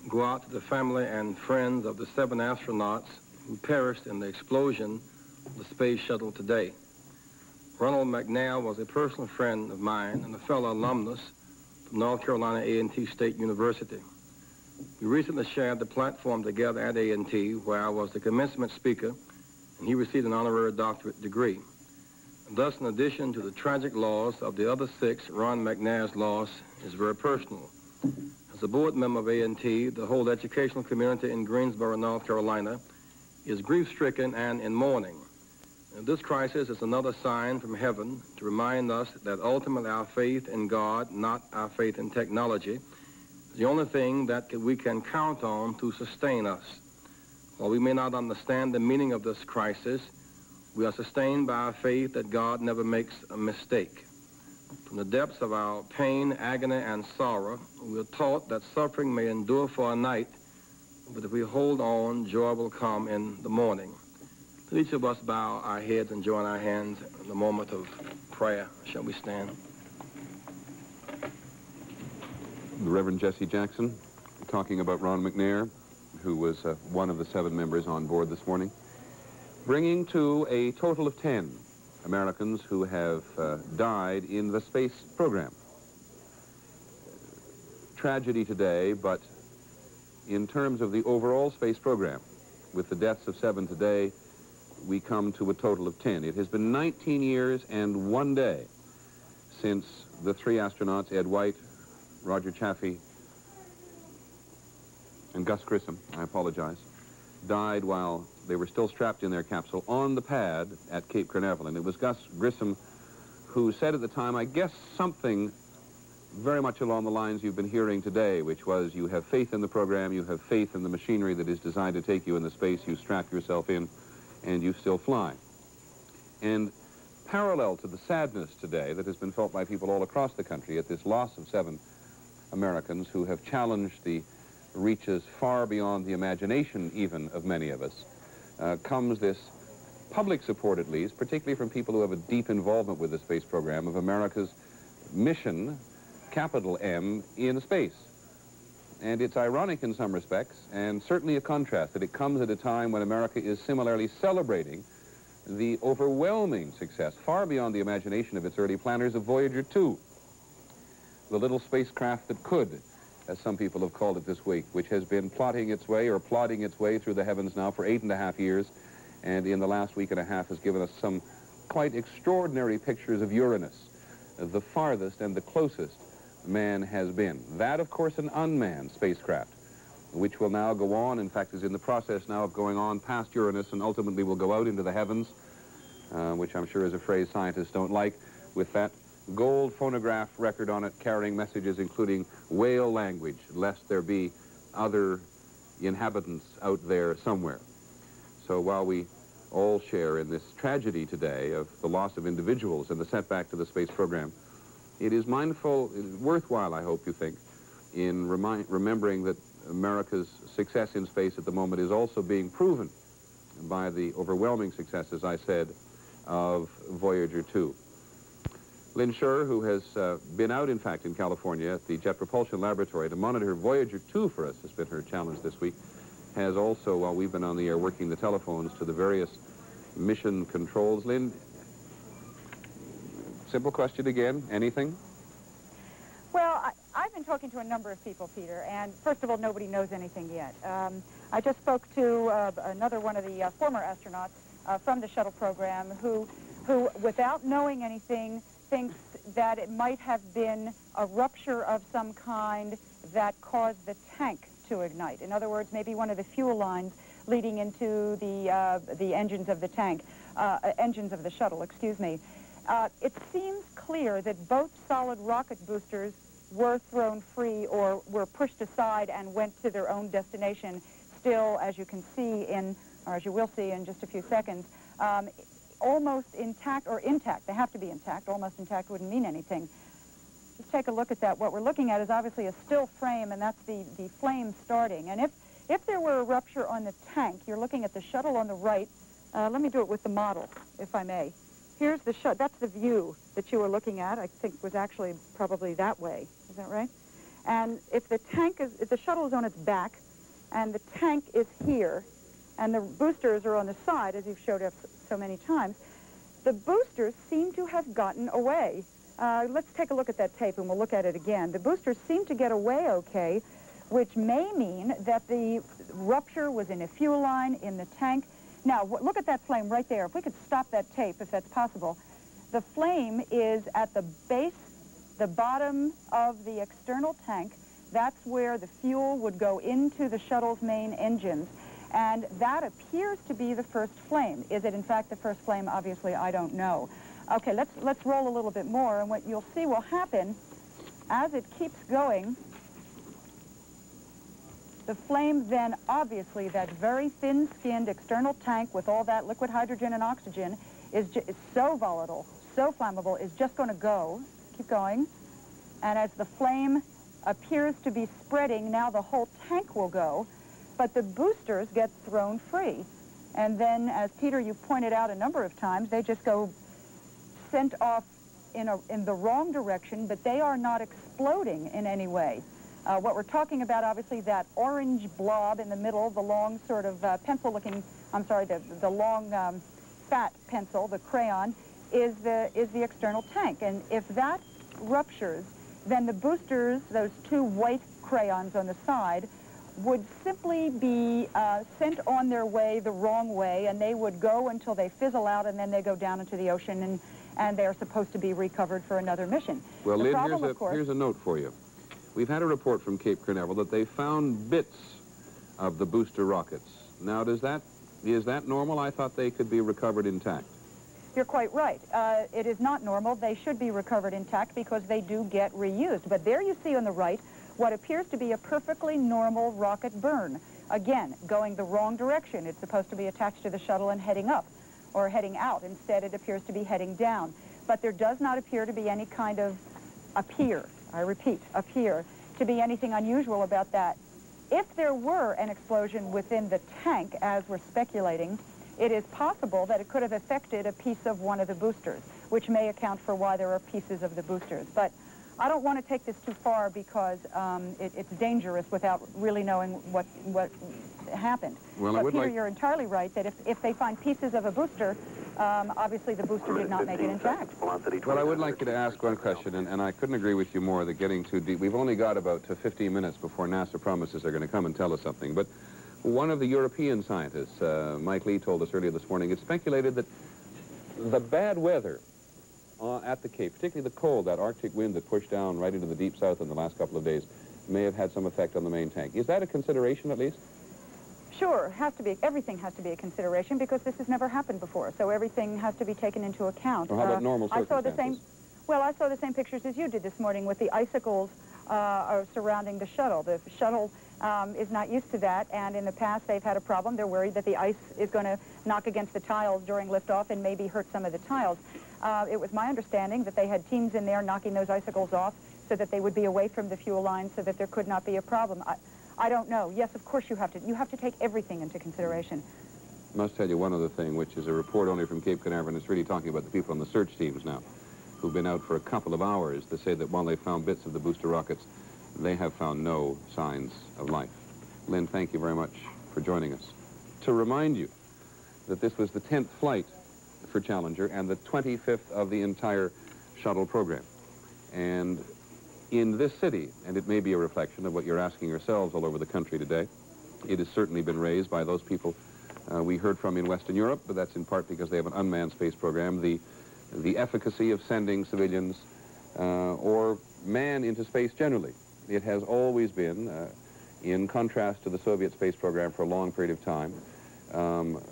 go out to the family and friends of the 7 astronauts who perished in the explosion of the space shuttle today. Ronald McNair was a personal friend of mine and a fellow alumnus from North Carolina A&T State University. We recently shared the platform together at A&T, where I was the commencement speaker, and he received an honorary doctorate degree. Thus, in addition to the tragic loss of the other 6, Ron McNair's loss is very personal. As a board member of A&T, the whole educational community in Greensboro, North Carolina, is grief-stricken and in mourning. And this crisis is another sign from heaven to remind us that ultimately our faith in God, not our faith in technology, is the only thing that we can count on to sustain us. While we may not understand the meaning of this crisis, we are sustained by our faith that God never makes a mistake. From the depths of our pain, agony, and sorrow, we are taught that suffering may endure for a night, but if we hold on, joy will come in the morning. Let each of us bow our heads and join our hands in the moment of prayer. Shall we stand? The Reverend Jesse Jackson talking about Ron McNair, who was one of the 7 members on board this morning, bringing to a total of 10 Americans who have died in the space program. Tragedy today, but in terms of the overall space program, with the deaths of 7 today, we come to a total of 10. It has been 19 years and 1 day since the 3 astronauts, Ed White, Roger Chaffee, and Gus Grissom, I apologize, died while they were still strapped in their capsule on the pad at Cape Canaveral. And it was Gus Grissom who said at the time, I guess something very much along the lines you've been hearing today, which was you have faith in the program, you have faith in the machinery that is designed to take you in the space, you strap yourself in, and you still fly. And parallel to the sadness today that has been felt by people all across the country at this loss of 7 Americans who have challenged the reaches far beyond the imagination even of many of us, comes this public support, at least, particularly from people who have a deep involvement with the space program, of America's mission, capital M, in space. And it's ironic in some respects, and certainly a contrast, that it comes at a time when America is similarly celebrating the overwhelming success, far beyond the imagination of its early planners, of Voyager 2, the little spacecraft that could, as some people have called it this week, which has been plotting its way or plodding its way through the heavens now for 8.5 years, and in the last week and a half has given us some quite extraordinary pictures of Uranus, the farthest and the closest man has been. That, of course, an unmanned spacecraft, which will now go on, in fact, is in the process now of going on past Uranus and ultimately will go out into the heavens, which I'm sure is a phrase scientists don't like, with that gold phonograph record on it carrying messages including whale language, lest there be other inhabitants out there somewhere. So while we all share in this tragedy today of the loss of individuals and the setback to the space program, it is worthwhile, I hope you think, in remembering that America's success in space at the moment is also being proven by the overwhelming success, as I said, of Voyager 2. Lynn Scher, who has been out, in fact, in California at the Jet Propulsion Laboratory to monitor Voyager 2 for us, has been her challenge this week, has also, while we've been on the air, working the telephones to the various mission controls. Lynn, simple question again, anything? Well, I've been talking to a number of people, Peter, and first of all, nobody knows anything yet. I just spoke to another one of the former astronauts from the shuttle program who, without knowing anything, thinks that it might have been a rupture of some kind that caused the tank to ignite. In other words, maybe one of the fuel lines leading into the engines of the tank, engines of the shuttle, excuse me. It seems clear that both solid rocket boosters were thrown free or were pushed aside and went to their own destination, still, as you can see or as you will see in just a few seconds, almost intact, or intact. They have to be intact. Almost intact wouldn't mean anything. Just take a look at that. What we're looking at is obviously a still frame, and that's the flame starting. And if there were a rupture on the tank, you're looking at the shuttle on the right. Let me do it with the model, if I may. Here's the that's the view that you were looking at. I think was actually probably that way. Is that right? And if the shuttle is on its back, and the tank is here, and the boosters are on the side, as you've showed us so many times, the boosters seem to have gotten away. Let's take a look at that tape, and we'll look at it again. The boosters seem to get away okay, which may mean that the rupture was in a fuel line in the tank. Now, look at that flame right there. If we could stop that tape, if that's possible. The flame is at the base, the bottom of the external tank. That's where the fuel would go into the shuttle's main engines. And that appears to be the first flame. Is it, in fact, the first flame? Obviously, I don't know. Okay, let's roll a little bit more, and what you'll see will happen as it keeps going. The flame then, obviously, that very thin-skinned external tank with all that liquid hydrogen and oxygen is so volatile, so flammable, is just going to go. Keep going. And as the flame appears to be spreading, now the whole tank will go, but the boosters get thrown free. And then, as Peter, you've pointed out a number of times, they just go sent off in the wrong direction, but they are not exploding in any way. What we're talking about, obviously, that orange blob in the middle, the long sort of pencil-looking, I'm sorry, the long fat pencil, the crayon, is the external tank. And if that ruptures, then the boosters, those two white crayons on the side, would simply be sent on their way the wrong way, and they would go until they fizzle out, and then they go down into the ocean, and they're supposed to be recovered for another mission. Well, Lynn, here's a note for you. We've had a report from Cape Canaveral that they found bits of the booster rockets Now, is that normal? I thought they could be recovered intact. You're quite right. It is not normal. They should be recovered intact because they do get reused. But there you see on the right what appears to be a perfectly normal rocket burn. Again, going the wrong direction. It's supposed to be attached to the shuttle and heading up or heading out. Instead, it appears to be heading down. But there does not appear to be any kind of I repeat, appear to be anything unusual about that. If there were an explosion within the tank, as we're speculating, it is possible that it could have affected a piece of one of the boosters, which may account for why there are pieces of the boosters. But I don't want to take this too far because it's dangerous without really knowing what happened. Well, but Peter, you're entirely right that if they find pieces of a booster, obviously the booster did not make it intact. Well, I would like you to ask one question, and I couldn't agree with you more that getting too deep. We've only got about 15 minutes before NASA promises they're going to come and tell us something. But one of the European scientists, Mike Lee, told us earlier this morning, it speculated that the bad weather at the Cape, particularly the cold, that Arctic wind that pushed down right into the deep south in the last couple of days, may have had some effect on the main tank. Is that a consideration, at least? Sure, has to be. Everything has to be a consideration because this has never happened before. So everything has to be taken into account. Well, how about normal circumstances? I saw the same pictures as you did this morning with the icicles surrounding the shuttle. The shuttle is not used to that, and in the past they've had a problem. They're worried that the ice is going to knock against the tiles during liftoff and maybe hurt some of the tiles. It was my understanding that they had teams in there knocking those icicles off so that they would be away from the fuel line so that there could not be a problem. I don't know. Yes, of course you have to take everything into consideration. I must tell you one other thing, which is a report only from Cape Canaveral, and it's really talking about the people on the search teams now, who've been out for a couple of hours to say that while they found bits of the booster rockets, they have found no signs of life. Lynn, thank you very much for joining us. To remind you that this was the 10th flight for Challenger and the 25th of the entire shuttle program. And in this city, and it may be a reflection of what you're asking yourselves all over the country today, it has certainly been raised by those people we heard from in Western Europe, but that's in part because they have an unmanned space program, the efficacy of sending civilians or man into space generally. It has always been, in contrast to the Soviet space program for a long period of time,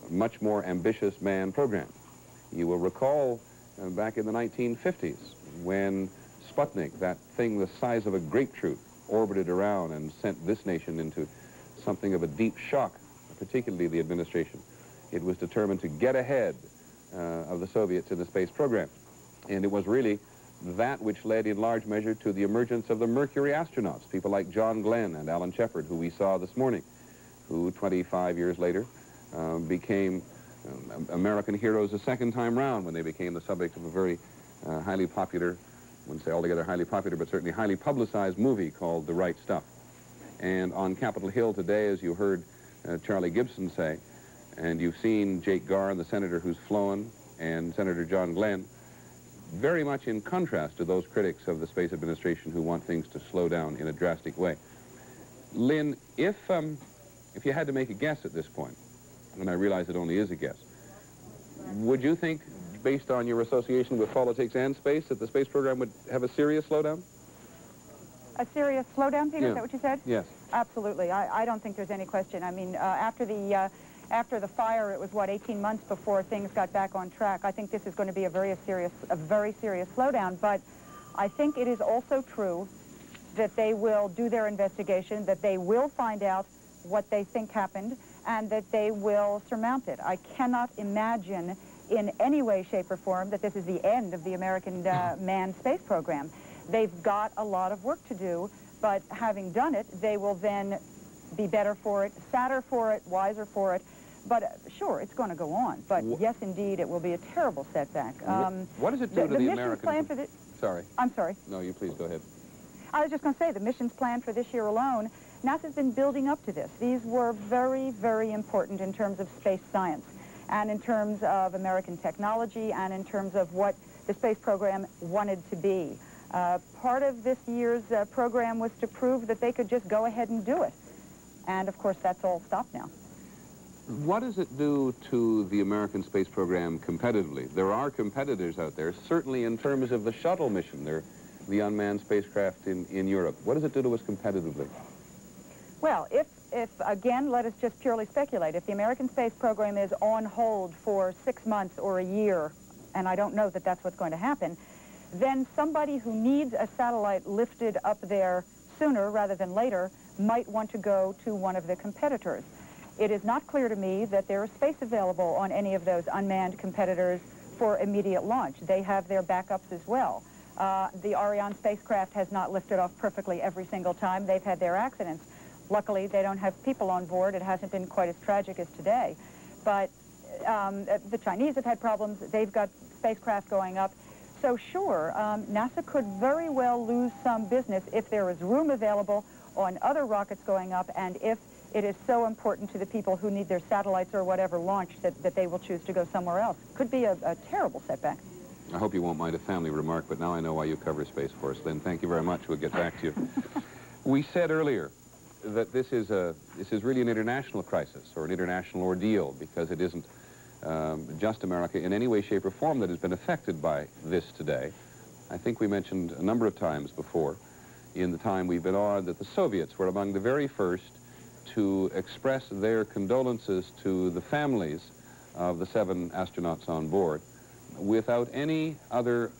much more ambitious manned program. You will recall back in the 1950s when Sputnik, that thing the size of a grapefruit, orbited around and sent this nation into something of a deep shock, particularly the administration. It was determined to get ahead of the Soviets in the space program. And it was really that which led in large measure to the emergence of the Mercury astronauts, people like John Glenn and Alan Shepard, who we saw this morning, who 25 years later became American heroes a second time round when they became the subject of a very highly popular, I wouldn't say altogether highly popular, but certainly highly publicized movie called The Right Stuff. And on Capitol Hill today, as you heard Charlie Gibson say, and you've seen Jake Garr, the senator who's flown, and Senator John Glenn, very much in contrast to those critics of the space administration who want things to slow down in a drastic way. Lynn, if you had to make a guess at this point, and I realize it only is a guess, would you think, based on your association with politics and space, that the space program would have a serious slowdown? A serious slowdown, Peter? Yeah. Is that what you said? Yes. Absolutely. I don't think there's any question. I mean, after the fire, it was, what, 18 months before things got back on track. I think this is going to be a very serious slowdown. But I think it is also true that they will do their investigation, that they will find out what they think happened, and that they will surmount it. I cannot imagine in any way, shape, or form that this is the end of the American manned space program. They've got a lot of work to do, but having done it, they will then be better for it, sadder for it, wiser for it. But sure, it's going to go on. But yes, indeed, it will be a terrible setback. What does it do to the American... Plan for Sorry. I'm sorry. No, you please go ahead. I was just going to say, the missions planned for this year alone, NASA's been building up to this. These were very, very important in terms of space science and in terms of American technology and in terms of what the space program wanted to be. Part of this year's program was to prove that they could just go ahead and do it. And, of course, that's all stopped now. What does it do to the American space program competitively? There are competitors out there, certainly in terms of the shuttle mission. They're the unmanned spacecraft in Europe. What does it do to us competitively? Well, if again, let us just purely speculate. If the American space program is on hold for 6 months or a year, and I don't know that that's what's going to happen, then somebody who needs a satellite lifted up there sooner rather than later might want to go to one of the competitors. It is not clear to me that there is space available on any of those unmanned competitors for immediate launch. They have their backups as well. The Ariane spacecraft has not lifted off perfectly every single time. They've had their accidents. Luckily, they don't have people on board. It hasn't been quite as tragic as today. But the Chinese have had problems. They've got spacecraft going up. So sure, NASA could very well lose some business if there is room available on other rockets going up, and if it is so important to the people who need their satellites or whatever launched that they will choose to go somewhere else. Could be a terrible setback. I hope you won't mind a family remark, but now I know why you cover space for us. Lynn, thank you very much. We'll get back to you. We said earlier that this is really an international crisis or an international ordeal, because it isn't just America in any way, shape, or form that has been affected by this today. I think we mentioned a number of times before in the time we've been on that the Soviets were among the very first to express their condolences to the families of the 7 astronauts on board without any other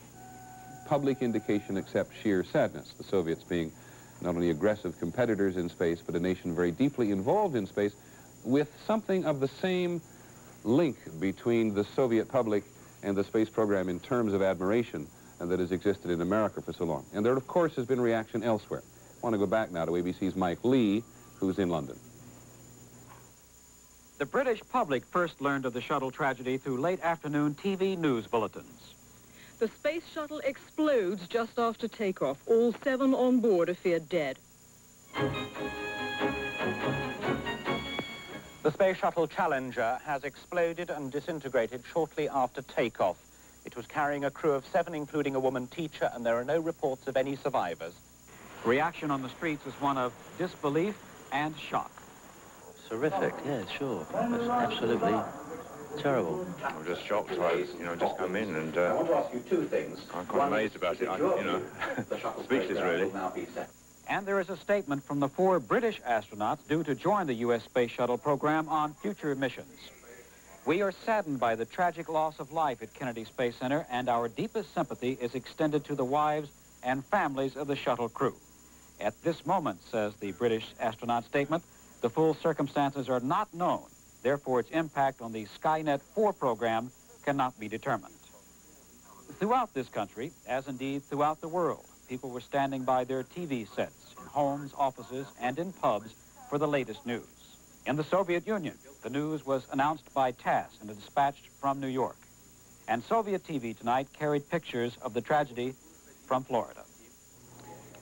public indication except sheer sadness. The Soviets being not only aggressive competitors in space, but a nation very deeply involved in space, with something of the same link between the Soviet public and the space program in terms of admiration that has existed in America for so long. And there, of course, has been reaction elsewhere. I want to go back now to ABC's Mike Lee, who's in London. The British public first learned of the shuttle tragedy through late afternoon TV news bulletins. The space shuttle explodes just after takeoff. All 7 on board are feared dead. The Space Shuttle Challenger has exploded and disintegrated shortly after takeoff. It was carrying a crew of 7, including a woman teacher, and there are no reports of any survivors. Reaction on the streets is one of disbelief and shock. Horrific, yeah, sure. It's absolutely terrible. I'm just shocked. I, just come in and I want to ask you 2 things. I'm quite amazed about it. Speechless, really. And there is a statement from the 4 British astronauts due to join the U.S. Space Shuttle program on future missions. We are saddened by the tragic loss of life at Kennedy Space Center, and our deepest sympathy is extended to the wives and families of the shuttle crew. At this moment, says the British astronaut statement, the full circumstances are not known. Therefore, its impact on the Skynet 4 program cannot be determined. Throughout this country, as indeed throughout the world, people were standing by their TV sets, in homes, offices, and in pubs for the latest news. In the Soviet Union, the news was announced by TASS and dispatched from New York. And Soviet TV tonight carried pictures of the tragedy from Florida.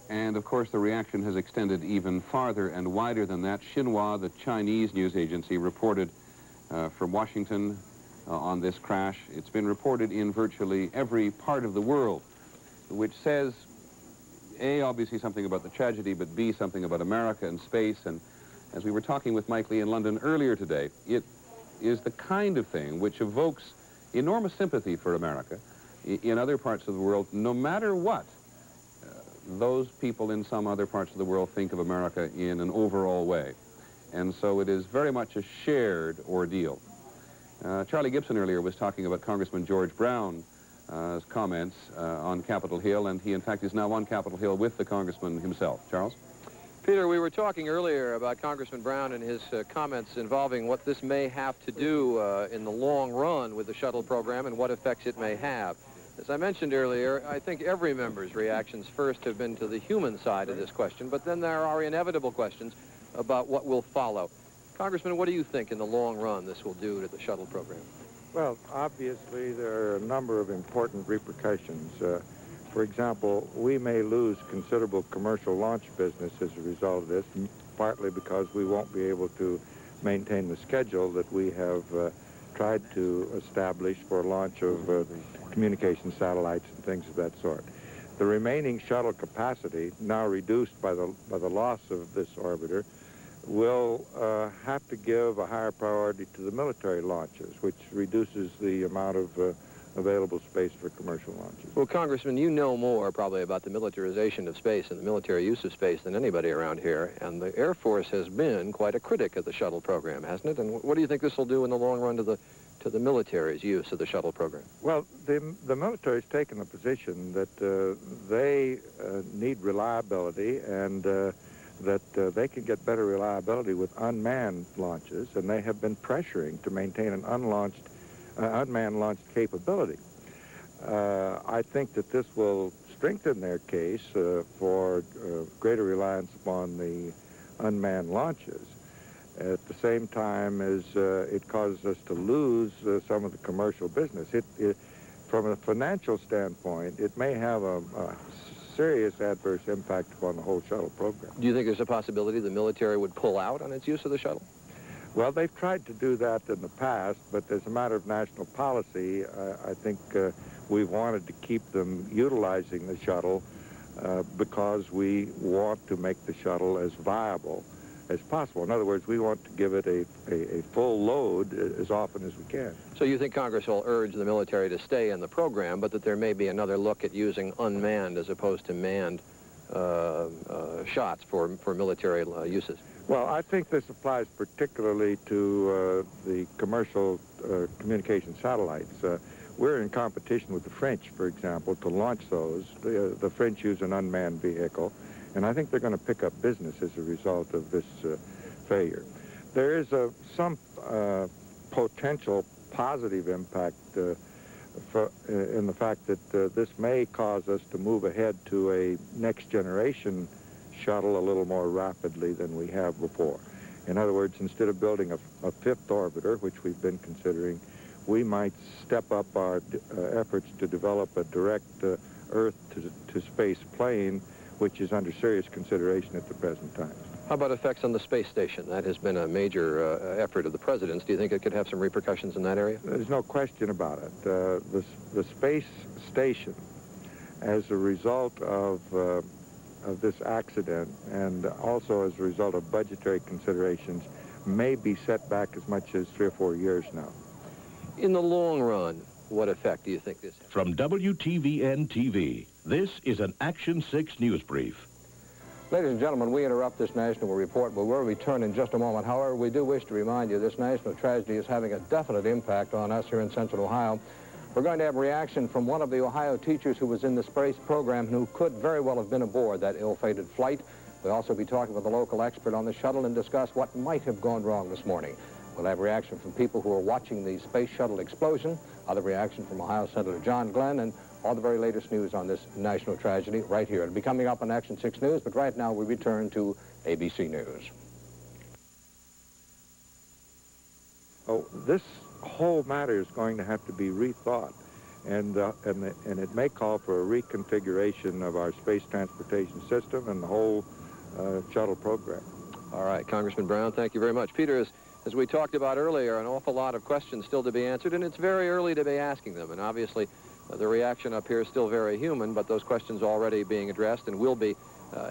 And, of course, the reaction has extended even farther and wider than that. Xinhua, the Chinese news agency, reported from Washington on this crash. It's been reported in virtually every part of the world, which says, A, obviously something about the tragedy, but B, something about America and space. And as we were talking with Mike Lee in London earlier today, it is the kind of thing which evokes enormous sympathy for America in other parts of the world, no matter what those people in some other parts of the world think of America in an overall way. And so it is very much a shared ordeal. Charlie Gibson earlier was talking about Congressman George Brown's comments on Capitol Hill, and he in fact is now on Capitol Hill with the congressman himself. Charles? Peter, we were talking earlier about Congressman Brown and his comments involving what this may have to do in the long run with the shuttle program and what effects it may have. As I mentioned earlier, I think every member's reactions first have been to the human side of this question, but then there are inevitable questions about what will follow. Congressman, what do you think in the long run this will do to the shuttle program? Well, obviously, there are a number of important repercussions. For example, we may lose considerable commercial launch business as a result of this, partly because we won't be able to maintain the schedule that we have tried to establish for launch of communication satellites and things of that sort. The remaining shuttle capacity, now reduced by the loss of this orbiter, will have to give a higher priority to the military launches, which reduces the amount of available space for commercial launches. Well, Congressman, you know more probably about the militarization of space and the military use of space than anybody around here, and the Air Force has been quite a critic of the shuttle program, hasn't it? And what do you think this will do in the long run to the military's use of the shuttle program? Well, the military's taken a position that they need reliability, and that they can get better reliability with unmanned launches, and they have been pressuring to maintain an unmanned launch capability. I think that this will strengthen their case for greater reliance upon the unmanned launches. At the same time as it causes us to lose some of the commercial business. From a financial standpoint, it may have a serious adverse impact upon the whole shuttle program. Do you think there's a possibility the military would pull out on its use of the shuttle? Well, they've tried to do that in the past, but as a matter of national policy, I think we've wanted to keep them utilizing the shuttle because we want to make the shuttle as viable as possible. In other words, we want to give it a full load as often as we can. So you think Congress will urge the military to stay in the program, but that there may be another look at using unmanned as opposed to manned shots for military uses? Well, I think this applies particularly to the commercial communication satellites. We're in competition with the French, for example, to launch those. The French use an unmanned vehicle, and I think they're going to pick up business as a result of this failure. There is some potential positive impact in the fact that this may cause us to move ahead to a next generation shuttle a little more rapidly than we have before. In other words, instead of building a fifth orbiter, which we've been considering, we might step up our efforts to develop a direct Earth-to-space plane, which is under serious consideration at the present time. How about effects on the space station? That has been a major effort of the President's. Do you think it could have some repercussions in that area? There's no question about it. The space station, as a result of this accident and also as a result of budgetary considerations, may be set back as much as 3 or 4 years now. In the long run, what effect do you think this has? From WTVN-TV, this is an Action 6 News Brief. Ladies and gentlemen, we interrupt this national report, but we'll return in just a moment. However, we do wish to remind you this national tragedy is having a definite impact on us here in Central Ohio. We're going to have reaction from one of the Ohio teachers who was in the space program and who could very well have been aboard that ill-fated flight. We'll also be talking with a local expert on the shuttle and discuss what might have gone wrong this morning. We'll have reaction from people who are watching the space shuttle explosion, other reaction from Ohio Senator John Glenn, and all the very latest news on this national tragedy right here. It'll be coming up on Action 6 News, but right now we return to ABC News. Oh, this whole matter is going to have to be rethought, and it may call for a reconfiguration of our space transportation system and the whole shuttle program. All right, Congressman Brown, thank you very much. Peter, as we talked about earlier, an awful lot of questions still to be answered, and it's very early to be asking them, and obviously the reaction up here is still very human, but those questions already being addressed and will be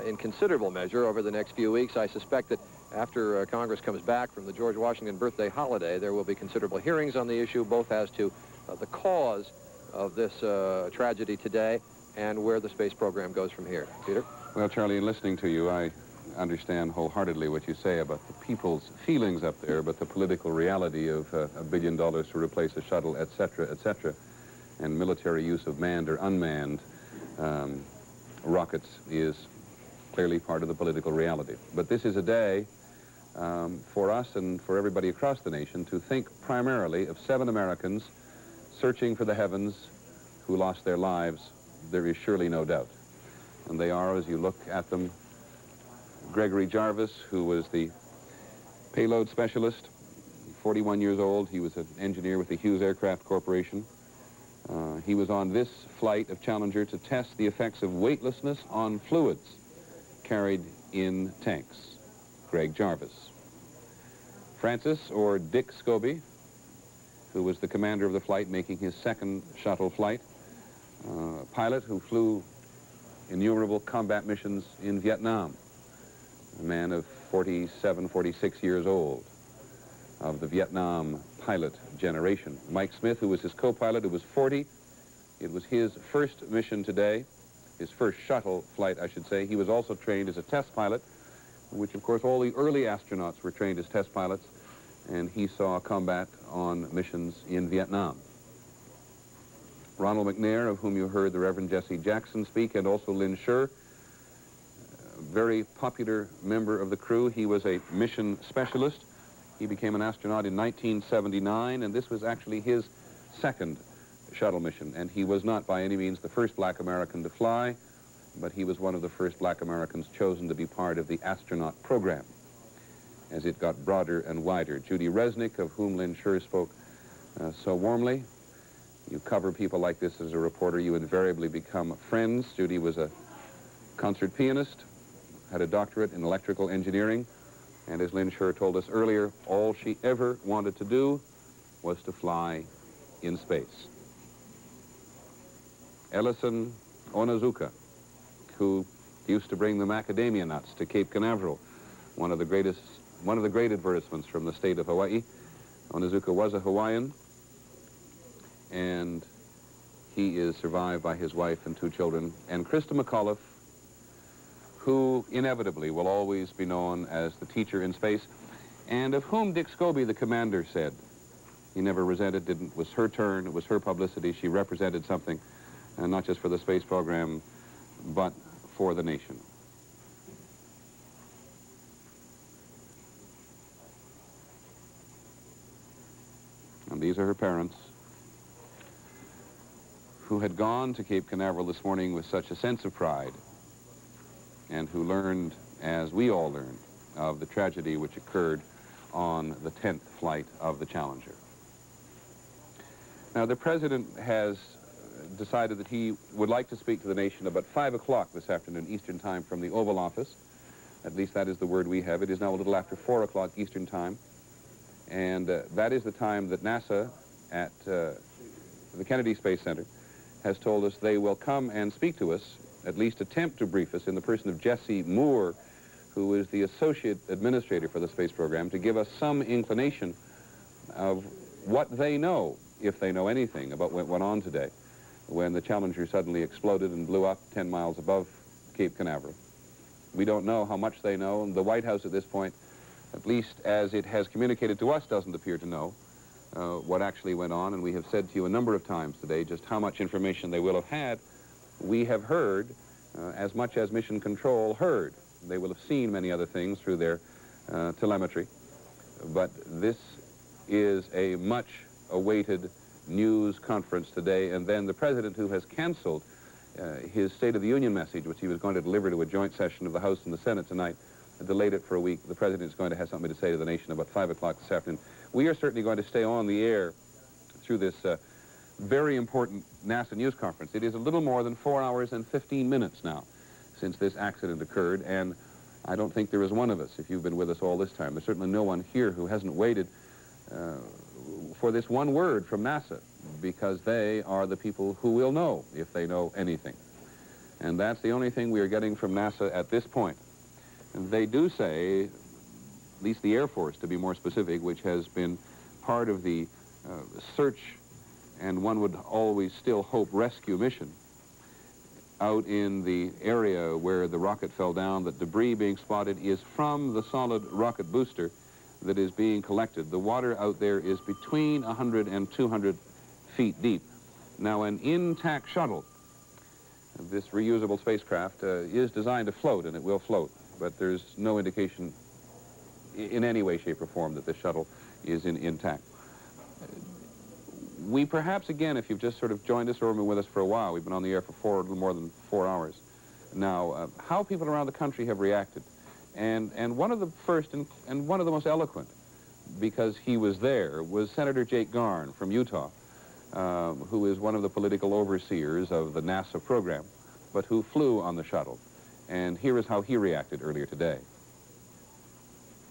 in considerable measure over the next few weeks. I suspect that after Congress comes back from the George Washington birthday holiday, there will be considerable hearings on the issue, both as to the cause of this tragedy today and where the space program goes from here. Peter? Well, Charlie, in listening to you, I understand wholeheartedly what you say about the people's feelings up there, but the political reality of $1 billion to replace a shuttle, et cetera, and military use of manned or unmanned rockets is clearly part of the political reality. But this is a day for us and for everybody across the nation to think primarily of 7 Americans searching for the heavens who lost their lives. There is surely no doubt. And they are, as you look at them, Gregory Jarvis, who was the payload specialist, 41 years old. He was an engineer with the Hughes Aircraft Corporation. He was on this flight of Challenger to test the effects of weightlessness on fluids carried in tanks. Greg Jarvis. Francis, or Dick Scobie, who was the commander of the flight making his 2nd shuttle flight, a pilot who flew innumerable combat missions in Vietnam, a man of 47, 46 years old, of the Vietnam pilot generation. Mike Smith, who was his co-pilot, who was 40, It was his first mission today, his first shuttle flight, I should say. He was also trained as a test pilot, which, of course, all the early astronauts were trained as test pilots, and he saw combat on missions in Vietnam. Ronald McNair, of whom you heard the Reverend Jesse Jackson speak, and also Lynn Scher, a very popular member of the crew. He was a mission specialist. He became an astronaut in 1979, and this was actually his second shuttle mission. And he was not by any means the first black American to fly, but he was one of the first black Americans chosen to be part of the astronaut program as it got broader and wider. Judy Resnick, of whom Lynn Scher spoke so warmly. You cover people like this as a reporter, you invariably become friends. Judy was a concert pianist, had a doctorate in electrical engineering, and as Lynn Scher told us earlier, all she ever wanted to do was to fly in space. Ellison Onizuka, who used to bring the macadamia nuts to Cape Canaveral, one of the great advertisements from the state of Hawaii. Onizuka was a Hawaiian, and he is survived by his wife and 2 children. And Krista McAuliffe, who inevitably will always be known as the teacher in space, and of whom Dick Scobie, the commander, said he never resented. It was her turn, it was her publicity. She represented something, and not just for the space program, but for the nation. And these are her parents, who had gone to Cape Canaveral this morning with such a sense of pride, and who learned, as we all learned, of the tragedy which occurred on the 10th flight of the Challenger. Now, the President has decided that he would like to speak to the nation about 5 o'clock this afternoon Eastern Time from the Oval Office. At least that is the word we have. It is now a little after 4 o'clock Eastern Time, and that is the time that NASA at the Kennedy Space Center has told us they will come and speak to us, at least attempt to brief us, in the person of Jesse Moore, who is the associate administrator for the space program, to give us some inclination of what they know, if they know anything, about what went on today when the Challenger suddenly exploded and blew up 10 miles above Cape Canaveral. We don't know how much they know, and the White House at this point, at least as it has communicated to us, doesn't appear to know what actually went on, and we have said to you a number of times today just how much information they will have had. We have heard as much as Mission Control heard. They will have seen many other things through their telemetry, but this is a much awaited news conference today, and then the President, who has canceled his State of the Union message, which he was going to deliver to a joint session of the House and the Senate tonight, delayed it for a week. The President is going to have something to say to the nation about 5 o'clock this afternoon. We are certainly going to stay on the air through this very important NASA news conference. It is a little more than 4 hours and 15 minutes now since this accident occurred, and I don't think there is one of us, if you've been with us all this time, there's certainly no one here who hasn't waited for this one word from NASA, because they are the people who will know if they know anything. And that's the only thing we are getting from NASA at this point. And they do say, at least the Air Force to be more specific, which has been part of the search and one would always still hope rescue mission out in the area where the rocket fell down, that debris being spotted is from the solid rocket booster that is being collected. The water out there is between 100 and 200 feet deep. Now, an intact shuttle, this reusable spacecraft, is designed to float, and it will float, but there's no indication in any way, shape, or form that this shuttle is intact. We perhaps, again, if you've just sort of joined us or been with us for a while, we've been on the air for a little more than 4 hours now, how people around the country have reacted. And one of the first and one of the most eloquent, because he was there, was Senator Jake Garn from Utah, who is one of the political overseers of the NASA program, but who flew on the shuttle. And here is how he reacted earlier today.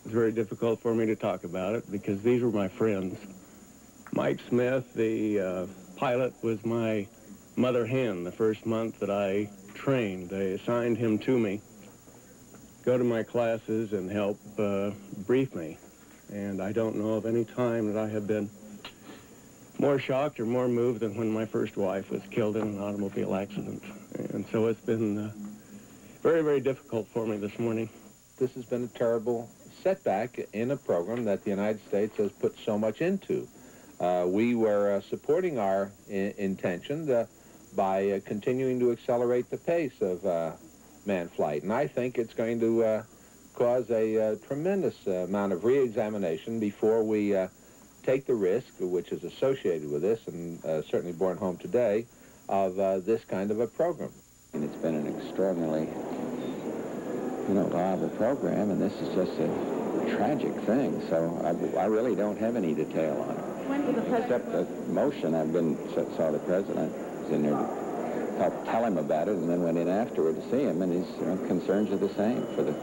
It's very difficult for me to talk about it because these were my friends. Mike Smith, the pilot, was my mother hen the first month that I trained. They assigned him to me, go to my classes and help brief me. And I don't know of any time that I have been more shocked or more moved than when my first wife was killed in an automobile accident. And so it's been very, very difficult for me this morning. This has been a terrible setback in a program that the United States has put so much into. We were supporting our intention by continuing to accelerate the pace of manned flight. And I think it's going to cause a tremendous amount of re-examination before we take the risk, which is associated with this and certainly borne home today, of this kind of a program. And it's been an extraordinarily, viable program, and this is just a tragic thing. So I really don't have any detail on it. When did the president... Except the motion, saw the president, was in there to help tell him about it, and then went in afterward to see him, and his concerns are the same for the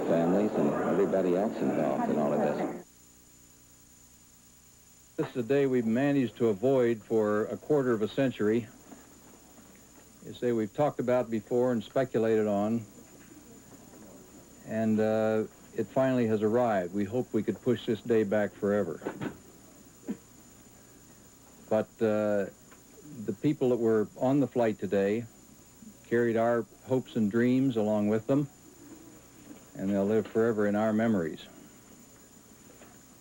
families and everybody else involved in all of this. This is a day we've managed to avoid for a quarter of a century. It's a day we've talked about before and speculated on, and it finally has arrived. We hope we could push this day back forever. But the people that were on the flight today carried our hopes and dreams along with them, and they'll live forever in our memories.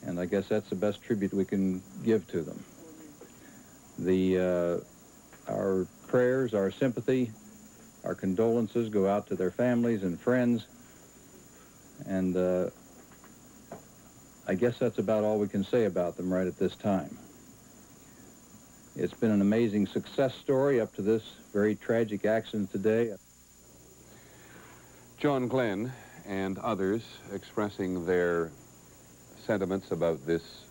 And I guess that's the best tribute we can give to them. Our prayers, our sympathy, our condolences go out to their families and friends, and I guess that's about all we can say about them right at this time. It's been an amazing success story up to this very tragic accident today. John Glenn and others expressing their sentiments about this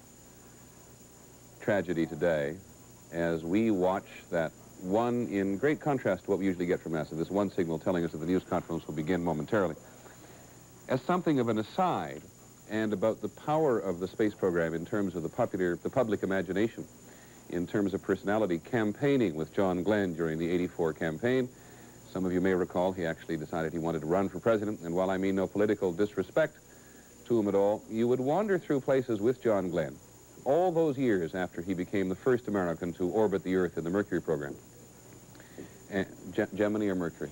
tragedy today as we watch that one, in great contrast to what we usually get from NASA, this one signal telling us that the news conference will begin momentarily, as something of an aside and about the power of the space program in terms of the public imagination, in terms of personality, campaigning with John Glenn during the '84 campaign. Some of you may recall he actually decided he wanted to run for president, and while I mean no political disrespect to him at all, you would wander through places with John Glenn all those years after he became the first American to orbit the Earth in the Mercury program. Gemini or Mercury?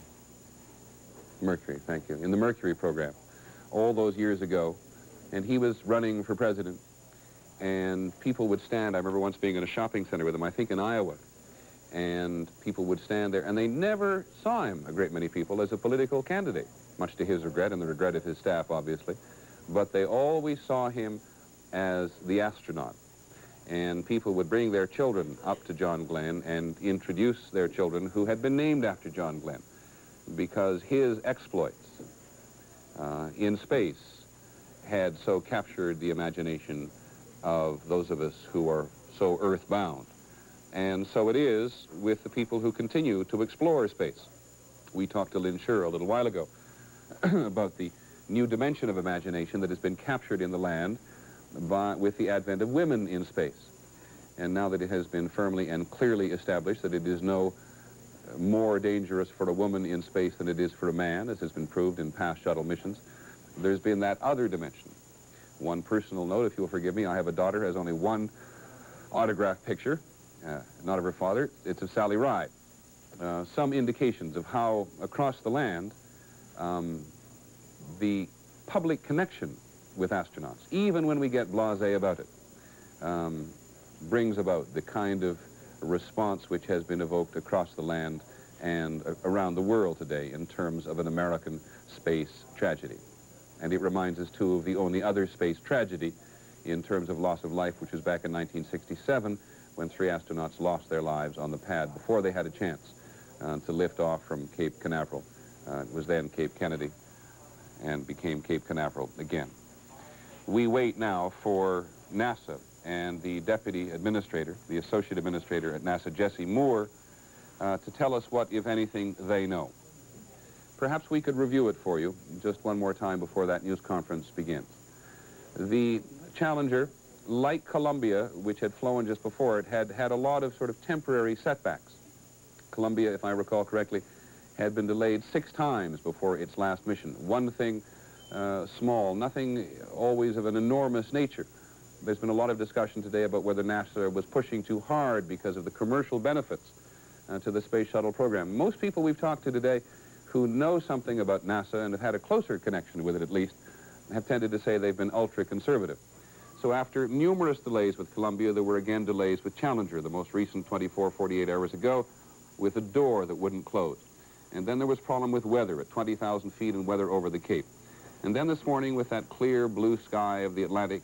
Mercury, thank you. In the Mercury program, all those years ago, and he was running for president, and people would stand. I remember once being in a shopping center with him, I think in Iowa, and people would stand there, and they never saw him, a great many people, as a political candidate, much to his regret and the regret of his staff, obviously. But they always saw him as the astronaut. And people would bring their children up to John Glenn and introduce their children who had been named after John Glenn, because his exploits in space had so captured the imagination of those of us who are so earthbound. And so it is with the people who continue to explore space. We talked to Lynn Shure a little while ago about the new dimension of imagination that has been captured in the land with the advent of women in space. And now that it has been firmly and clearly established that it is no more dangerous for a woman in space than it is for a man, as has been proved in past shuttle missions, there's been that other dimension. One personal note, if you'll forgive me, I have a daughter who has only one autograph picture, not of her father, it's of Sally Ride. Some indications of how across the land the public connection with astronauts, even when we get blasé about it, brings about the kind of response which has been evoked across the land and around the world today in terms of an American space tragedy. And it reminds us, too, of the only other space tragedy in terms of loss of life, which was back in 1967, when 3 astronauts lost their lives on the pad before they had a chance to lift off from Cape Canaveral. It was then Cape Kennedy and became Cape Canaveral again. We wait now for NASA and the deputy administrator, the associate administrator at NASA, Jesse Moore, to tell us what, if anything, they know. Perhaps we could review it for you just one more time before that news conference begins. The Challenger, like Columbia, which had flown just before it, had a lot of sort of temporary setbacks. Columbia, if I recall correctly, had been delayed 6 times before its last mission. One thing small, nothing always of an enormous nature, There's been a lot of discussion today about whether NASA was pushing too hard because of the commercial benefits to the space shuttle program. Most people we've talked to today who know something about NASA and have had a closer connection with it at least have tended to say they've been ultra-conservative. So after numerous delays with Columbia, there were again delays with Challenger, the most recent 48 hours ago, with a door that wouldn't close. And then there was problem with weather at 20,000 feet and weather over the Cape. And then this morning with that clear blue sky of the Atlantic,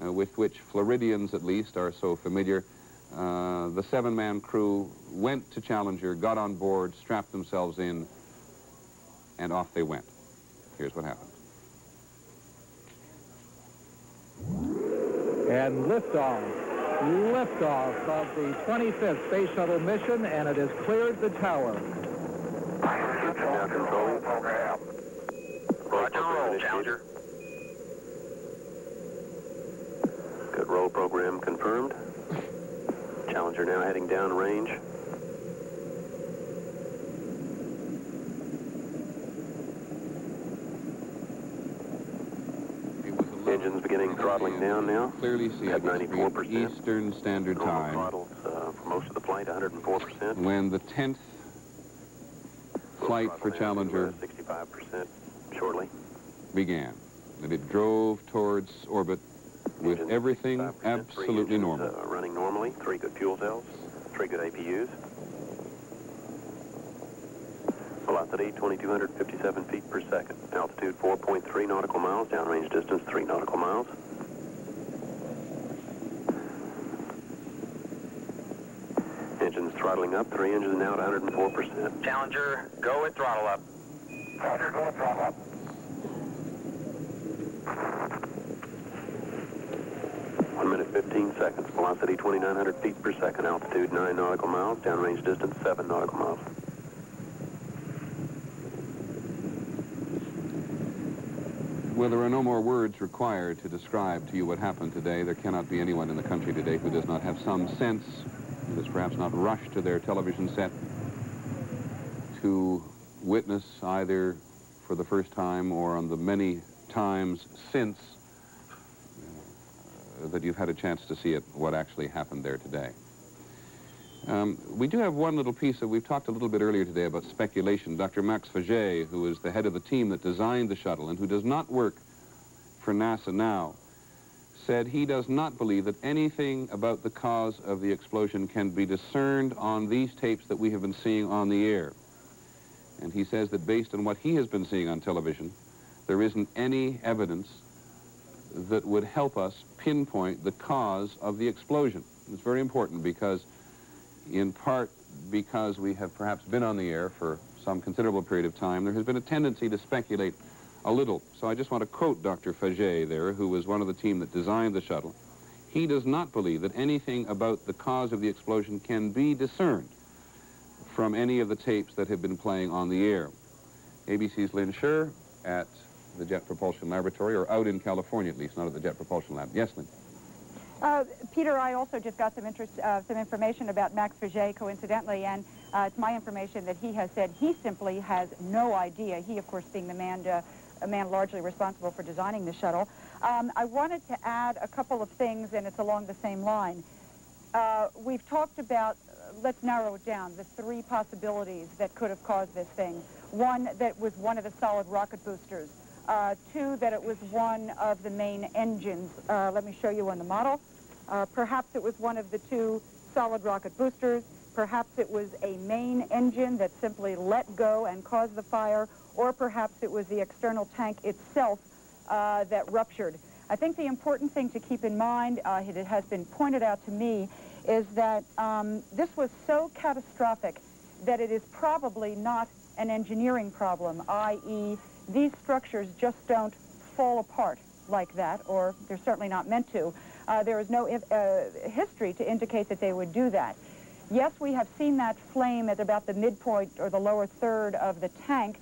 with which Floridians at least are so familiar, the 7-man crew went to Challenger, got on board, strapped themselves in, and off they went. Here's what happened. And liftoff of the 25th Space Shuttle mission, and it has cleared the tower. Now control. Roger, roll, Challenger. Good roll program confirmed. Challenger now heading down range. Engines beginning throttling down now. Clearly see at 94%. Eastern Standard Time. Throttles for most of the flight, 104%. When the 10th flight for Challenger 65% shortly began, and it drove towards orbit with everything absolutely normal. Running normally, 3 good fuel cells, 3 good APUs. Velocity 2,257 feet per second. Altitude 4.3 nautical miles. Downrange distance 3 nautical miles. Engines throttling up. 3 engines now at 104%. Challenger, go at throttle up. Challenger, go at throttle up. One minute, 15 seconds. Velocity 2,900 feet per second. Altitude 9 nautical miles. Downrange distance 7 nautical miles. Well, there are no more words required to describe to you what happened today. There cannot be anyone in the country today who does not have some sense, who does perhaps not rush to their television set to witness either for the first time or on the many times since that you've had a chance to see it, what actually happened there today. We do have one little piece that we've talked a little bit earlier today about speculation. Dr. Max Faget, who is the head of the team that designed the shuttle and who does not work for NASA now, said he does not believe that anything about the cause of the explosion can be discerned on these tapes that we have been seeing on the air. And he says that based on what he has been seeing on television, there isn't any evidence that would help us pinpoint the cause of the explosion. It's very important because, in part because we have perhaps been on the air for some considerable period of time, there has been a tendency to speculate a little. So I just want to quote Dr. Faget there, who was one of the team that designed the shuttle. He does not believe that anything about the cause of the explosion can be discerned from any of the tapes that have been playing on the air. ABC's Lynn Scher at the Jet Propulsion Laboratory, or out in California at least, not at the Jet Propulsion Lab. Yes, Lynn? Peter, I also just got some information about Max Faget, coincidentally, and it's my information that he has said he simply has no idea, he, of course, being the man largely responsible for designing the shuttle. I wanted to add a couple of things, and it's along the same line. We've talked about, let's narrow it down, the 3 possibilities that could have caused this thing. 1, that was one of the solid rocket boosters. 2, that it was one of the main engines. Let me show you on the model. Perhaps it was one of the 2 solid rocket boosters. Perhaps it was a main engine that simply let go and caused the fire, or perhaps it was the external tank itself that ruptured. I think the important thing to keep in mind, it has been pointed out to me, is that this was so catastrophic that it is probably not an engineering problem, i.e., these structures just don't fall apart like that, or they're certainly not meant to. There is no history to indicate that they would do that. Yes, we have seen that flame at about the midpoint or the lower third of the tank.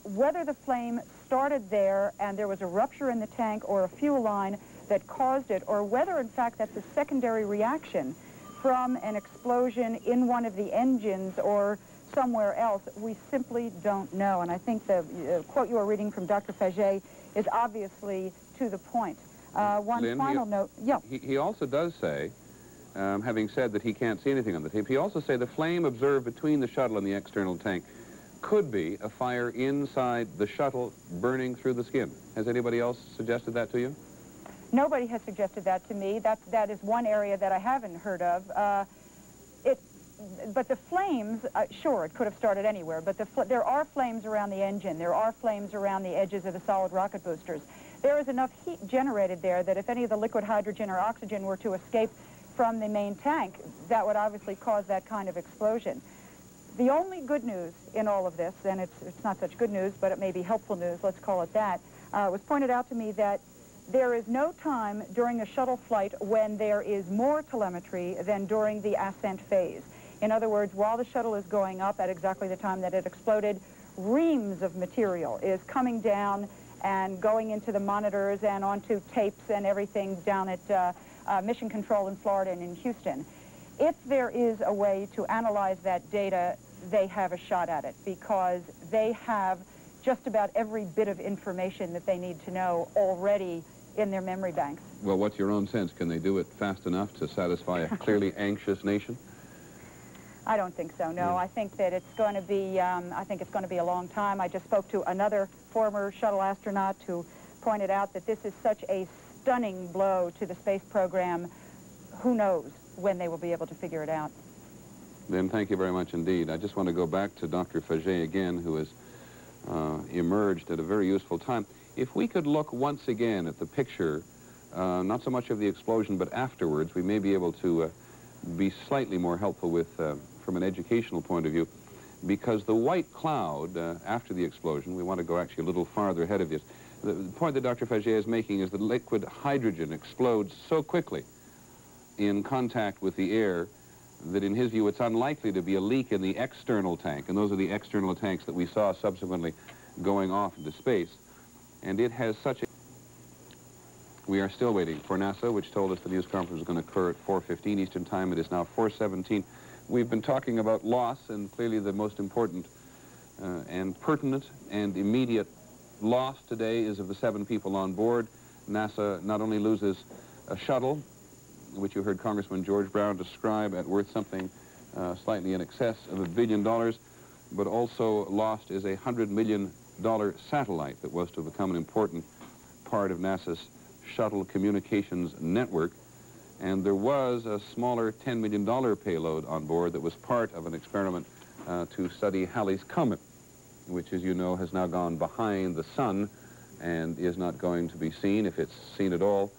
Whether the flame started there and there was a rupture in the tank or a fuel line that caused it, or whether, in fact, that's a secondary reaction from an explosion in one of the engines or somewhere else, we simply don't know. And I think the quote you were reading from Dr. Faget is obviously to the point. One Lynn, final note. Yeah. He also does say, having said that he can't see anything on the tape, he also say the flame observed between the shuttle and the external tank could be a fire inside the shuttle burning through the skin. Has anybody else suggested that to you? Nobody has suggested that to me. That is one area that I haven't heard of. But the flames, sure, it could have started anywhere, but there are flames around the engine. There are flames around the edges of the solid rocket boosters. There is enough heat generated there that if any of the liquid hydrogen or oxygen were to escape from the main tank, that would obviously cause that kind of explosion. The only good news in all of this, and it's not such good news, but it may be helpful news, let's call it that, was pointed out to me that there is no time during a shuttle flight when there is more telemetry than during the ascent phase. In other words, while the shuttle is going up at exactly the time that it exploded, reams of material is coming down and going into the monitors and onto tapes and everything down at Mission Control in Florida and in Houston. If there is a way to analyze that data, they have a shot at it because they have just about every bit of information that they need to know already in their memory banks. Well, what's your own sense? Can they do it fast enough to satisfy a clearly anxious nation? I don't think so, no. I think that it's going to be, a long time. I just spoke to another former shuttle astronaut who pointed out that this is such a stunning blow to the space program. Who knows when they will be able to figure it out. Then thank you very much indeed. I just want to go back to Dr. Faget again, who has emerged at a very useful time. If we could look once again at the picture, not so much of the explosion, but afterwards, we may be able to be slightly more helpful with, from an educational point of view, because the white cloud after the explosion, we want to go actually a little farther ahead of this. The point that Dr. Faget is making is that liquid hydrogen explodes so quickly in contact with the air that in his view it's unlikely to be a leak in the external tank, and those are the external tanks that we saw subsequently going off into space. And it has such a... We are still waiting for NASA, which told us the news conference was going to occur at 4:15 Eastern Time. It is now 4:17. We've been talking about loss, and clearly the most important and pertinent and immediate loss today is of the 7 people on board. NASA not only loses a shuttle, which you heard Congressman George Brown describe at worth something slightly in excess of $1 billion, but also lost is a $100 million satellite that was to become an important part of NASA's shuttle communications network. And there was a smaller $10 million payload on board that was part of an experiment to study Halley's Comet, which, as you know, has now gone behind the sun and is not going to be seen, if it's seen at all,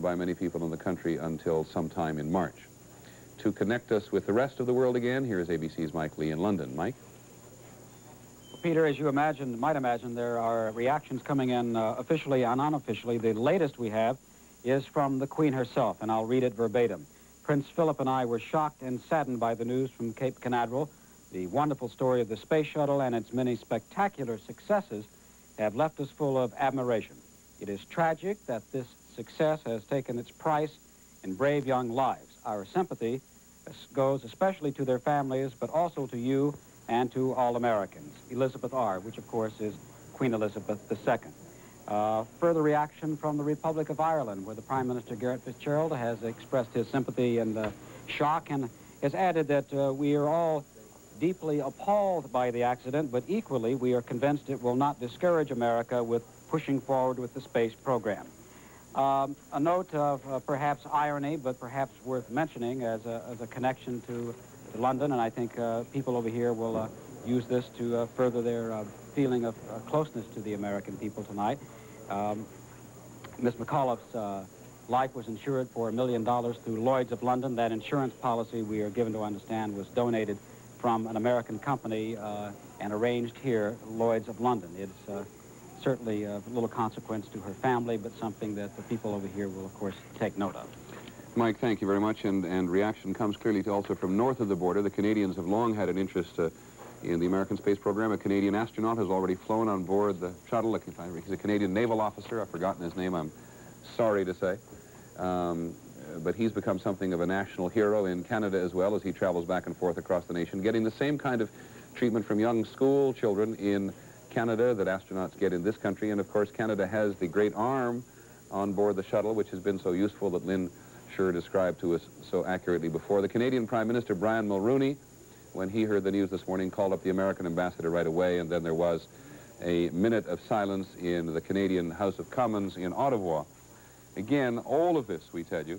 by many people in the country until sometime in March. To connect us with the rest of the world again, here is ABC's Mike Lee in London. Mike? Peter, as you might imagine, there are reactions coming in officially and unofficially. The latest we have is from the Queen herself, and I'll read it verbatim. Prince Philip and I were shocked and saddened by the news from Cape Canaveral. The wonderful story of the space shuttle and its many spectacular successes have left us full of admiration. It is tragic that this success has taken its price in brave young lives. Our sympathy goes especially to their families, but also to you and to all Americans. Elizabeth R., which of course is Queen Elizabeth II. Further reaction from the Republic of Ireland, where the Prime Minister Garret Fitzgerald has expressed his sympathy and shock, and has added that we are all deeply appalled by the accident, but equally we are convinced it will not discourage America with pushing forward with the space program. A note of perhaps irony, but perhaps worth mentioning as a connection to London, and I think people over here will use this to further their feeling of closeness to the American people tonight. Ms. McAuliffe's life was insured for $1 million through Lloyd's of London. That insurance policy, we are given to understand, was donated from an American company and arranged here, Lloyd's of London. It's certainly of little consequence to her family, but something that the people over here will, of course, take note of. Mike, thank you very much, and reaction comes clearly also from north of the border. The Canadians have long had an interest in the American space program. A Canadian astronaut has already flown on board the shuttle. He's a Canadian naval officer. I've forgotten his name, I'm sorry to say. But he's become something of a national hero in Canada as well as he travels back and forth across the nation, getting the same kind of treatment from young school children in Canada that astronauts get in this country. And of course, Canada has the great arm on board the shuttle, which has been so useful that Lynn Sure described to us so accurately before. The Canadian Prime Minister, Brian Mulroney, when he heard the news this morning, called up the American ambassador right away, and then there was a minute of silence in the Canadian House of Commons in Ottawa. Again, all of this, we tell you,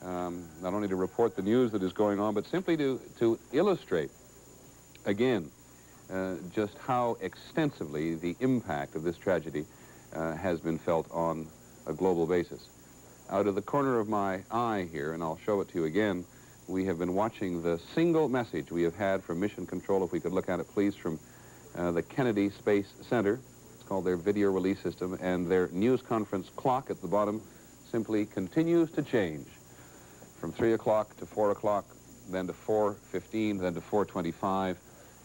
not only to report the news that is going on, but simply to illustrate, again, just how extensively the impact of this tragedy has been felt on a global basis. Out of the corner of my eye here, and I'll show it to you again, we have been watching the single message we have had from Mission Control, if we could look at it, please, from the Kennedy Space Center. It's called their video release system, and their news conference clock at the bottom simply continues to change from 3 o'clock to 4 o'clock, then to 4:15, then to 4:25,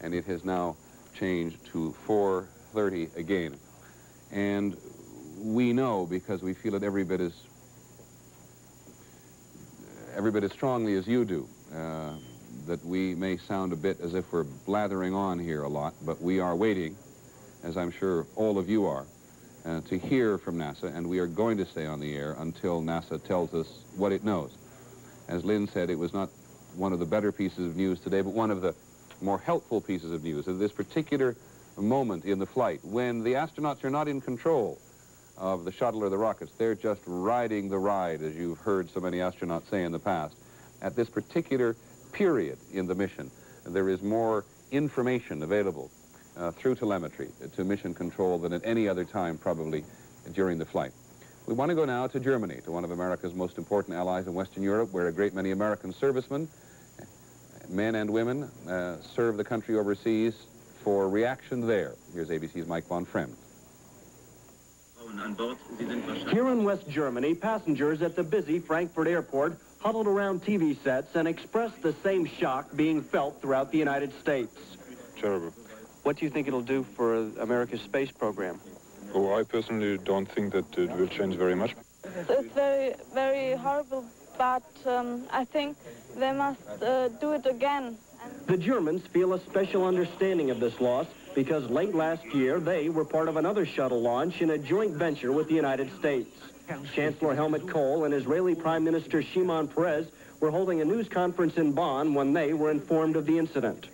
and it has now changed to 4:30 again. And we know, because we feel it every bit as strongly as you do, that we may sound a bit as if we're blathering on here a lot, but we are waiting, as I'm sure all of you are, to hear from NASA, and we are going to stay on the air until NASA tells us what it knows. As Lynn said, it was not one of the better pieces of news today, but one of the more helpful pieces of news at this particular moment in the flight, when the astronauts are not in control of the shuttle or the rockets. They're just riding the ride, as you've heard so many astronauts say in the past. At this particular period in the mission, there is more information available through telemetry to Mission Control than at any other time, probably, during the flight. We want to go now to Germany, to one of America's most important allies in Western Europe, where a great many American servicemen, men and women, serve the country overseas, for reaction there. Here's ABC's Mike von Fremd. Here in West Germany, passengers at the busy Frankfurt airport huddled around TV sets and expressed the same shock being felt throughout the United States. Terrible. What do you think it'll do for America's space program? Oh, I personally don't think that it will change very much. It's very, very horrible, but I think they must do it again. The Germans feel a special understanding of this loss because late last year they were part of another shuttle launch in a joint venture with the United States. Chancellor Helmut Kohl and Israeli Prime Minister Shimon Peres were holding a news conference in Bonn when they were informed of the incident.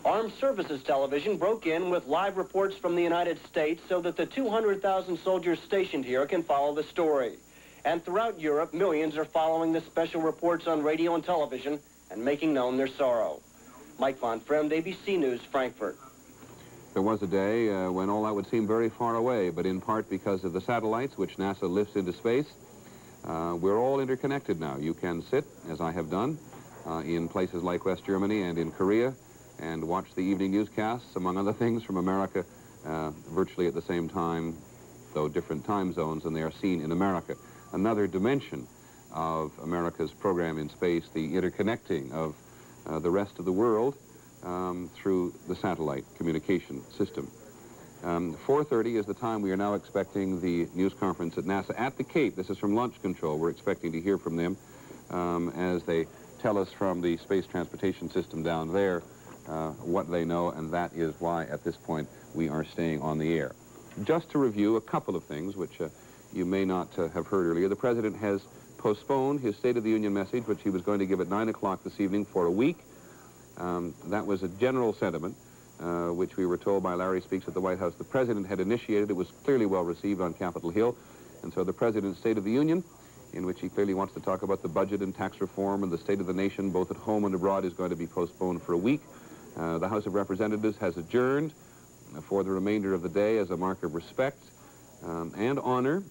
Armed Services Television broke in with live reports from the United States so that the 200,000 soldiers stationed here can follow the story. And throughout Europe, millions are following the special reports on radio and television and making known their sorrow. Mike von Fremd, ABC News, Frankfurt. There was a day when all that would seem very far away, but in part because of the satellites which NASA lifts into space, we're all interconnected now. You can sit, as I have done, in places like West Germany and in Korea, and watch the evening newscasts, among other things, from America, virtually at the same time, though different time zones, and they are seen in America. Another dimension of America's program in space, the interconnecting of the rest of the world through the satellite communication system. 4:30 is the time we are now expecting the news conference at NASA at the Cape. This is from Launch Control. We're expecting to hear from them as they tell us from the space transportation system down there what they know, and that is why at this point we are staying on the air. Just to review a couple of things which you may not have heard earlier. The President has postponed his State of the Union message, which he was going to give at 9 o'clock this evening, for a week. That was a general sentiment, which we were told by Larry Speaks at the White House the President had initiated. It was clearly well received on Capitol Hill. And so the President's State of the Union, in which he clearly wants to talk about the budget and tax reform and the state of the nation, both at home and abroad, is going to be postponed for a week. The House of Representatives has adjourned for the remainder of the day as a mark of respect and honor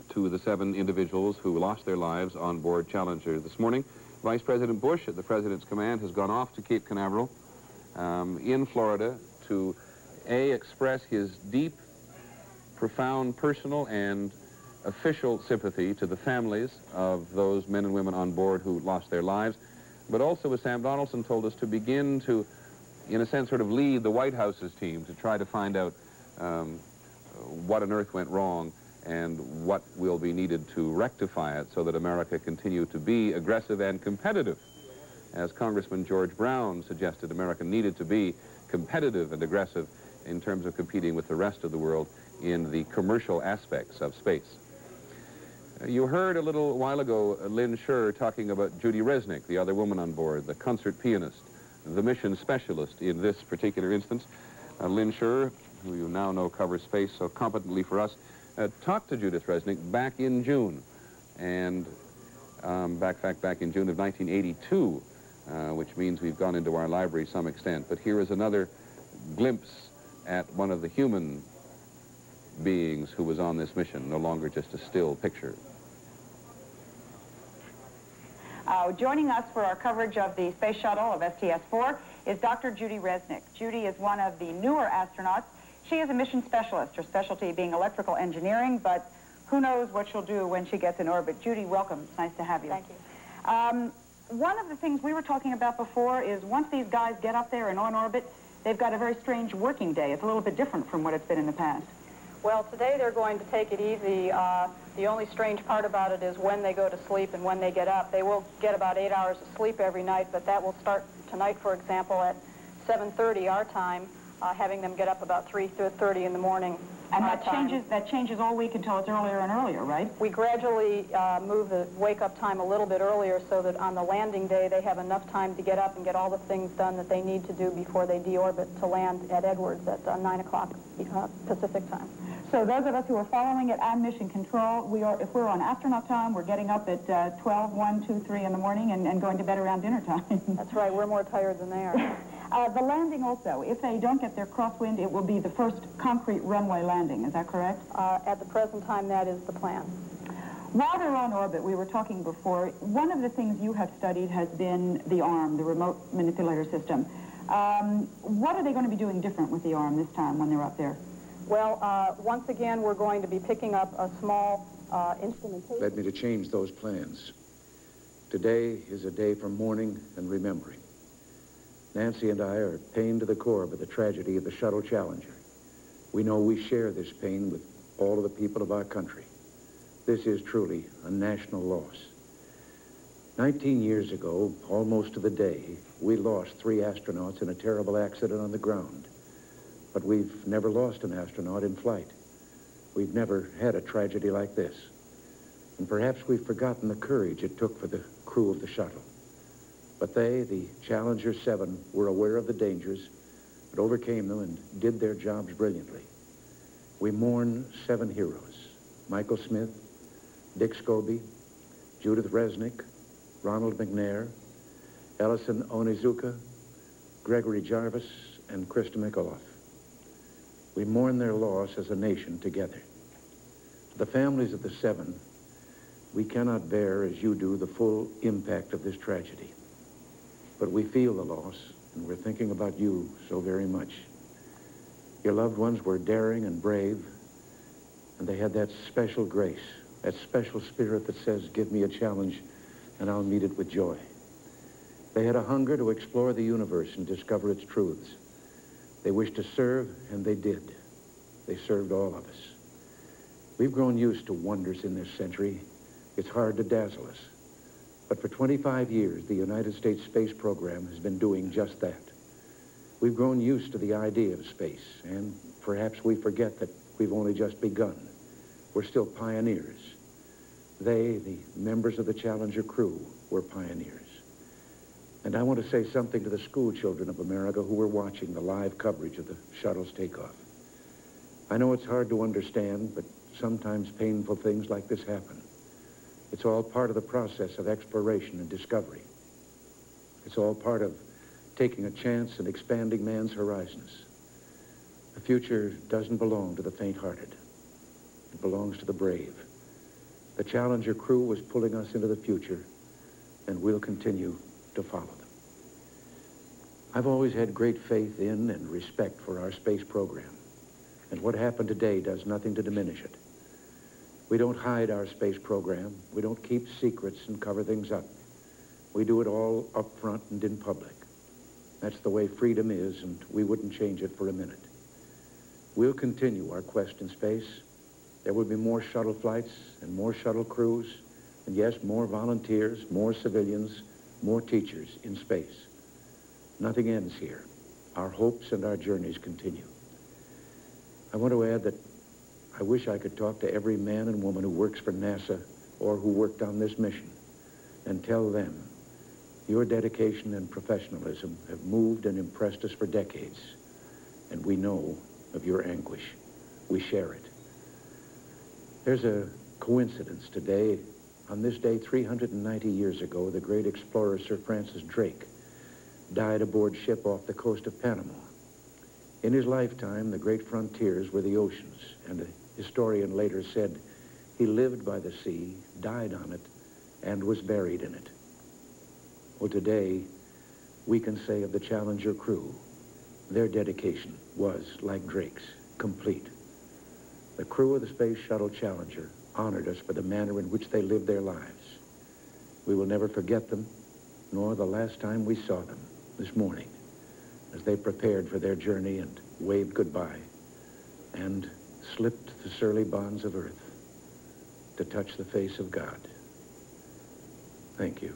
to the 7 individuals who lost their lives on board Challenger this morning. Vice President Bush, at the President's command, has gone off to Cape Canaveral in Florida to, express his deep, profound personal and official sympathy to the families of those men and women on board who lost their lives, but also, as Sam Donaldson told us, to begin to, in a sense, sort of lead the White House's team to try to find out what on earth went wrong and what will be needed to rectify it so that America continue to be aggressive and competitive. As Congressman George Brown suggested, America needed to be competitive and aggressive in terms of competing with the rest of the world in the commercial aspects of space. You heard a little while ago Lynn Scher talking about Judy Resnick, the other woman on board, the concert pianist, the mission specialist in this particular instance. Lynn Scher, who you now know covers space so competently for us, talked to Judith Resnick back in June, and back in June of 1982, which means we've gone into our library to some extent. But here is another glimpse at one of the human beings who was on this mission, no longer just a still picture. Joining us for our coverage of the space shuttle of STS-4 is Dr. Judy Resnick. Judy is one of the newer astronauts. She is a mission specialist, her specialty being electrical engineering, but who knows what she'll do when she gets in orbit. Judy, welcome. It's nice to have you. Thank you. One of the things we were talking about before is once these guys get up there and on orbit, they've got a very strange working day. It's a little bit different from what it's been in the past. Well, today they're going to take it easy. The only strange part about it is when they go to sleep and when they get up. They will get about 8 hours of sleep every night, but that will start tonight, for example, at 7:30 our time, having them get up about 3:30 in the morning. And that changes all week until it's earlier and earlier, right? We gradually move the wake-up time a little bit earlier so that on the landing day they have enough time to get up and get all the things done that they need to do before they deorbit to land at Edwards at 9 o'clock Pacific time. So those of us who are following it on mission control, if we're on astronaut time, we're getting up at 12, 1, 2, 3 in the morning and going to bed around dinner time. That's right. We're more tired than they are. The landing also, if they don't get their crosswind, it will be the first concrete runway landing. Is that correct? At the present time, that is the plan. While they're on orbit, we were talking before, one of the things you have studied has been the arm, the remote manipulator system. What are they going to be doing different with the arm this time when they're up there? Well, once again, we're going to be picking up a small instrumentation. Led me to change those plans. Today is a day for mourning and remembering. Nancy and I are pained to the core by the tragedy of the Shuttle Challenger. We know we share this pain with all of the people of our country. This is truly a national loss. 19 years ago, almost to the day, we lost 3 astronauts in a terrible accident on the ground. But we've never lost an astronaut in flight. We've never had a tragedy like this. And perhaps we've forgotten the courage it took for the crew of the shuttle. But they, the Challenger 7, were aware of the dangers, but overcame them and did their jobs brilliantly. We mourn 7 heroes: Michael Smith, Dick Scobie, Judith Resnick, Ronald McNair, Ellison Onizuka, Gregory Jarvis, and Krista McAuliffe. We mourn their loss as a nation together. To the families of the 7, we cannot bear, as you do, the full impact of this tragedy. But we feel the loss, and we're thinking about you so very much. Your loved ones were daring and brave, and they had that special grace, that special spirit that says, give me a challenge, and I'll meet it with joy. They had a hunger to explore the universe and discover its truths. They wished to serve, and they did. They served all of us. We've grown used to wonders in this century. It's hard to dazzle us. But for 25 years, the United States space program has been doing just that. We've grown used to the idea of space, and perhaps we forget that we've only just begun. We're still pioneers. They, the members of the Challenger crew, were pioneers. And I want to say something to the school children of America who were watching the live coverage of the shuttle's takeoff. I know it's hard to understand, but sometimes painful things like this happen. It's all part of the process of exploration and discovery. It's all part of taking a chance and expanding man's horizons. The future doesn't belong to the faint-hearted. It belongs to the brave. The Challenger crew was pulling us into the future, and we'll continue to follow them. I've always had great faith in and respect for our space program, and what happened today does nothing to diminish it. We don't hide our space program. We don't keep secrets and cover things up. We do it all up front and in public. That's the way freedom is, and we wouldn't change it for a minute. We'll continue our quest in space. There will be more shuttle flights and more shuttle crews, and yes, more volunteers, more civilians, more teachers in space. Nothing ends here. Our hopes and our journeys continue. I want to add that I wish I could talk to every man and woman who works for NASA or who worked on this mission and tell them your dedication and professionalism have moved and impressed us for decades, and we know of your anguish. We share it. There's a coincidence today. On this day, 390 years ago, the great explorer Sir Francis Drake died aboard ship off the coast of Panama. In his lifetime, the great frontiers were the oceans, and a historian later said he lived by the sea, died on it, and was buried in it. Well, today, we can say of the Challenger crew, their dedication was, like Drake's, complete. The crew of the Space Shuttle Challenger honored us for the manner in which they lived their lives. We will never forget them, nor the last time we saw them this morning, as they prepared for their journey and waved goodbye and slipped the surly bonds of earth to touch the face of God. Thank you.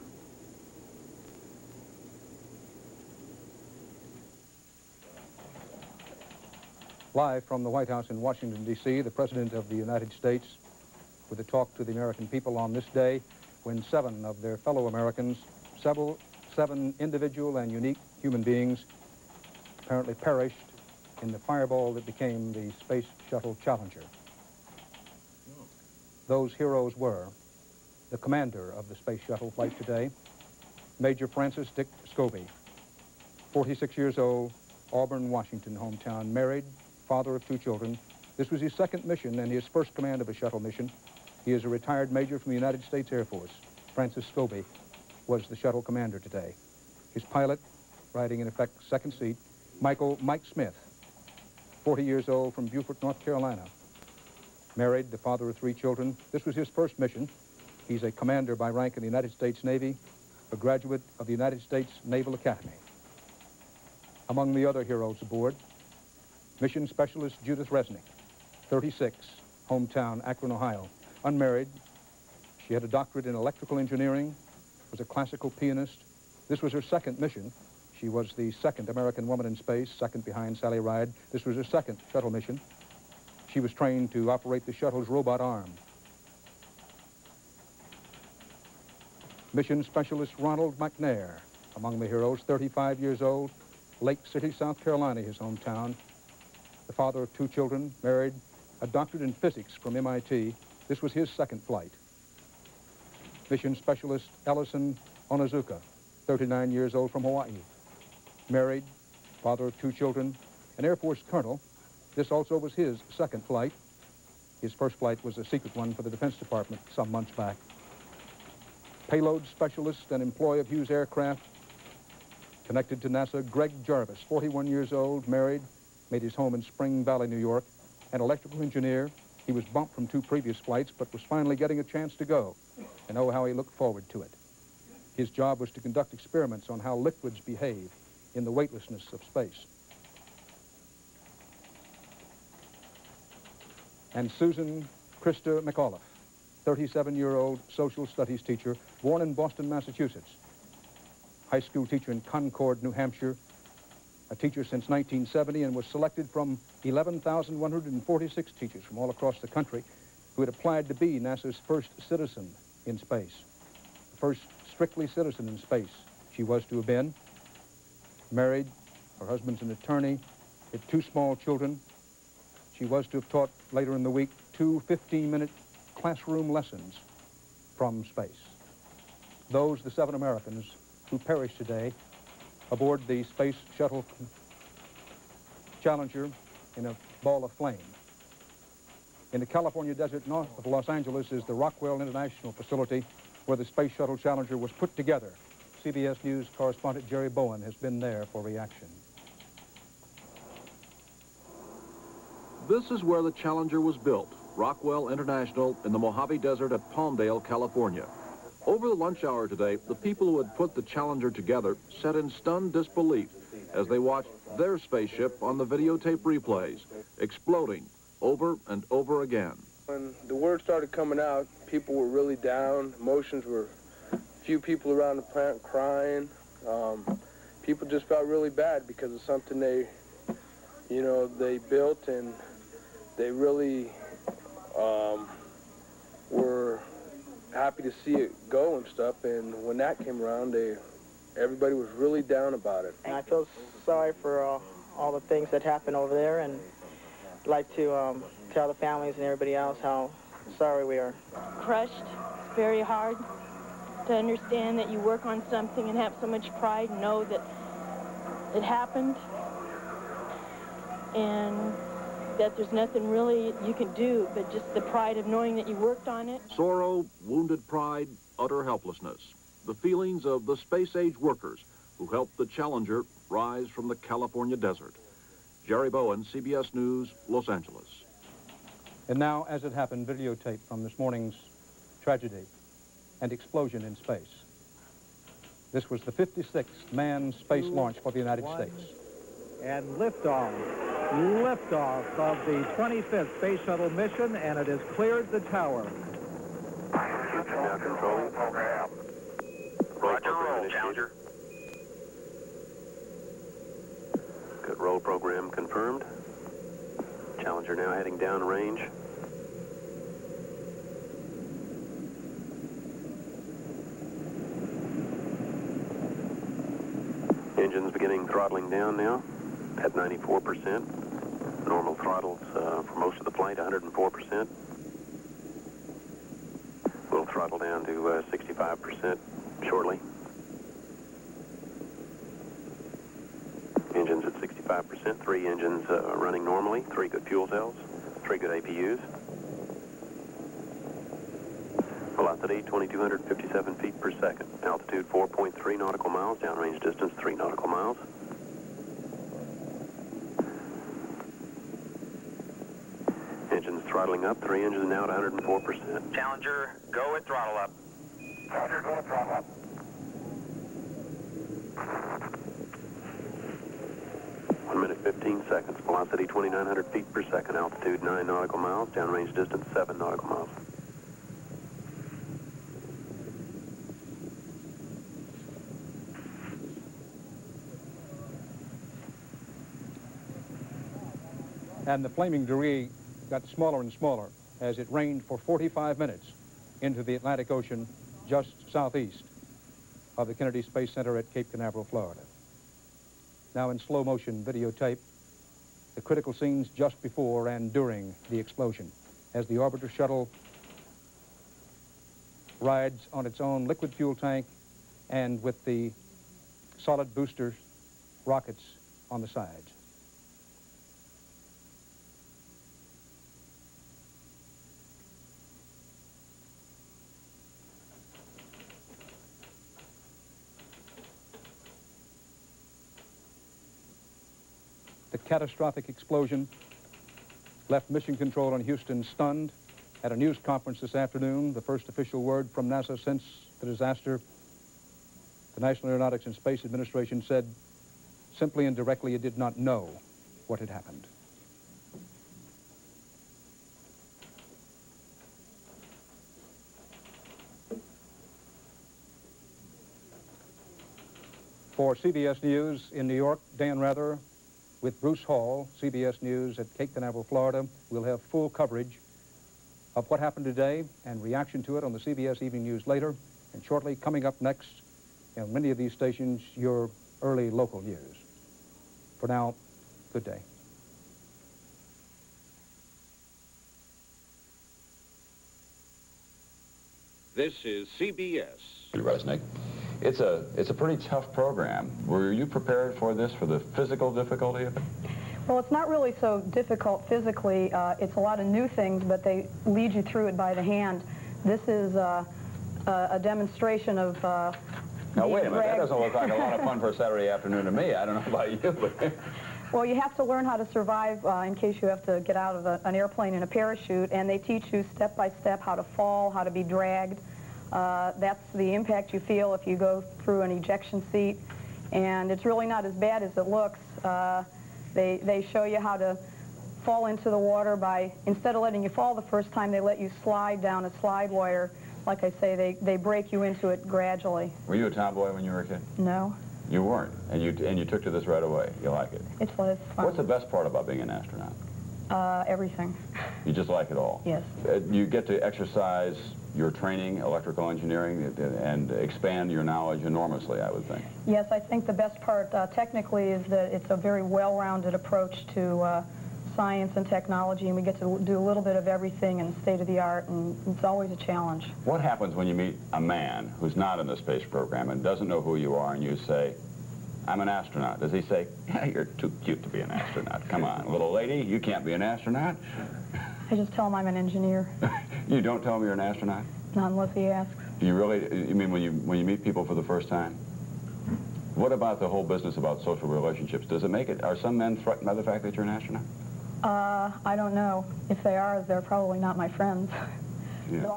Live from the White House in Washington, D.C., the President of the United States with a talk to the American people on this day when 7 of their fellow Americans, 7 individual and unique human beings, apparently perished in the fireball that became the Space Shuttle Challenger. Those heroes were the commander of the Space Shuttle flight today, Major Francis Dick Scobie, 46 years old, Auburn, Washington, hometown, married, father of 2 children. This was his 2nd mission and his 1st command of a shuttle mission. He is a retired major from the United States Air Force. Francis Scobie was the shuttle commander today. His pilot, riding in effect 2nd seat, Mike Smith, 40 years old, from Beaufort, North Carolina. Married, the father of 3 children. This was his 1st mission. He's a commander by rank in the United States Navy, a graduate of the United States Naval Academy. Among the other heroes aboard, Mission Specialist Judith Resnick, 36, hometown, Akron, Ohio. Unmarried. She had a doctorate in electrical engineering, was a classical pianist. This was her 2nd mission. She was the 2nd American woman in space, 2nd behind Sally Ride. This was her 2nd shuttle mission. She was trained to operate the shuttle's robot arm. Mission Specialist Ronald McNair, among the heroes, 35 years old, Lake City, South Carolina, his hometown. The father of 2 children, married, a doctorate in physics from MIT. This was his 2nd flight. Mission Specialist Ellison Onizuka, 39 years old, from Hawaii. Married, father of 2 children, an Air Force colonel. This also was his 2nd flight. His 1st flight was a secret one for the Defense Department some months back. Payload specialist and employee of Hughes Aircraft, connected to NASA, Greg Jarvis, 41 years old, married, made his home in Spring Valley, New York, an electrical engineer. He was bumped from 2 previous flights, but was finally getting a chance to go, and oh, how he looked forward to it. His job was to conduct experiments on how liquids behave in the weightlessness of space. And Susan Krista McAuliffe, 37-year-old social studies teacher, born in Boston, Massachusetts. High school teacher in Concord, New Hampshire, a teacher since 1970, and was selected from 11,146 teachers from all across the country who had applied to be NASA's first citizen in space. The first strictly citizen in space she was to have been. Married, her husband's an attorney, had 2 small children. She was to have taught later in the week 2 15-minute classroom lessons from space. Those, the 7 Americans who perished today aboard the Space Shuttle Challenger in a ball of flame. In the California desert north of Los Angeles is the Rockwell International Facility where the Space Shuttle Challenger was put together. CBS News correspondent Jerry Bowen has been there for reaction. This is where the Challenger was built, Rockwell International in the Mojave Desert at Palmdale, California. Over the lunch hour today, the people who had put the Challenger together sat in stunned disbelief as they watched their spaceship on the videotape replays, exploding over and over again. When the word started coming out, people were really down. Emotions were, a few people around the plant crying. People just felt really bad because of something they built, and they really were happy to see it go and stuff. And when that came around, everybody was really down about it. And I feel sorry for all the things that happened over there, and I'd like to tell the families and everybody else how sorry we are. Crushed. It's very hard to understand that you work on something and have so much pride and know that it happened and that there's nothing really you can do but just the pride of knowing that you worked on it. Sorrow, wounded pride, utter helplessness. The feelings of the space-age workers who helped the Challenger rise from the California desert. Jerry Bowen, CBS News, Los Angeles. And now, as it happened, videotape from this morning's tragedy and explosion in space. This was the 56th manned space launch for the United States. And liftoff of the 25th Space Shuttle mission, and it has cleared the tower. Now controlling. Roger, roll, Challenger. Good roll program confirmed. Challenger now heading downrange. Engines beginning throttling down now at 94%. Normal throttles for most of the flight, 104%. We'll throttle down to 65% shortly. Engines at 65%, 3 engines running normally, 3 good fuel cells, 3 good APUs. Velocity 2,257 feet per second. Altitude 4.3 nautical miles, downrange distance 3 nautical miles. Engines throttling up, 3 engines now at 104%. Challenger, go at throttle up. Challenger, go at throttle up. 1 minute 15 seconds. Velocity 2,900 feet per second. Altitude 9 nautical miles. Downrange distance 7 nautical miles. And the flaming debris got smaller and smaller as it rained for 45 minutes into the Atlantic Ocean just southeast of the Kennedy Space Center at Cape Canaveral, Florida. Now in slow motion videotape, the critical scenes just before and during the explosion as the orbiter shuttle rides on its own liquid fuel tank and with the solid booster rockets on the sides. The catastrophic explosion left Mission Control in Houston stunned. At a news conference this afternoon, the first official word from NASA since the disaster, the National Aeronautics and Space Administration said simply and directly it did not know what had happened. For CBS News in New York, Dan Rather with Bruce Hall, CBS News at Cape Canaveral, Florida. We'll have full coverage of what happened today and reaction to it on the CBS Evening News later. And shortly, coming up next, in many of these stations, your early local news. For now, good day. This is CBS. Resnick. It's a pretty tough program. Were you prepared for this, for the physical difficulty of it? Well, it's not really so difficult physically. It's a lot of new things, but they lead you through it by the hand. This is a demonstration of Now, wait a minute. That doesn't look like a lot of fun for a Saturday afternoon to me. I don't know about you, but... Well, you have to learn how to survive in case you have to get out of an airplane in a parachute, and they teach you step by step how to fall, how to be dragged. That's the impact you feel if you go through an ejection seat, and it's really not as bad as it looks. They show you how to fall into the water by, instead of letting you fall the first time, they let you slide down a slide wire. Like I say, they break you into it gradually. Were you a tomboy when you were a kid? No. You weren't, and you took to this right away. You like it? It's fun. What's the best part about being an astronaut? Everything. You just like it all? Yes. You get to exercise your training, electrical engineering, and expand your knowledge enormously, I would think. Yes, I think the best part technically is that it's a very well-rounded approach to science and technology, and we get to do a little bit of everything and state-of-the-art, and it's always a challenge. What happens when you meet a man who's not in the space program and doesn't know who you are, and you say, I'm an astronaut? Does he say, yeah, you're too cute to be an astronaut. Come on, little lady, you can't be an astronaut? I just tell him I'm an engineer. You don't tell him you're an astronaut? Not unless he asks. Do you really, you mean when you meet people for the first time? What about the whole business about social relationships? Does it make it, are some men threatened by the fact that you're an astronaut? I don't know. If they are, they're probably not my friends. Yeah.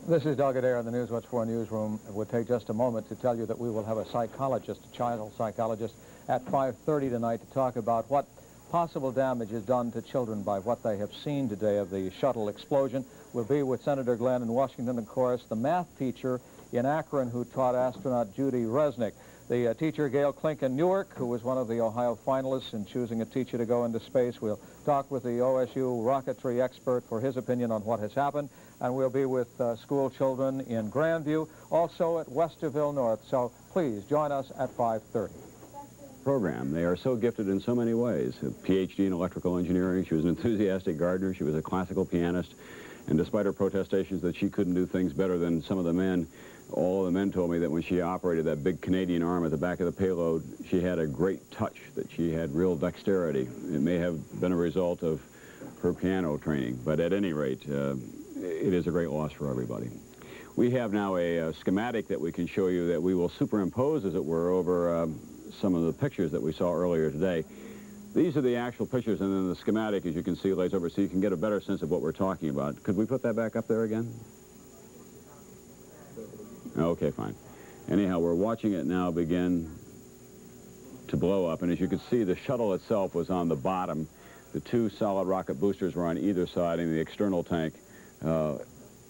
This is Doug Adair in the News What's For newsroom. It would take just a moment to tell you that we will have a psychologist, a child psychologist, at 5:30 tonight to talk about what possible damage is done to children by what they have seen today of the shuttle explosion. We'll be with Senator Glenn in Washington, of course, the math teacher in Akron who taught astronaut Judy Resnick, the teacher Gail Klink in Newark, who was one of the Ohio finalists in choosing a teacher to go into space. We'll talk with the OSU rocketry expert for his opinion on what has happened, and we'll be with school children in Grandview, also at Westerville North. So please join us at 5:30. Program. They are so gifted in so many ways. A PhD in electrical engineering. She was an enthusiastic gardener. She was a classical pianist. And despite her protestations that she couldn't do things better than some of the men, all of the men told me that when she operated that big Canadian arm at the back of the payload, she had a great touch, that she had real dexterity. It may have been a result of her piano training, but at any rate, it is a great loss for everybody. We have now a schematic that we can show you that we will superimpose, as it were, over some of the pictures that we saw earlier today. These are the actual pictures, and then the schematic, as you can see, lays over so you can get a better sense of what we're talking about. Could we put that back up there again? Okay, fine. Anyhow, we're watching it now begin to blow up, and as you can see, the shuttle itself was on the bottom. The two solid rocket boosters were on either side, and the external tank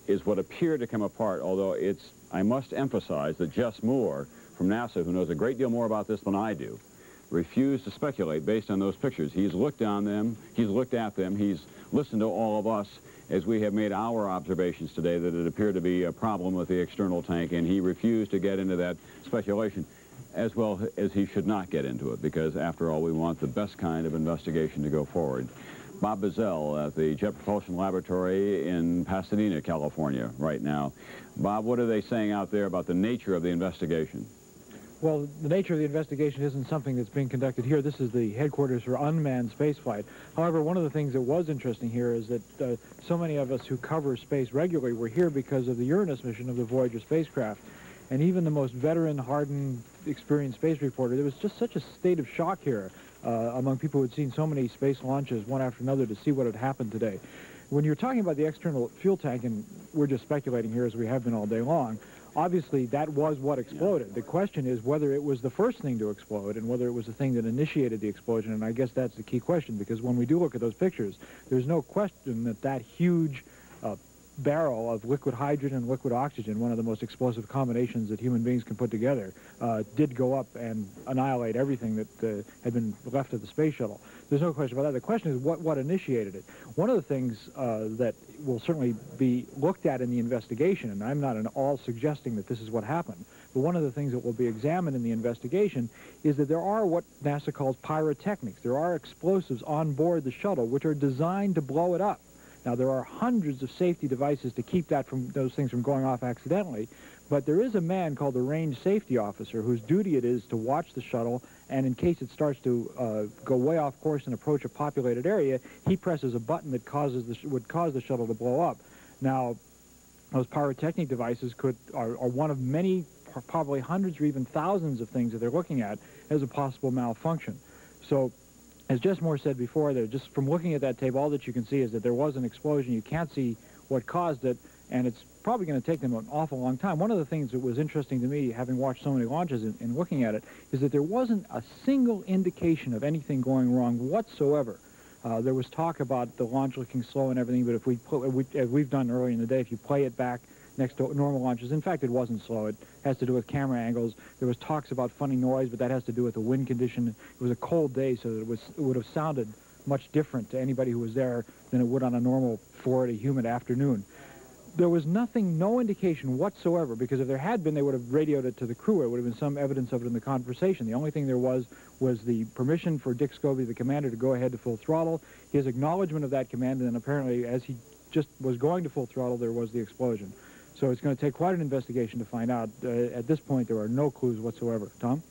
is what appeared to come apart, although it's, I must emphasize that Jess Moore from NASA, who knows a great deal more about this than I do, refused to speculate based on those pictures. He's looked on them, he's looked at them, he's listened to all of us as we have made our observations today that it appeared to be a problem with the external tank, and he refused to get into that speculation, as well as he should not get into it, because after all, we want the best kind of investigation to go forward. Bob Bazell at the Jet Propulsion Laboratory in Pasadena, California, right now. Bob, what are they saying out there about the nature of the investigation? Well, the nature of the investigation isn't something that's being conducted here. This is the headquarters for unmanned spaceflight. However, one of the things that was interesting here is that so many of us who cover space regularly were here because of the Uranus mission of the Voyager spacecraft. And even the most veteran, hardened, experienced space reporter, there was just such a state of shock here among people who had seen so many space launches one after another to see what had happened today. When you're talking about the external fuel tank, and we're just speculating here as we have been all day long, obviously that was what exploded. The question is whether it was the first thing to explode and whether it was the thing that initiated the explosion, and I guess that's the key question, because when we do look at those pictures, there's no question that that huge barrel of liquid hydrogen and liquid oxygen, one of the most explosive combinations that human beings can put together, did go up and annihilate everything that had been left of the space shuttle. There's no question about that. The question is what initiated it. One of the things that will certainly be looked at in the investigation, and I'm not at all suggesting that this is what happened, but one of the things that will be examined in the investigation is that there are what NASA calls pyrotechnics. There are explosives on board the shuttle which are designed to blow it up. Now, there are hundreds of safety devices to keep those things from going off accidentally, but there is a man called the range safety officer whose duty it is to watch the shuttle, and in case it starts to go way off course and approach a populated area, he presses a button that would cause the shuttle to blow up. Now, those pyrotechnic devices are one of many, probably hundreds or even thousands of things that they're looking at as a possible malfunction. So, as Jess Moore said before, just from looking at that tape, all that you can see is that there was an explosion. You can't see what caused it, and it's probably going to take them an awful long time. One of the things that was interesting to me, having watched so many launches and looking at it, is that there wasn't a single indication of anything going wrong whatsoever. There was talk about the launch looking slow and everything, but as we've done earlier in the day, if you play it back next to normal launches, in fact, it wasn't slow. It has to do with camera angles. There was talks about funny noise, but that has to do with the wind condition. It was a cold day, so it would have sounded much different to anybody who was there than it would on a normal 40 humid afternoon. There was nothing, no indication whatsoever, because if there had been, they would have radioed it to the crew. It would have been some evidence of it in the conversation. The only thing there was the permission for Dick Scobie, the commander, to go ahead to full throttle, his acknowledgement of that command, and then apparently as he just was going to full throttle, there was the explosion. So it's going to take quite an investigation to find out. At this point, there are no clues whatsoever. Tom?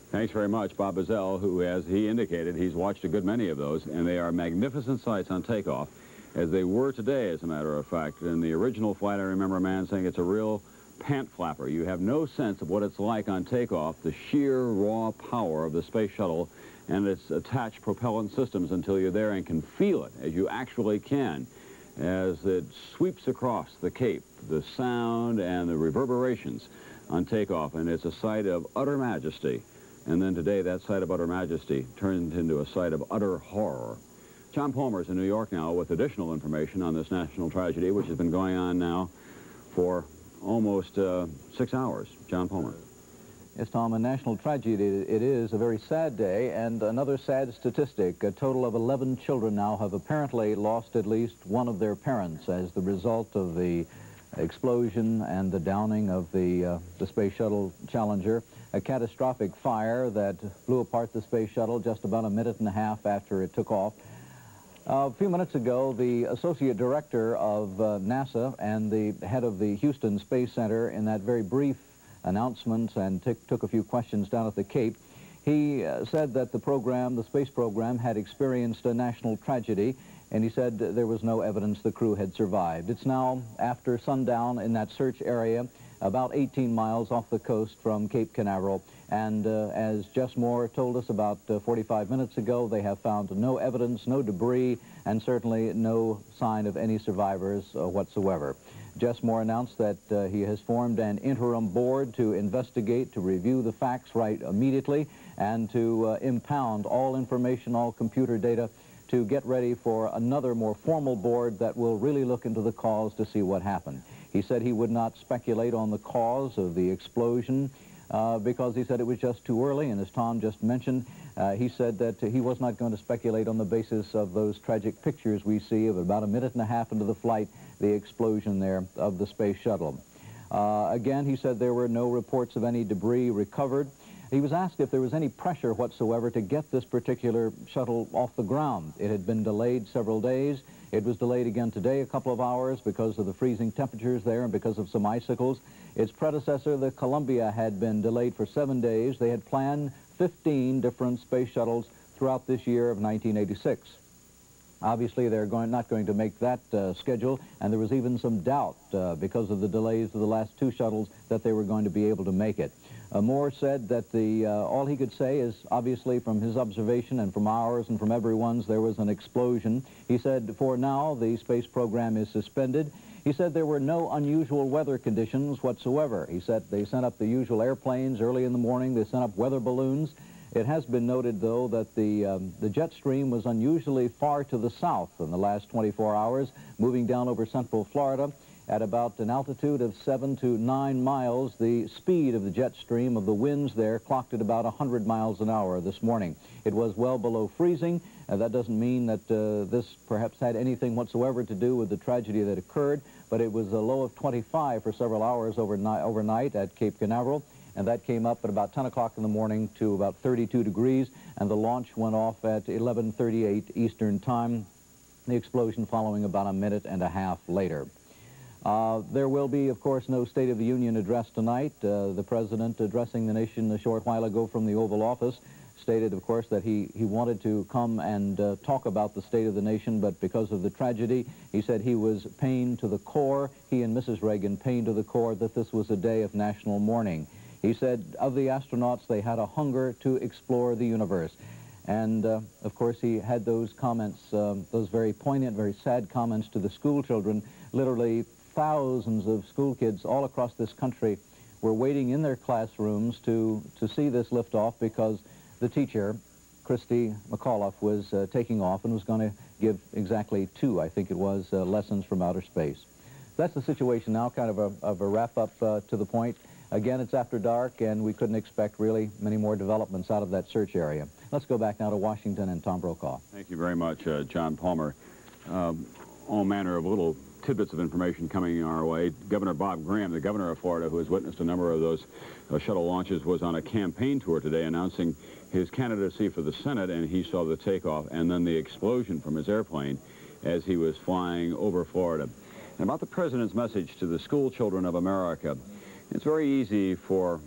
Thanks very much, Bob Bazell, who, as he indicated, he's watched a good many of those, and they are magnificent sights on takeoff, as they were today, as a matter of fact. In the original flight, I remember a man saying it's a real pant flapper. You have no sense of what it's like on takeoff, the sheer raw power of the space shuttle and its attached propellant systems until you're there and can feel it, as you actually can, as it sweeps across the Cape, the sound and the reverberations on takeoff, and it's a sight of utter majesty. And then today, that sight of utter majesty turned into a sight of utter horror. John Palmer's in New York now with additional information on this national tragedy, which has been going on now for almost 6 hours. John Palmer. Yes, Tom, a national tragedy. It is a very sad day, and another sad statistic. A total of 11 children now have apparently lost at least one of their parents as the result of the explosion and the downing of the Space Shuttle Challenger. A catastrophic fire that blew apart the Space Shuttle just about a minute and a half after it took off. A few minutes ago, the Associate Director of NASA and the head of the Houston Space Center, in that very brief announcement and took a few questions down at the Cape, he said that the space program had experienced a national tragedy, and he said there was no evidence the crew had survived. It's now after sundown in that search area, about 18 miles off the coast from Cape Canaveral. And as Jess Moore told us about 45 minutes ago, they have found no evidence, no debris, and certainly no sign of any survivors whatsoever. Jess Moore announced that he has formed an interim board to investigate, to review the facts right immediately, and to impound all information, all computer data, to get ready for another more formal board that will really look into the cause to see what happened. He said he would not speculate on the cause of the explosion because he said it was just too early, and as Tom just mentioned, he said that he was not going to speculate on the basis of those tragic pictures we see of about a minute and a half into the flight, the explosion there of the space shuttle. Again, he said there were no reports of any debris recovered. He was asked if there was any pressure whatsoever to get this particular shuttle off the ground. It had been delayed several days. It was delayed again today a couple of hours because of the freezing temperatures there and because of some icicles. Its predecessor, the Columbia, had been delayed for 7 days. They had planned 15 different space shuttles throughout this year of 1986. Obviously, they're not going to make that schedule, and there was even some doubt because of the delays of the last 2 shuttles that they were going to be able to make it. Moore said that all he could say is, obviously, from his observation and from ours and from everyone's, there was an explosion. He said, for now, the space program is suspended. He said there were no unusual weather conditions whatsoever. He said they sent up the usual airplanes early in the morning. They sent up weather balloons. It has been noted, though, that the jet stream was unusually far to the south in the last 24 hours, moving down over central Florida. At about an altitude of 7 to 9 miles, the speed of the jet stream of the winds there clocked at about 100 miles an hour this morning. It was well below freezing. That doesn't mean that this perhaps had anything whatsoever to do with the tragedy that occurred, but it was a low of 25 for several hours overnight at Cape Canaveral, and that came up at about 10 o'clock in the morning to about 32 degrees, and the launch went off at 11:38 Eastern Time, the explosion following about a minute and a half later. There will be, of course, no State of the Union address tonight. The President, addressing the nation a short while ago from the Oval Office, stated, of course, that he wanted to come and talk about the state of the nation, but because of the tragedy, he said he was pained to the core, he and Mrs. Reagan pained to the core that this was a day of national mourning. He said of the astronauts, they had a hunger to explore the universe. And, of course, he had those comments, those very poignant, very sad comments to the school children. Literally thousands of school kids all across this country were waiting in their classrooms to see this liftoff because the teacher, Christy McAuliffe, was taking off and was going to give exactly 2, I think it was, lessons from outer space. That's the situation now, kind of a wrap-up to the point. Again, it's after dark, and we couldn't expect really many more developments out of that search area. Let's go back now to Washington and Tom Brokaw. Thank you very much, John Palmer. All manner of little tidbits of information coming our way. Governor Bob Graham, the governor of Florida, who has witnessed a number of those shuttle launches, was on a campaign tour today announcing his candidacy for the Senate, and he saw the takeoff and then the explosion from his airplane as he was flying over Florida. And about the president's message to the school children of America, it's very easy for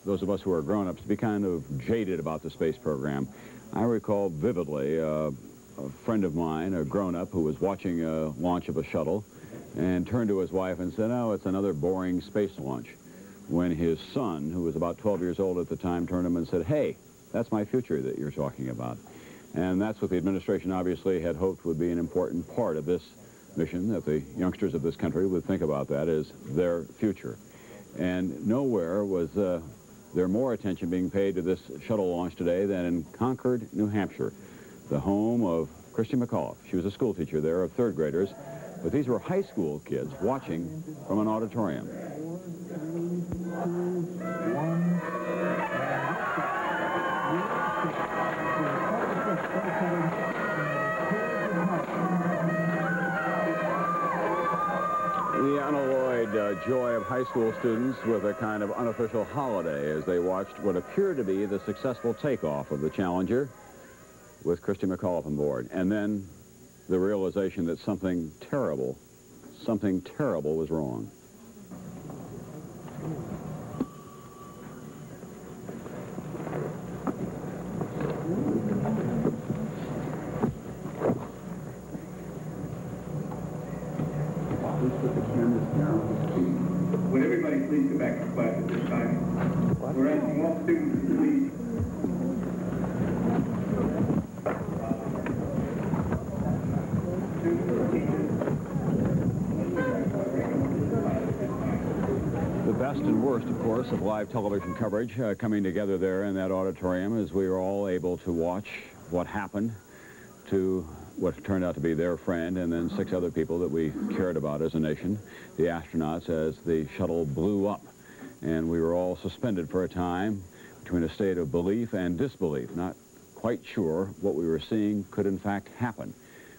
those of us who are grown-ups to be kind of jaded about the space program. I recall vividly a friend of mine, a grown-up, who was watching a launch of a shuttle and turned to his wife and said, "Oh, it's another boring space launch." When his son, who was about 12 years old at the time, turned to him and said, "Hey, that's my future that you're talking about." And that's what the administration obviously had hoped would be an important part of this mission, that the youngsters of this country would think about that as their future. And nowhere was there more attention being paid to this shuttle launch today than in Concord, New Hampshire, the home of Christy McAuliffe. She was a school teacher there of third graders, but these were high school kids watching from an auditorium. The unalloyed joy of high school students with a kind of unofficial holiday as they watched what appeared to be the successful takeoff of the Challenger with Christy McAuliffe on board. And then the realization that something terrible was wrong. Would everybody please go back to class at this time? We're asking all students to leave. The best and worst, of course, of live television coverage coming together there in that auditorium as we were all able to watch what happened to what turned out to be their friend and then 6 other people that we cared about as a nation, the astronauts, as the shuttle blew up. And we were all suspended for a time between a state of belief and disbelief, not quite sure what we were seeing could in fact happen,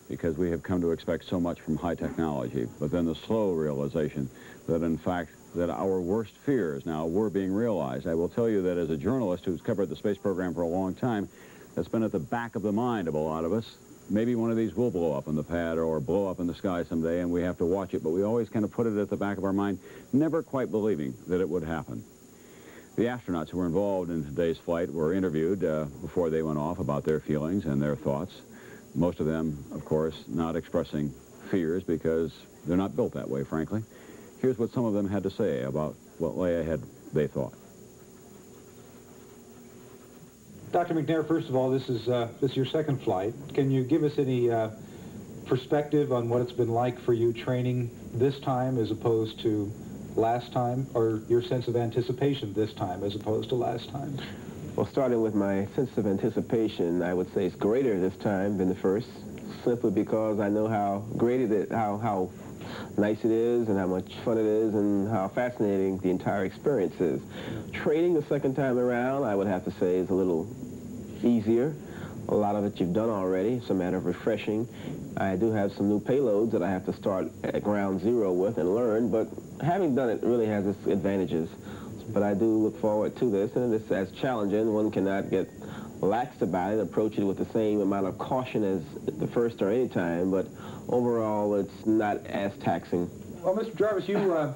because we have come to expect so much from high technology. But then the slow realization that in fact that our worst fears now were being realized. I will tell you that as a journalist who's covered the space program for a long time, that's been at the back of the mind of a lot of us. Maybe one of these will blow up on the pad or blow up in the sky someday, and we have to watch it, but we always kind of put it at the back of our mind, never quite believing that it would happen. The astronauts who were involved in today's flight were interviewed before they went off about their feelings and their thoughts. Most of them, of course, not expressing fears because they're not built that way, frankly. Here's what some of them had to say about what lay ahead, they thought. Dr. McNair, first of all, this is your second flight. Can you give us any perspective on what it's been like for you training this time as opposed to last time, or your sense of anticipation this time as opposed to last time? Well, starting with my sense of anticipation, I would say it's greater this time than the first, simply because I know how great it is, how nice it is, and how much fun it is, and how fascinating the entire experience is. Training the second time around, I would have to say, is a little easier. A lot of it you've done already. It's a matter of refreshing. I do have some new payloads that I have to start at ground zero with and learn, but having done it really has its advantages. But I do look forward to this, and it's as challenging. One cannot get lax about it, approach it with the same amount of caution as the first or any time, but overall it's not as taxing. Well, Mr. Jarvis, you are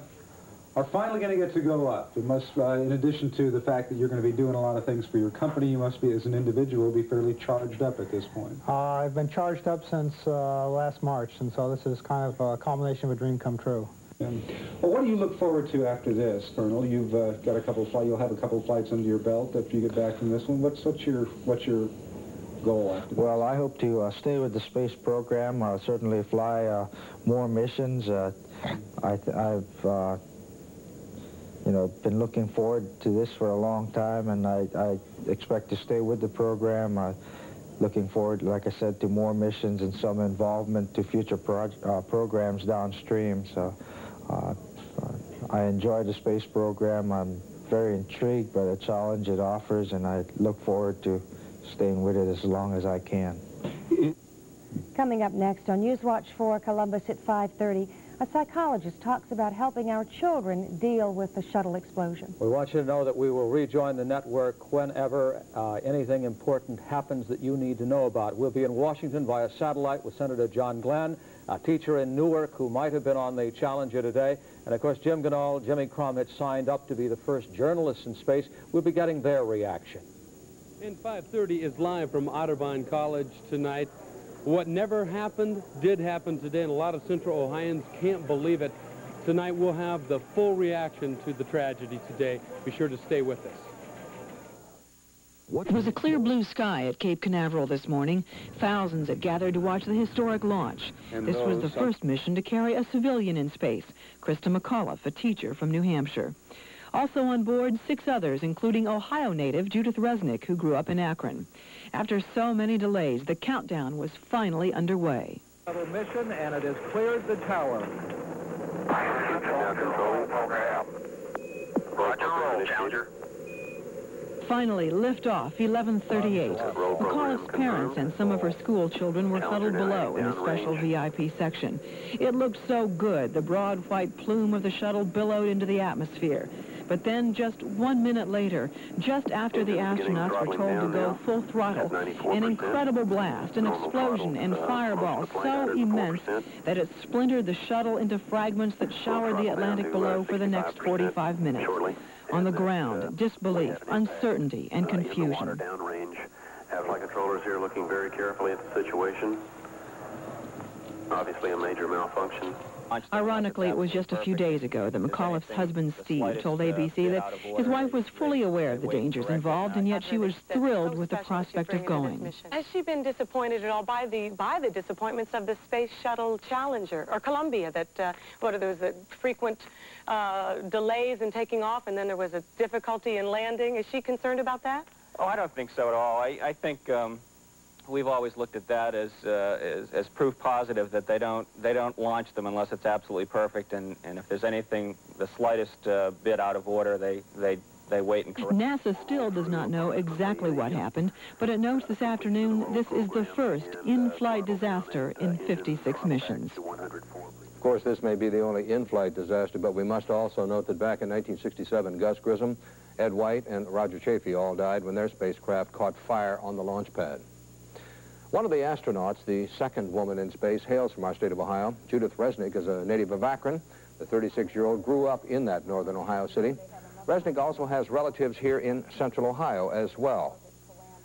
finally going to get to go up. You must, in addition to the fact that you're going to be doing a lot of things for your company, you must be, as an individual, be fairly charged up at this point. I've been charged up since last March, and so this is kind of a culmination of a dream come true. Well, what do you look forward to after this, Colonel? You've got a couple of flights. You'll have a couple of flights under your belt after you get back from this one. What's your goal after this? Well, I hope to stay with the space program. Certainly fly more missions. I've been looking forward to this for a long time, and I expect to stay with the program. Looking forward, like I said, to more missions and some involvement to future programs downstream. So I enjoy the space program. I'm very intrigued by the challenge it offers, and I look forward to staying with it as long as I can. Coming up next on Newswatch 4 Columbus at 5:30, a psychologist talks about helping our children deal with the shuttle explosion. We want you to know that we will rejoin the network whenever anything important happens that you need to know about. We'll be in Washington via satellite with Senator John Glenn, a teacher in Newark who might have been on the Challenger today. And, of course, Jim Ganol, Jimmy Crum had signed up to be the first journalists in space. We'll be getting their reaction. And 5:30 is live from Otterbein College tonight. What never happened did happen today, and a lot of Central Ohioans can't believe it. Tonight we'll have the full reaction to the tragedy today. Be sure to stay with us. It was a clear blue sky at Cape Canaveral this morning. Thousands had gathered to watch the historic launch. This was the first mission to carry a civilian in space, Krista McAuliffe, a teacher from New Hampshire. Also on board, 6 others, including Ohio native Judith Resnick, who grew up in Akron. After so many delays, the countdown was finally underway. Shuttle mission, and it has cleared the tower. Roger, roll, Challenger. Finally, liftoff, 11:38. McAuliffe's parents and some of her school children were huddled below in a special VIP section. It looked so good. The broad white plume of the shuttle billowed into the atmosphere. But then, just 1 minute later, just after the astronauts were told to go full throttle, an incredible blast, an explosion and fireball so immense that it splintered the shuttle into fragments that showered the Atlantic below for the next 45 minutes. On the ground, disbelief, uncertainty, and confusion. Downrange. Have flight controllers here looking very carefully at the situation. Obviously a major malfunction. Ironically, it was just a few days ago that McAuliffe's husband, Steve, told ABC that his wife was fully aware of the dangers involved, and yet she was thrilled with the prospect of going. Has she been disappointed at all by the disappointments of the Space Shuttle Challenger, or Columbia, that there was a frequent delays in taking off, and then there was a difficulty in landing? Is she concerned about that? Oh, I don't think so at all. I think we've always looked at that as proof positive that they don't launch them unless it's absolutely perfect, and if there's anything the slightest bit out of order, they wait and correct. NASA still does not know exactly what happened, but it notes this afternoon this is the first in-flight disaster in 56 missions. Of course, this may be the only in-flight disaster, but we must also note that back in 1967, Gus Grissom, Ed White, and Roger Chaffee all died when their spacecraft caught fire on the launch pad. One of the astronauts, the second woman in space, hails from our state of Ohio. Judith Resnick is a native of Akron. The 36-year-old grew up in that northern Ohio city. Resnick also has relatives here in central Ohio as well.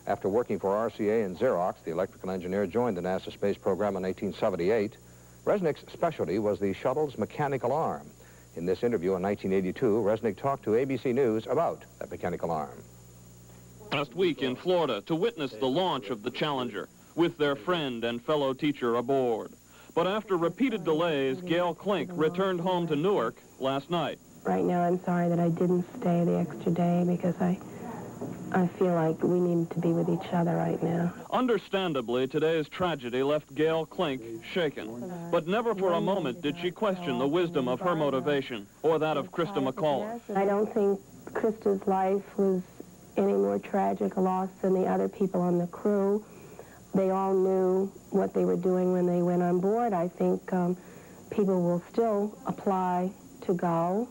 After working for RCA and Xerox, the electrical engineer joined the NASA space program in 1978. Resnick's specialty was the shuttle's mechanical arm. In this interview in 1982, Resnick talked to ABC News about that mechanical arm. Last week in Florida to witness the launch of the Challenger, with their friend and fellow teacher aboard. But after repeated delays, Gail Klink returned home to Newark last night. Right now, I'm sorry that I didn't stay the extra day because I feel like we need to be with each other right now. Understandably, today's tragedy left Gail Klink shaken. But never for a moment did she question the wisdom of her motivation or that of Krista McAuliffe. I don't think Krista's life was any more tragic a loss than the other people on the crew. They all knew what they were doing when they went on board. I think people will still apply to go.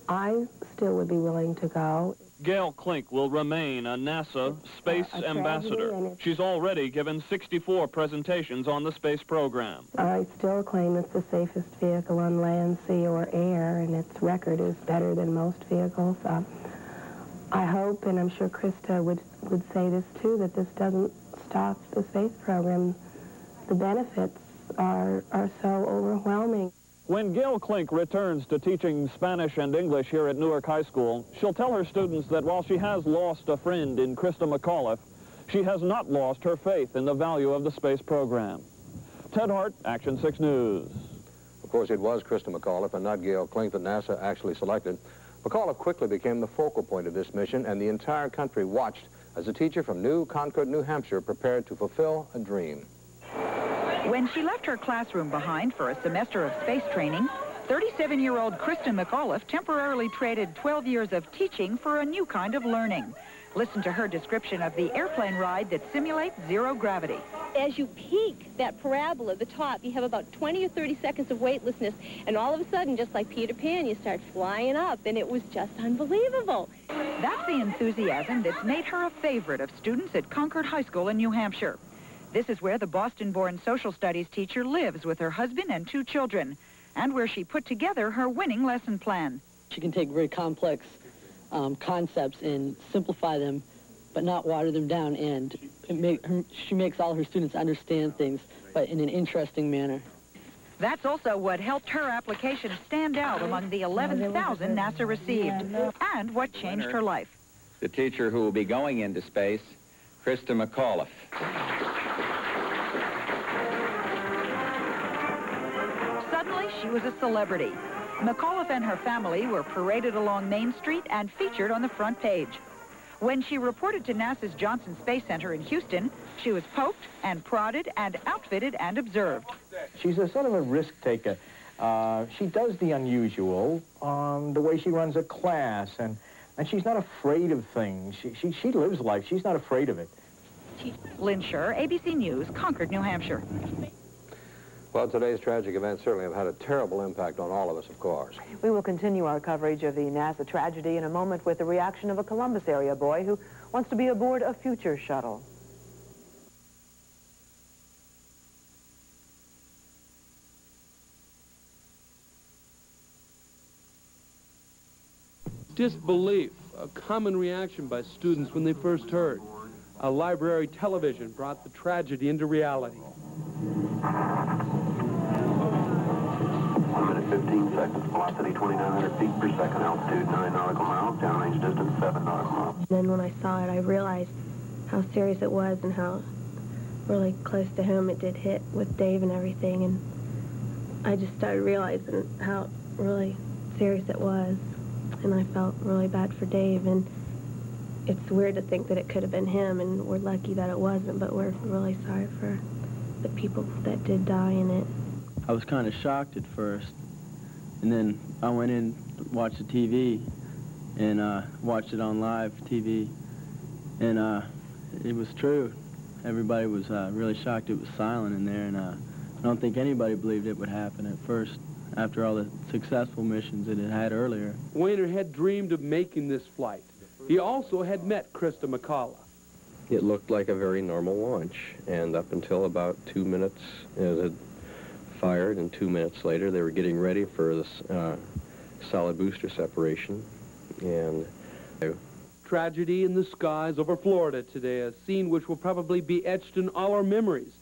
I still would be willing to go. Gail Klink will remain a NASA space ambassador. She's already given 64 presentations on the space program. I still claim it's the safest vehicle on land, sea, or air, and its record is better than most vehicles. I hope, and I'm sure Krista would say this too, that this doesn't stop the space program. The benefits are so overwhelming. When Gail Klink returns to teaching Spanish and English here at Newark High School, she'll tell her students that while she has lost a friend in Krista McAuliffe, she has not lost her faith in the value of the space program. Ted Hart, Action 6 News. Of course, it was Krista McAuliffe and not Gail Klink that NASA actually selected. McAuliffe quickly became the focal point of this mission, and the entire country watched as a teacher from New Concord, New Hampshire, prepared to fulfill a dream. When she left her classroom behind for a semester of space training, 37-year-old Krista McAuliffe temporarily traded 12 years of teaching for a new kind of learning. Listen to her description of the airplane ride that simulates zero gravity. As you peak that parabola at the top, you have about 20 or 30 seconds of weightlessness, and all of a sudden, just like Peter Pan, you start flying up, and it was just unbelievable. That's the enthusiasm that's made her a favorite of students at Concord High School in New Hampshire. This is where the Boston-born social studies teacher lives with her husband and 2 children, and where she put together her winning lesson plan. She can take very complex concepts and simplify them, but not water them down, and she makes all her students understand things, but in an interesting manner. That's also what helped her application stand out among the 11,000 NASA received, and what changed her life. The teacher who will be going into space, Krista McAuliffe. Suddenly, she was a celebrity. McAuliffe and her family were paraded along Main Street and featured on the front page. When she reported to NASA's Johnson Space Center in Houston, she was poked and prodded and outfitted and observed. She's a sort of a risk taker. She does the unusual, the way she runs a class, and she's not afraid of things. She lives life. She's not afraid of it. Lynn Scher, ABC News, Concord, New Hampshire. Well, today's tragic events certainly have had a terrible impact on all of us, of course. We will continue our coverage of the NASA tragedy in a moment with the reaction of a Columbus area boy who wants to be aboard a future shuttle. Disbelief, a common reaction by students when they first heard. A library television brought the tragedy into reality. 1 minute 15 seconds, velocity 2,900 feet per second, altitude 9 nautical miles, downrange distance 7 nautical miles. Then when I saw it, I realized how serious it was and how really close to home it did hit with Dave and everything. And I just started realizing how really serious it was. And I felt really bad for Dave. And it's weird to think that it could have been him, and we're lucky that it wasn't, but we're really sorry for the people that did die in it. I was kind of shocked at first, and then I went in, watched the TV, and watched it on live TV, and it was true. Everybody was really shocked. It was silent in there, and I don't think anybody believed it would happen at first, after all the successful missions it had had earlier. Wayner had dreamed of making this flight. He also had met Krista McAuliffe. It looked like a very normal launch, and up until about 2 minutes, it had fired, and 2 minutes later they were getting ready for this solid booster separation. And Tragedy in the skies over Florida today, a scene which will probably be etched in all our memories.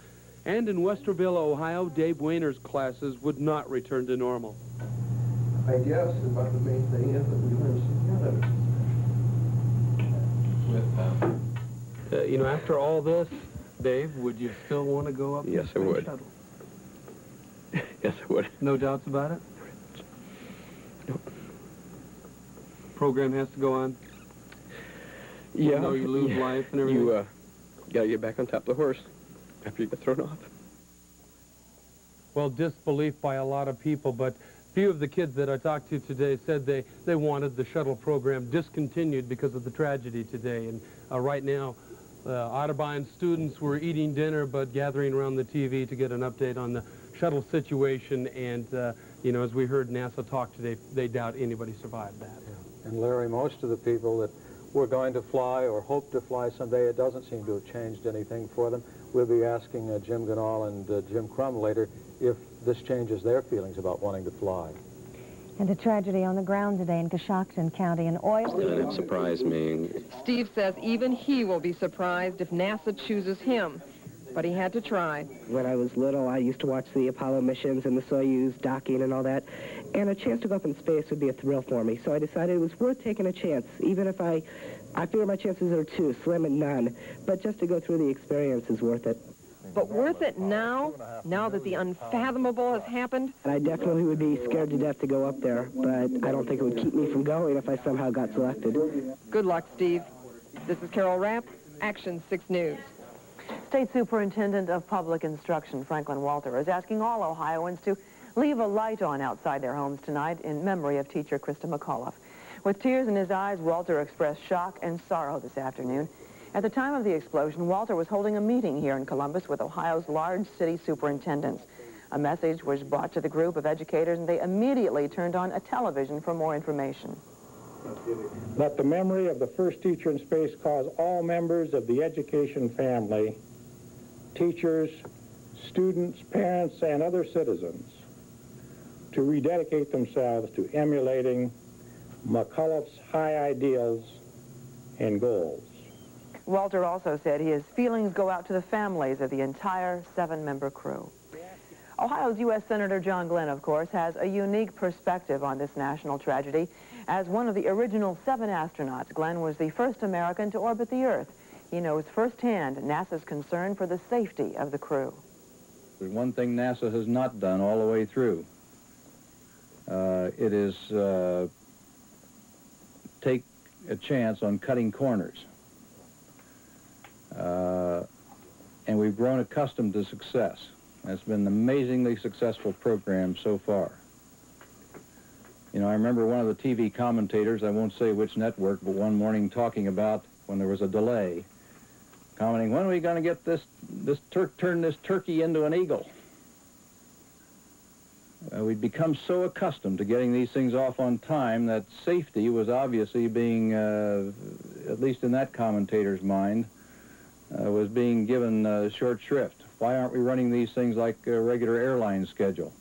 And in Westerville, Ohio, Dave Wayner's classes would not return to normal. I guess about the main thing is that we live together. You know, after all this, Dave, would you still want to go up? Yes, I would. Shuttle? Yes, I would. No doubts about it? Nope. Program has to go on? Yeah. Even though you lose life and everything? You gotta get back on top of the horse after you get thrown off. Well, disbelief by a lot of people, but few of the kids that I talked to today said they wanted the shuttle program discontinued because of the tragedy today. And right now, Otterbein students were eating dinner but gathering around the TV to get an update on the shuttle situation. And, you know, as we heard NASA talk today, they doubt anybody survived that. Yeah. And Larry, most of the people that were going to fly or hope to fly someday, it doesn't seem to have changed anything for them. We'll be asking Jim Ganal and Jim Crum later if this changes their feelings about wanting to fly. And a tragedy on the ground today in Coshocton County. An oil... It surprised me. Steve says even he will be surprised if NASA chooses him, but he had to try. When I was little, I used to watch the Apollo missions and the Soyuz docking and all that, and a chance to go up in space would be a thrill for me. So I decided it was worth taking a chance, even if I figure my chances are too slim and none, but just to go through the experience is worth it. But worth it now that the unfathomable has happened? And I definitely would be scared to death to go up there, but I don't think it would keep me from going if I somehow got selected. Good luck, Steve. This is Carol Rapp, Action 6 News. State Superintendent of Public Instruction, Franklin Walter, is asking all Ohioans to leave a light on outside their homes tonight in memory of teacher Krista McAuliffe. With tears in his eyes, Walter expressed shock and sorrow this afternoon. At the time of the explosion, Walter was holding a meeting here in Columbus with Ohio's large city superintendents. A message was brought to the group of educators, and they immediately turned on a television for more information. Let the memory of the first teacher in space cause all members of the education family, teachers, students, parents, and other citizens to rededicate themselves to emulating McCullough's high ideals and goals. Walter also said his feelings go out to the families of the entire 7-member crew. Ohio's U.S. Senator John Glenn, of course, has a unique perspective on this national tragedy. As one of the original 7 astronauts, Glenn was the first American to orbit the Earth. He knows firsthand NASA's concern for the safety of the crew. There's one thing NASA has not done all the way through. It is take a chance on cutting corners. And we've grown accustomed to success. It's been an amazingly successful program so far. You know, I remember one of the TV commentators, I won't say which network, but one morning talking about when there was a delay, commenting, when are we going to get turn this turkey into an eagle? We'd become so accustomed to getting these things off on time that safety was obviously being, at least in that commentator's mind, was being given short shrift. Why aren't we running these things like a regular airline schedule?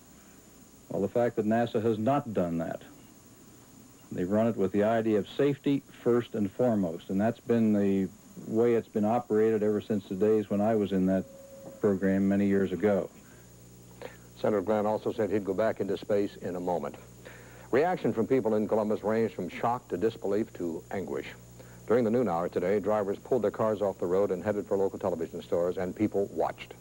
Well, the fact that NASA has not done that. They've run it with the idea of safety first and foremost, and that's been the way it's been operated ever since the days when I was in that program many years ago. Senator Glenn also said he'd go back into space in a moment. Reaction from people in Columbus ranged from shock to disbelief to anguish. During the noon hour today, drivers pulled their cars off the road and headed for local television stores, and people watched.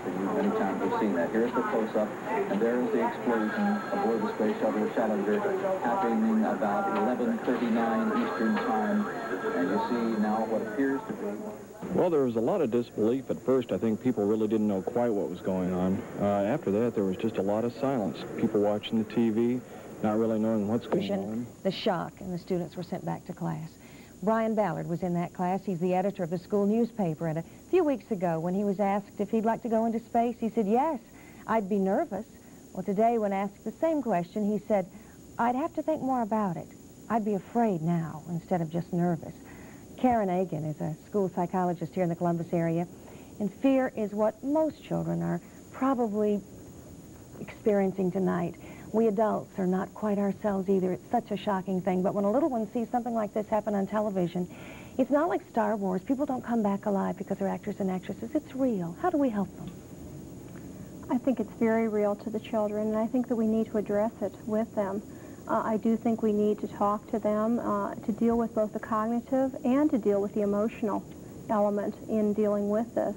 Many times we've seen that. Here's the close-up, and there is the explosion aboard the Space Shuttle Challenger happening about 11:39 Eastern Time, and you see now what appears to be... Well, there was a lot of disbelief at first. I think people really didn't know quite what was going on. After that, there was just a lot of silence. People watching the TV, not really knowing what's going on. The shock, and the students were sent back to class. Brian Ballard was in that class. He's the editor of the school newspaper. And a few weeks ago, when he was asked if he'd like to go into space, he said, yes, I'd be nervous. Well, today, when asked the same question, he said, I'd have to think more about it. I'd be afraid now instead of just nervous. Karen Agan is a school psychologist here in the Columbus area, and fear is what most children are probably experiencing tonight. We adults are not quite ourselves either. It's such a shocking thing. But when a little one sees something like this happen on television, it's not like Star Wars. People don't come back alive because they're actors and actresses. It's real. How do we help them? I think it's very real to the children, and I think that we need to address it with them. I do think we need to talk to them to deal with both the cognitive and to deal with the emotional element in dealing with this.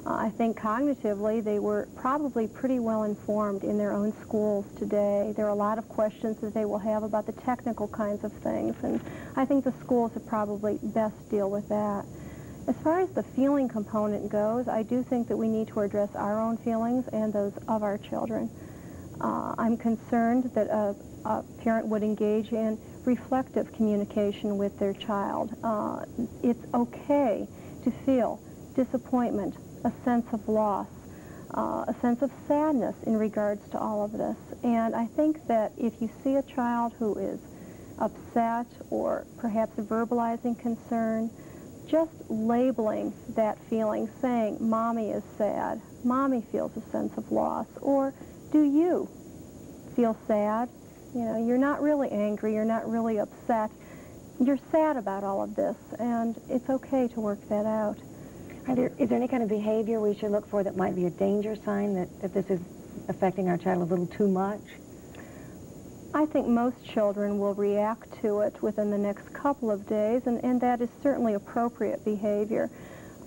I think cognitively they were probably pretty well informed in their own schools today. There are a lot of questions that they will have about the technical kinds of things, and I think the schools would probably best deal with that. As far as the feeling component goes, I do think that we need to address our own feelings and those of our children. I'm concerned that a parent would engage in reflective communication with their child. It's okay to feel disappointment, a sense of loss, a sense of sadness in regards to all of this. And I think that if you see a child who is upset or perhaps verbalizing concern, just labeling that feeling, saying, Mommy is sad, Mommy feels a sense of loss, or do you feel sad? You know, you're not really angry, you're not really upset, you're sad about all of this, and it's okay to work that out. Is there any kind of behavior we should look for that might be a danger sign that this is affecting our child a little too much? I think most children will react to it within the next couple of days, and that is certainly appropriate behavior.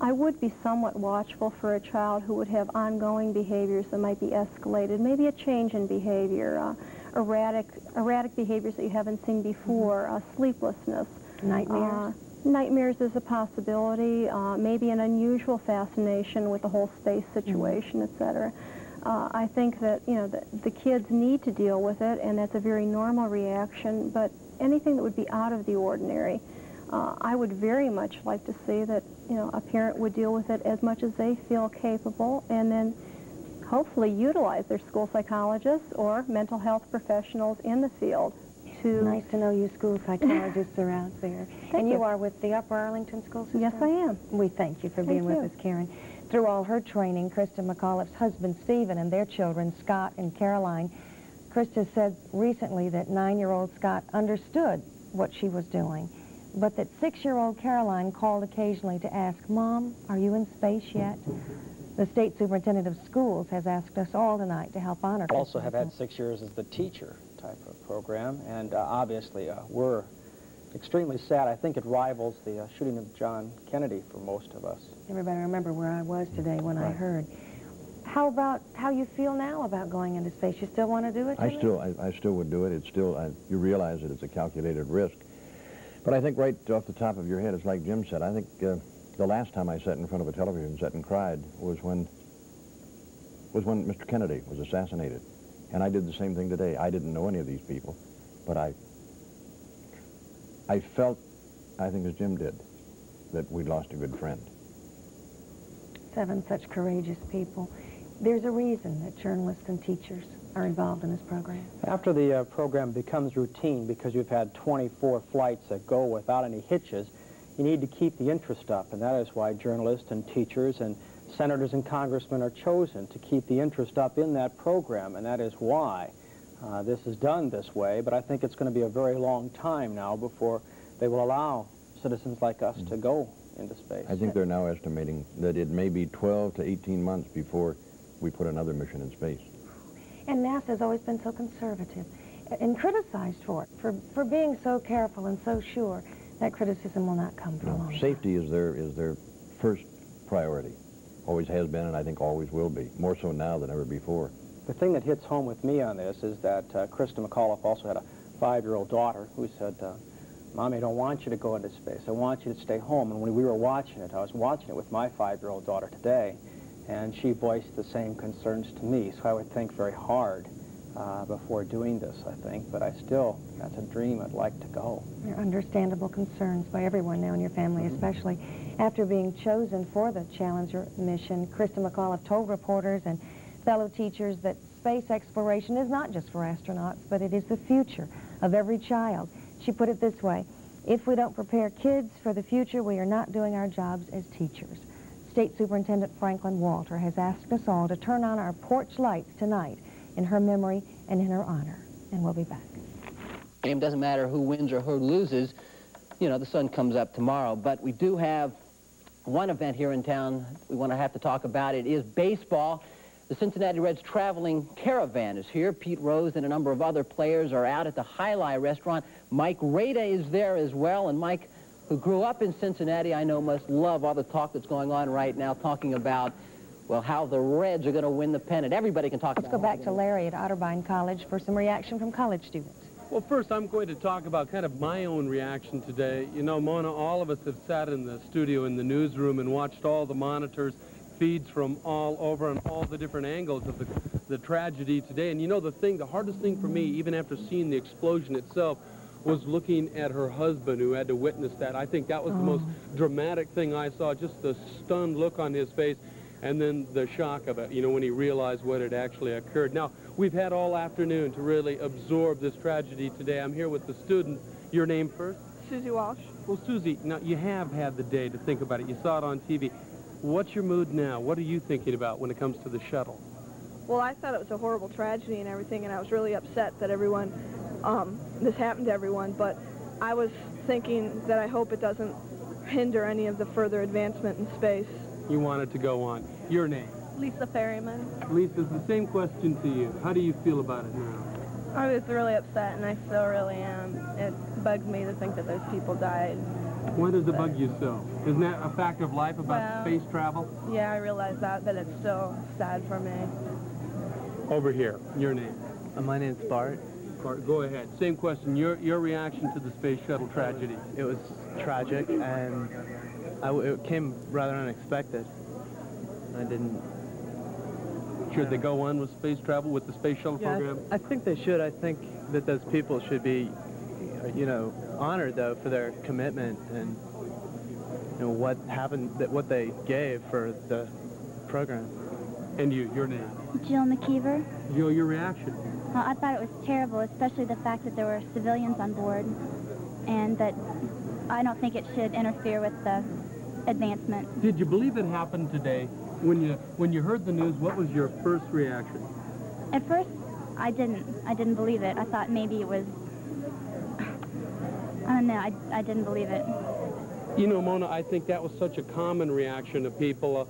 I would be somewhat watchful for a child who would have ongoing behaviors that might be escalated, maybe a change in behavior, erratic behaviors that you haven't seen before, sleeplessness. Nightmares? Nightmares is a possibility, maybe an unusual fascination with the whole space situation, etc. I think that, you know, the kids need to deal with it, and that's a very normal reaction, but anything that would be out of the ordinary. I would very much like to see that, you know, a parent would deal with it as much as they feel capable, and then hopefully utilize their school psychologists or mental health professionals in the field to... Nice to know you school psychologists are out there. And you are with the Upper Arlington School System? Yes, I am. We thank you for being with us, Karen. Through all her training, Krista McAuliffe's husband, Stephen, and their children, Scott and Caroline, Krista said recently that 9-year-old Scott understood what she was doing, but that 6-year-old Caroline called occasionally to ask, Mom, are you in space yet? The State Superintendent of Schools has asked us all tonight to help honor Krista. Also have had 6 years as the teacher type of program, and obviously we're extremely sad. I think it rivals the shooting of John Kennedy for most of us. Everybody remember where I was today when I heard. How about how you feel now about going into space? You still want to do it? I still would do it. It's still, you realize that it's a calculated risk. But I think right off the top of your head, it's like Jim said, I think the last time I sat in front of a television set and cried was when Mr. Kennedy was assassinated. And I did the same thing today. I didn't know any of these people, but I felt, I think as Jim did, that we'd lost a good friend. 7 such courageous people. There's a reason that journalists and teachers are involved in this program. After the program becomes routine, because you've had 24 flights that go without any hitches, you need to keep the interest up, and that is why journalists and teachers and senators and congressmen are chosen to keep the interest up in that program, and that is why this is done this way. But I think it's going to be a very long time now before they will allow citizens like us to go into space. I think they're now estimating that it may be 12 to 18 months before we put another mission in space. And NASA has always been so conservative and criticized for it, for being so careful and so sure. That criticism will not come for long. Safety is their first priority. Always has been, and I think always will be. More so now than ever before. The thing that hits home with me on this is that Krista McAuliffe also had a 5-year-old daughter who said, Mommy, I don't want you to go into space. I want you to stay home. And when we were watching it, I was watching it with my 5-year-old daughter today, and she voiced the same concerns to me. So I would think very hard before doing this, I think. But I still, that's a dream. I'd like to go. There are understandable concerns by everyone now in your family, especially. After being chosen for the Challenger mission, Krista McAuliffe told reporters and fellow teachers that space exploration is not just for astronauts, but it is the future of every child. She put it this way, if we don't prepare kids for the future, we are not doing our jobs as teachers. State Superintendent Franklin Walter has asked us all to turn on our porch lights tonight in her memory and in her honor. And we'll be back. It doesn't matter who wins or who loses. You know, the sun comes up tomorrow. But we do have one event here in town we want to have to talk about. It is baseball. The Cincinnati Reds traveling caravan is here. Pete Rose and a number of other players are out at the Highlight restaurant. Mike Rada is there as well. And Mike, who grew up in Cincinnati, I know must love all the talk that's going on right now, talking about, well, how the Reds are going to win the pennant. Everybody can talk about it. Let's go back to Larry at Otterbein College for some reaction from college students. Well, first, I'm going to talk about kind of my own reaction today. You know, Mona, all of us have sat in the studio in the newsroom and watched all the monitors, feeds from all over and all the different angles of the tragedy today. And you know, the hardest thing for me, even after seeing the explosion itself, was looking at her husband who had to witness that. I think that was the most dramatic thing I saw, just the stunned look on his face, and then the shock of it, you know, when he realized what had actually occurred. Now, we've had all afternoon to really absorb this tragedy today. I'm here with the student. Your name first? Susie Walsh. Well, Susie, now you have had the day to think about it. You saw it on TV. What's your mood now? What are you thinking about when it comes to the shuttle? Well, I thought it was a horrible tragedy and everything, and I was really upset that everyone, this happened to everyone, but I was thinking that I hope it doesn't hinder any of the further advancement in space. You want it to go on. Your name? Lisa Ferryman. Lisa, the same question to you. How do you feel about it now? I was really upset, and I still really am. It bugs me to think that those people died. Why does it bug you so? Isn't that a fact of life about space travel? Yeah, I realize that, but it's still sad for me. Over here, your name? My name's Bart. Bart, go ahead. Same question. Your reaction to the space shuttle tragedy? It was tragic, and it came rather unexpected. I didn't... Should they go on with space travel, with the space shuttle program? I think they should. I think that those people should be you know, honored though for their commitment and, you know, what happened, what they gave for the program. And you, your name? Jill McKeever. Jill, your reaction? Well, I thought it was terrible, especially the fact that there were civilians on board, and that I don't think it should interfere with the advancement. Did you believe it happened today? When you heard the news, what was your first reaction? At first, I didn't believe it. I thought maybe it was, I don't know, I didn't believe it. You know, Mona, I think that was such a common reaction of people.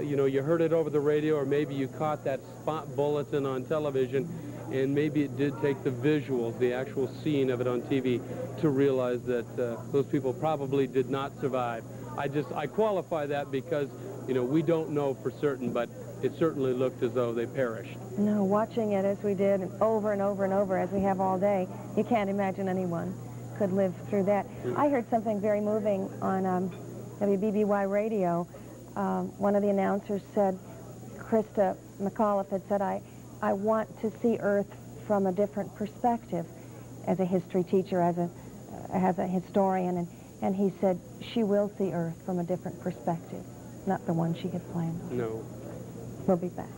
You know, you heard it over the radio, or maybe you caught that spot bulletin on television, and maybe it did take the visuals, the actual scene of it on TV, to realize that those people probably did not survive. I qualify that because, you know, we don't know for certain, but it certainly looked as though they perished. No, watching it as we did, and over and over and over, as we have all day, you can't imagine anyone could live through that. I heard something very moving on WBBY radio. One of the announcers said, Krista McAuliffe had said, I want to see Earth from a different perspective as a history teacher, as a historian, and he said she will see Earth from a different perspective, not the one she had planned on. No. We'll be back.